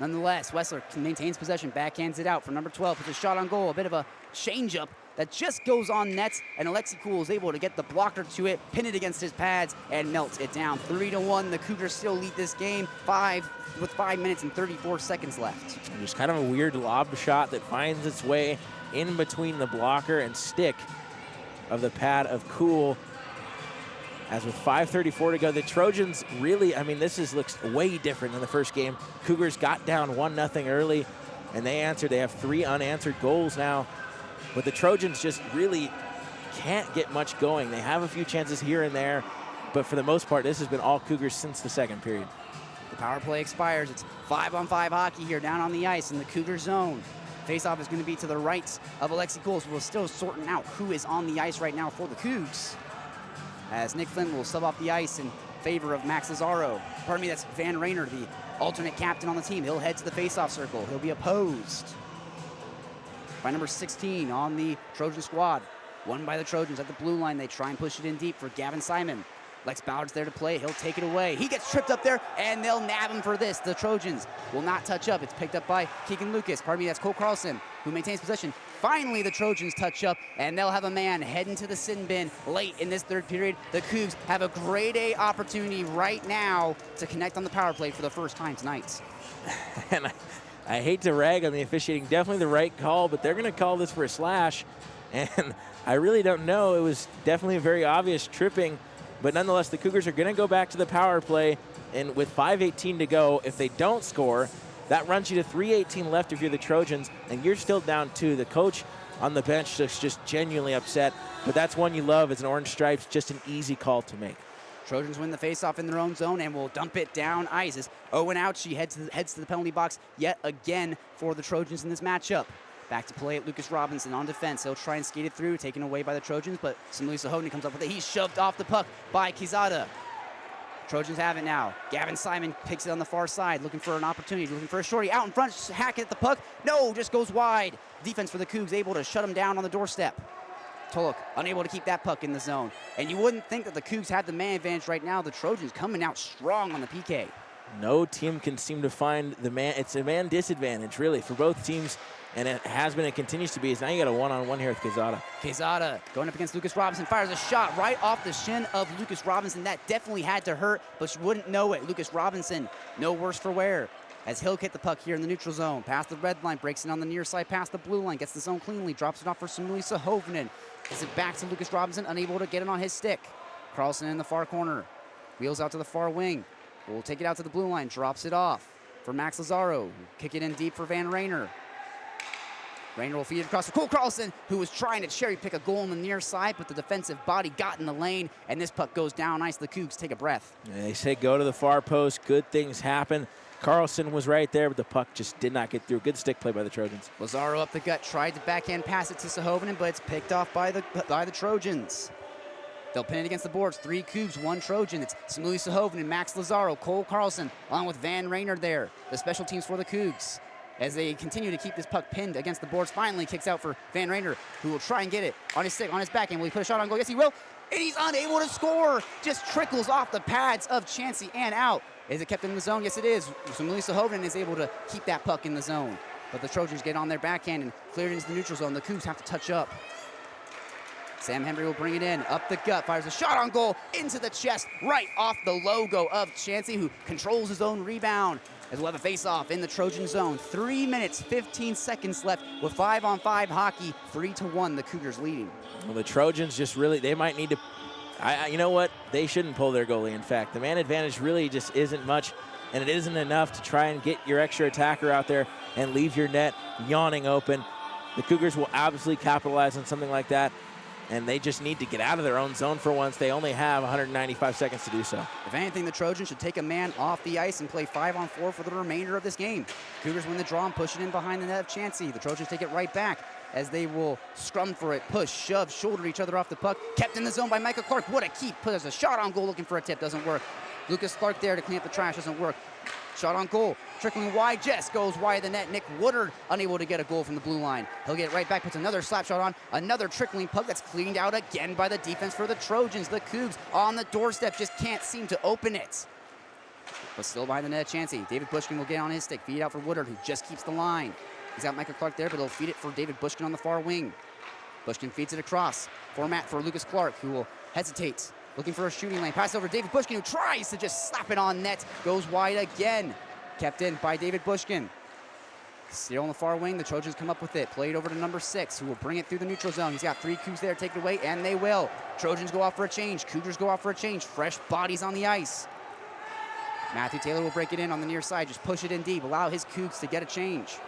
Nonetheless, Wessler maintains possession, backhands it out for number 12, puts a shot on goal, a bit of a change-up that just goes on nets, and Alexi Cool is able to get the blocker to it, pin it against his pads, and melts it down. 3-1, the Cougars still lead this game, with 5 minutes and 34 seconds left. And just kind of a weird lob shot that finds its way in between the blocker and stick of the pad of Cool. As with 5:34 to go, the Trojans really, I mean, looks way different than the first game. Cougars got down 1-0 early, and they answered. They have 3 unanswered goals now. But the Trojans just really can't get much going. They have a few chances here and there, but for the most part, this has been all Cougars since the second period. The power play expires. It's 5-on-5 hockey here down on the ice in the Cougar zone. Faceoff is going to be to the right of Alexi Cole, so we're still sorting out who is on the ice right now for the Cougs, as Nick Flynn will sub off the ice in favor of Max Lazaro. Pardon me, that's Van Rayner, the alternate captain on the team. He'll head to the faceoff circle. He'll be opposed by number 16 on the Trojan squad. Won by the Trojans at the blue line. They try and push it in deep for Gavin Simon. Lex Ballard's there to play. He'll take it away. He gets tripped up there, and they'll nab him for this. The Trojans will not touch up. It's picked up by Keegan Lucas. Pardon me, that's Cole Carlson, who maintains possession. Finally, the Trojans touch up, and they'll have a man heading to the sin bin late in this third period. The Cougs have a grade A opportunity right now to connect on the power play for the first time tonight. And I hate to rag on the officiating. Definitely the right call, but they're going to call this for a slash. And I really don't know. It was definitely a very obvious tripping. But nonetheless, the Cougars are going to go back to the power play. And with 5:18 to go, if they don't score, that runs you to 3:18 left if you're the Trojans, and you're still down 2. The coach on the bench is just genuinely upset. But that's one you love as an Orange Stripes, just an easy call to make. Trojans win the faceoff in their own zone and will dump it down ice as Owen Ouchie heads to the penalty box yet again for the Trojans in this matchup. Back to play at Lucas Robinson on defense. He'll try and skate it through, taken away by the Trojans, but Samuel Sahoni comes up with it. He's shoved off the puck by Quezada. Trojans have it now. Gavin Simon picks it on the far side, looking for an opportunity, looking for a shorty. Out in front, Hackett at the puck. No, just goes wide. Defense for the Cougs able to shut him down on the doorstep. Toluk unable to keep that puck in the zone. And you wouldn't think that the Cougs had the man advantage right now. The Trojans coming out strong on the PK. No team can seem to find the man. It's a man disadvantage, really, for both teams. And it has been and continues to be. Now you got a one-on-one here with Quezada. Quezada going up against Lucas Robinson, fires a shot right off the shin of Lucas Robinson. That definitely had to hurt, but you wouldn't know it. Lucas Robinson, no worse for wear, as he'll get the puck here in the neutral zone. Past the red line, breaks in on the near side, past the blue line, gets the zone cleanly, drops it off for Samuli Sahovinen. Gets it back to Lucas Robinson, unable to get it on his stick. Carlson in the far corner. Wheels out to the far wing. Will take it out to the blue line, drops it off for Max Lazaro. Kick it in deep for Van Rayner. Rayner will feed it across to Cole Carlson, who was trying to cherry pick a goal on the near side, but the defensive body got in the lane, and this puck goes down ice. The Cougs take a breath. They say go to the far post, good things happen. Carlson was right there, but the puck just did not get through. Good stick play by the Trojans. Lazaro up the gut, tried to backhand pass it to Sahovinen, but it's picked off by the Trojans. They'll pin it against the boards. 3 Cougs, 1 Trojan. It's Samuli Sahovinen, Max Lazaro, Cole Carlson, along with Van Rayner there. The special teams for the Cougs. As they continue to keep this puck pinned against the boards, finally kicks out for Van Rayner, who will try and get it on his stick, on his backhand. Will he put a shot on goal? Yes, he will. And he's unable to score. Just trickles off the pads of Chansey and out. Is it kept in the zone? Yes, it is. Samuli Sahovinen is able to keep that puck in the zone. But the Trojans get on their backhand and clear it into the neutral zone. The Cougs have to touch up. Sam Henry will bring it in, up the gut, fires a shot on goal, into the chest, right off the logo of Chansey, who controls his own rebound. As we'll have a face-off in the Trojan zone. 3 minutes, 15 seconds left with 5-on-5 hockey. 3-1, the Cougars leading. Well, the Trojans just really, they might need to, you know what? They shouldn't pull their goalie, in fact. The man advantage really just isn't much, and it isn't enough to try and get your extra attacker out there and leave your net yawning open. The Cougars will absolutely capitalize on something like that, and they just need to get out of their own zone for once. They only have 195 seconds to do so. If anything, the Trojans should take a man off the ice and play 5-on-4 for the remainder of this game. Cougars win the draw and push it in behind the net of Chansey. The Trojans take it right back as they will scrum for it, push, shove, shoulder each other off the puck. Kept in the zone by Michael Clark. What a keep. Puts a shot on goal, looking for a tip. Doesn't work. Lucas Clark there to clean up the trash. Doesn't work. Shot on goal, trickling wide, just goes wide of the net. Nick Woodard unable to get a goal from the blue line. He'll get it right back, puts another slap shot on, another trickling puck that's cleaned out again by the defense for the Trojans. The Cougs on the doorstep just can't seem to open it. But still behind the net, Chansey. David Bushkin will get on his stick, feed it out for Woodard, who just keeps the line. He's got Michael Clark there, but he'll feed it for David Bushkin on the far wing. Bushkin feeds it across for Lucas Clark, who will hesitate. Looking for a shooting lane. Pass over to David Bushkin, who tries to just slap it on net. Goes wide again. Kept in by David Bushkin. Still on the far wing, the Trojans come up with it. Played over to number 6, who will bring it through the neutral zone. He's got 3 Cougs there, take it away, and they will. Trojans go off for a change. Cougars go off for a change. Fresh bodies on the ice. Matthew Taylor will break it in on the near side. Just push it in deep. Allow his Cougs to get a change.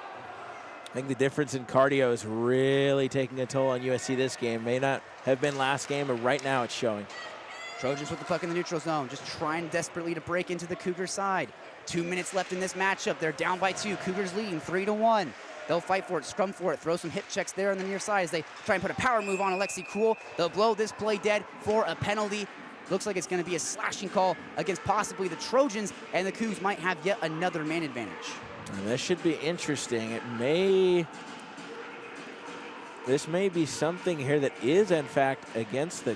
I think the difference in cardio is really taking a toll on USC this game. May not have been last game, but right now it's showing. Trojans with the puck in the neutral zone, just trying desperately to break into the Cougar side. 2 minutes left in this matchup. They're down by 2. Cougars leading 3-1. They'll fight for it, scrum for it, throw some hip checks there on the near side as they try and put a power move on Alexi Kuhl. They'll blow this play dead for a penalty. Looks like it's going to be a slashing call against possibly the Trojans, and the Cougs might have yet another man advantage. And this should be interesting. This may be something here that is, in fact, against the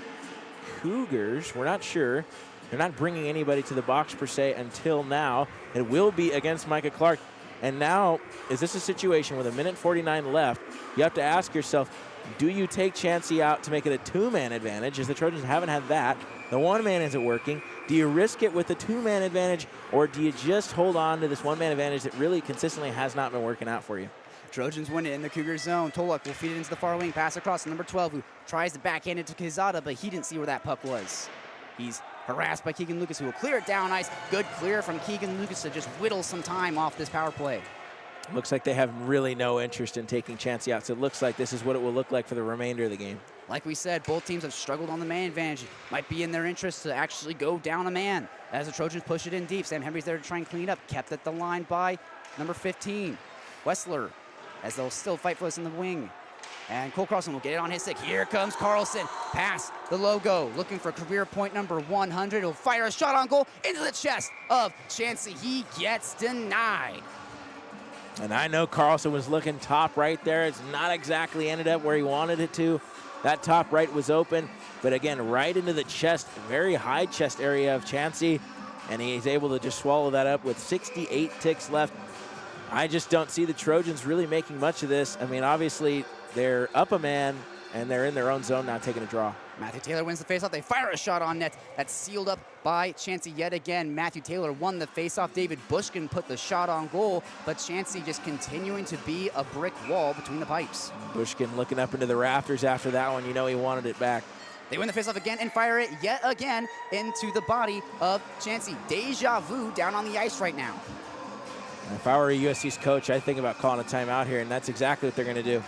Cougars. We're not sure. They're not bringing anybody to the box per se until now. It will be against Micah Clark. And now, is this a situation with 1:49 left? You have to ask yourself, do you take Chansey out to make it a 2-man advantage, as the Trojans haven't had that? The 1-man isn't working. Do you risk it with the 2-man advantage, or do you just hold on to this 1-man advantage that really consistently has not been working out for you? Trojans win it in the Cougar zone. Toluk will feed it into the far wing, pass across to number 12, who tries to backhand it to Quezada, but he didn't see where that puck was. He's harassed by Keegan Lucas, who will clear it down ice. Good clear from Keegan Lucas to just whittle some time off this power play. Looks like they have really no interest in taking Chansey out, so it looks like this is what it will look like for the remainder of the game. Like we said, both teams have struggled on the man advantage. Might be in their interest to actually go down a man as the Trojans push it in deep. Sam Henry's there to try and clean it up. Kept at the line by number 15, Wessler, as they'll still fight for this in the wing. And Cole Carlson will get it on his stick. Here comes Carlson, past the logo, looking for career point number 100. He'll fire a shot on goal into the chest of Chansey. He gets denied. And I know Carlson was looking top right there. It's not exactly ended up where he wanted it to. That top right was open, but again, right into the chest, very high chest area of Chansey, and he's able to just swallow that up with 68 ticks left. I just don't see the Trojans really making much of this. I mean, obviously, they're up a man, and they're in their own zone now taking a draw. Matthew Taylor wins the faceoff. They fire a shot on net. That's sealed up by Chansey yet again. Matthew Taylor won the faceoff. David Bushkin put the shot on goal, but Chansey just continuing to be a brick wall between the pipes. Bushkin looking up into the rafters after that one. You know he wanted it back. They win the faceoff again and fire it yet again into the body of Chansey. Deja vu down on the ice right now. If I were a USC's coach, I'd think about calling a timeout here, and that's exactly what they're going to do.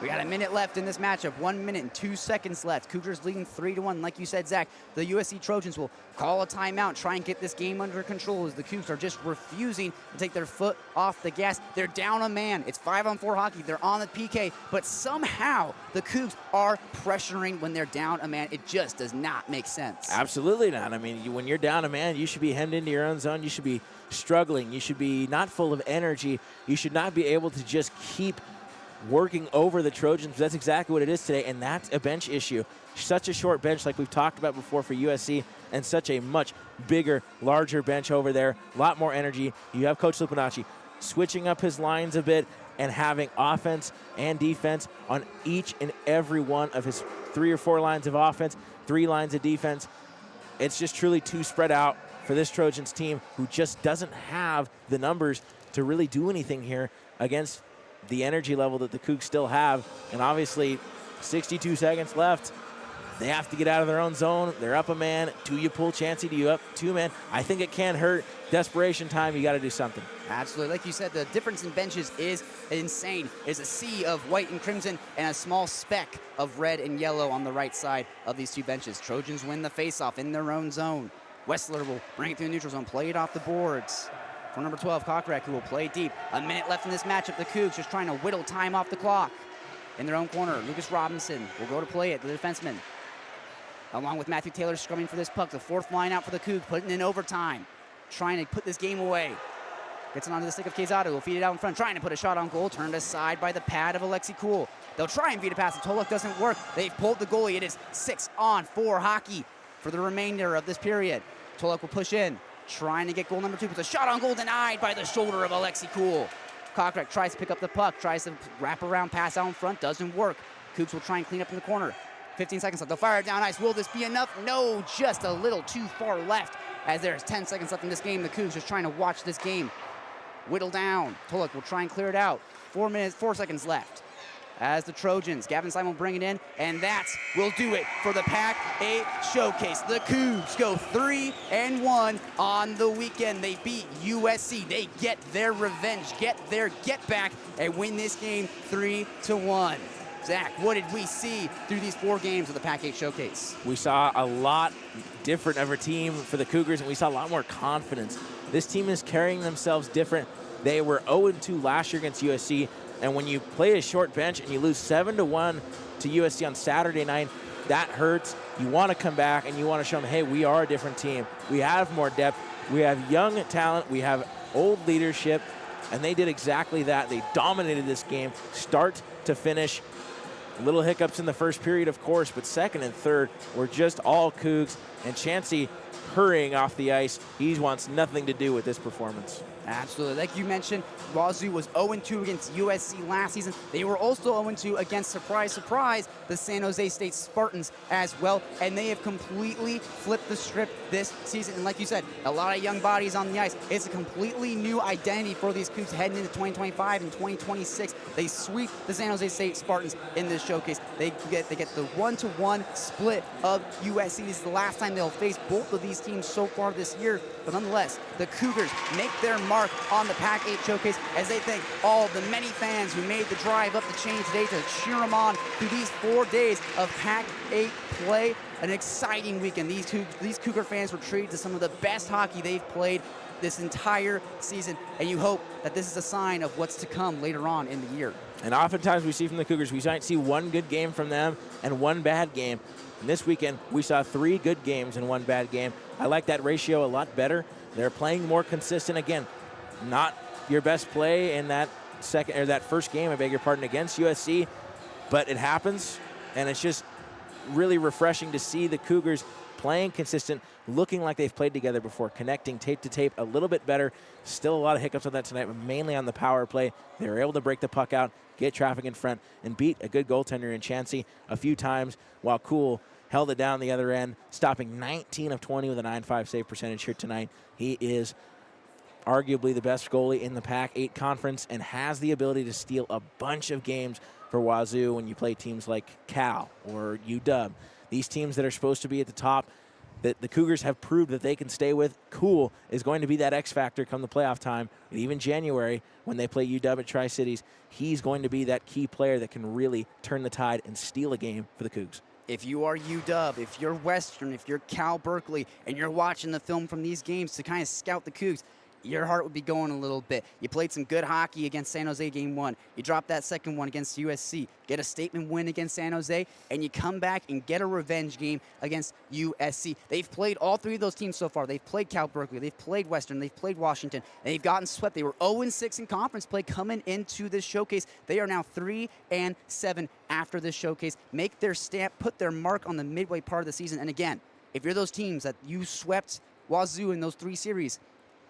We got a minute left in this matchup. 1 minute and 2 seconds left. Cougars leading 3-1. Like you said, Zach, the USC Trojans will call a timeout, try and get this game under control as the Cougs are just refusing to take their foot off the gas. They're down a man. It's 5-on-4 hockey. They're on the PK, but somehow the Cougs are pressuring when they're down a man. It just does not make sense. Absolutely not. I mean, when you're down a man, you should be hemmed into your own zone. You should be struggling. You should be not full of energy. You should not be able to just keep working over the Trojans. That's exactly what it is today, and that's a bench issue. Such a short bench like we've talked about before for USC, and such a much bigger, larger bench over there. A lot more energy. You have Coach Lupinacci switching up his lines a bit and having offense and defense on each and every one of his 3 or 4 lines of offense, 3 lines of defense. It's just truly too spread out for this Trojans team, who just doesn't have the numbers to really do anything here against the energy level that the Cougs still have. And obviously 62 seconds left. They have to get out of their own zone. They're up a man. Do you pull Chansey? Do you up 2 men? I think it can hurt. Desperation time, you got to do something. Absolutely. Like you said, the difference in benches is insane. It's a sea of white and crimson and a small speck of red and yellow on the right side of these 2 benches. Trojans win the faceoff in their own zone. Wessler will bring it through the neutral zone, play it off the boards. For number 12, Cockrack, who will play deep. A minute left in this matchup. The Cougs just trying to whittle time off the clock. In their own corner, Lucas Robinson will go to play it, the defenseman. Along with Matthew Taylor scrumming for this puck. The 4th line out for the Cougs, putting in overtime. Trying to put this game away. Gets it onto the stick of Quezada, will feed it out in front. Trying to put a shot on goal, turned aside by the pad of Alexi Kuhl. They'll try and feed a pass. The Tolok doesn't work. They've pulled the goalie. It is 6-on-4 hockey for the remainder of this period. Tolok will push in. Trying to get goal number 2, but the shot on goal denied by the shoulder of Alexi Kuhl. Cockrack tries to pick up the puck, tries to wrap around, pass out in front, doesn't work. Cougs will try and clean up in the corner. 15 seconds left, they'll fire it down ice. Will this be enough? No, just a little too far left as there's 10 seconds left in this game. The Cougs just trying to watch this game whittle down. Tolok will try and clear it out. 4 seconds left. As the Trojans, Gavin Simon will bring it in, and that will do it for the PAC-8 Showcase. The Cougs go 3-1 on the weekend. They beat USC. They get their revenge, get their get back, and win this game 3-1. Zach, what did we see through these 4 games of the PAC-8 Showcase? We saw a lot different of a team for the Cougars, and we saw a lot more confidence. This team is carrying themselves different. They were 0-2 last year against USC. And when you play a short bench and you lose 7-1 to USC on Saturday night, that hurts. You want to come back and you want to show them, hey, we are a different team. We have more depth. We have young talent. We have old leadership. And they did exactly that. They dominated this game, start to finish. Little hiccups in the first period, of course, but second and third were just all Cougs. And Chansey hurrying off the ice. He wants nothing to do with this performance. Absolutely. Like you mentioned, Wazoo was 0-2 against USC last season. They were also 0-2 against, surprise, surprise, the San Jose State Spartans as well. And they have completely flipped the script this season. And like you said, a lot of young bodies on the ice. It's a completely new identity for these Cougs heading into 2025 and 2026. They sweep the San Jose State Spartans in this showcase. They get the 1-to-1 split of USC. This is the last time they'll face both of these teams so far this year. But nonetheless, the Cougars make their mark on the PAC-8 Showcase as they thank all the many fans who made the drive up the chain today to cheer them on through these 4 days of PAC-8 play. An exciting weekend. These Cougar fans were treated to some of the best hockey they've played this entire season, and you hope that this is a sign of what's to come later on in the year. And oftentimes we see from the Cougars, we might see 1 good game from them and 1 bad game. And this weekend, we saw 3 good games and 1 bad game. I like that ratio a lot better. They're playing more consistent. Again, not your best play in that first game, I beg your pardon, against USC, but it happens, and it's just really refreshing to see the Cougars playing consistent, looking like they've played together before, connecting tape to tape a little bit better. Still a lot of hiccups on that tonight, but mainly on the power play. They were able to break the puck out, get traffic in front, and beat a good goaltender in Chansey a few times, while Cool held it down the other end, stopping 19 of 20 with a 9.5 save percentage here tonight. He is arguably the best goalie in the PAC-8 conference and has the ability to steal a bunch of games for Wazoo when you play teams like Cal or UW. These teams that are supposed to be at the top, that the Cougars have proved that they can stay with. Cool is going to be that X factor come the playoff time. And even January, when they play UW at Tri-Cities, he's going to be that key player that can really turn the tide and steal a game for the Cougs. If you are UW, if you're Western, if you're Cal Berkeley, and you're watching the film from these games to kind of scout the Cougs, your heart would be going a little bit. You played some good hockey against San Jose game 1. You dropped that second one against USC, get a statement win against San Jose, and you come back and get a revenge game against USC. They've played all 3 of those teams so far. They've played Cal Berkeley, they've played Western, they've played Washington, and they've gotten swept. They were 0-6 in conference play coming into this showcase. They are now 3-7 after this showcase. Make their stamp, put their mark on the midway part of the season. And again, if you're those teams that you swept Wazoo in those 3 series,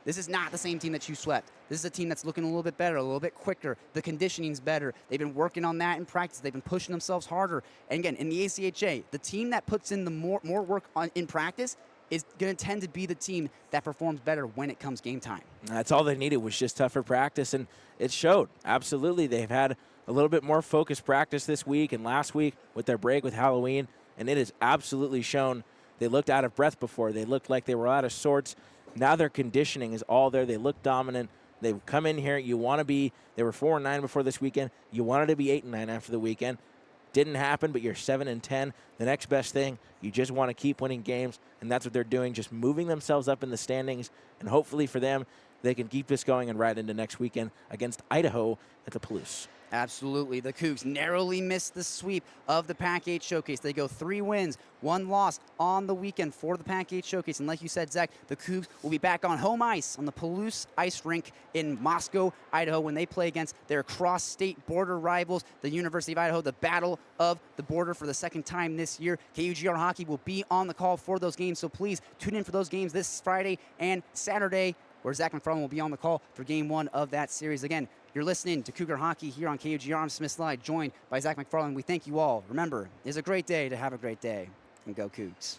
this is not the same team that you swept. This is a team that's looking a little bit better, a little bit quicker. The conditioning's better. They've been working on that in practice. They've been pushing themselves harder. And again, in the ACHA, the team that puts in the more work in practice is going to tend to be the team that performs better when it comes game time. That's all they needed, was just tougher practice, and it showed. Absolutely. They've had a little bit more focused practice this week and last week with their break with Halloween, and it has absolutely shown. They looked out of breath before. They looked like they were out of sorts. Now their conditioning is all there. They look dominant. They've come in here. You want to be, they were 4-9 before this weekend. You wanted to be 8-9 after the weekend. Didn't happen, but you're 7-10. The next best thing, you just want to keep winning games, and that's what they're doing, just moving themselves up in the standings. And hopefully for them, they can keep this going and right into next weekend against Idaho at the Palouse. Absolutely. The Cougs narrowly missed the sweep of the PAC-8 Showcase. They go 3 wins, 1 loss on the weekend for the PAC-8 Showcase. And like you said, Zach, the Cougs will be back on home ice on the Palouse Ice Rink in Moscow, Idaho, when they play against their cross-state border rivals, the University of Idaho, the Battle of the Border for the 2nd time this year. KUGR Hockey will be on the call for those games, so please tune in for those games this Friday and Saturday, where Zach McFarland will be on the call for Game 1 of that series. Again, you're listening to Cougar Hockey here on KUGR. I'm Smith Slide, joined by Zach McFarland. We thank you all. Remember, it's a great day to have a great day. And go Cougs.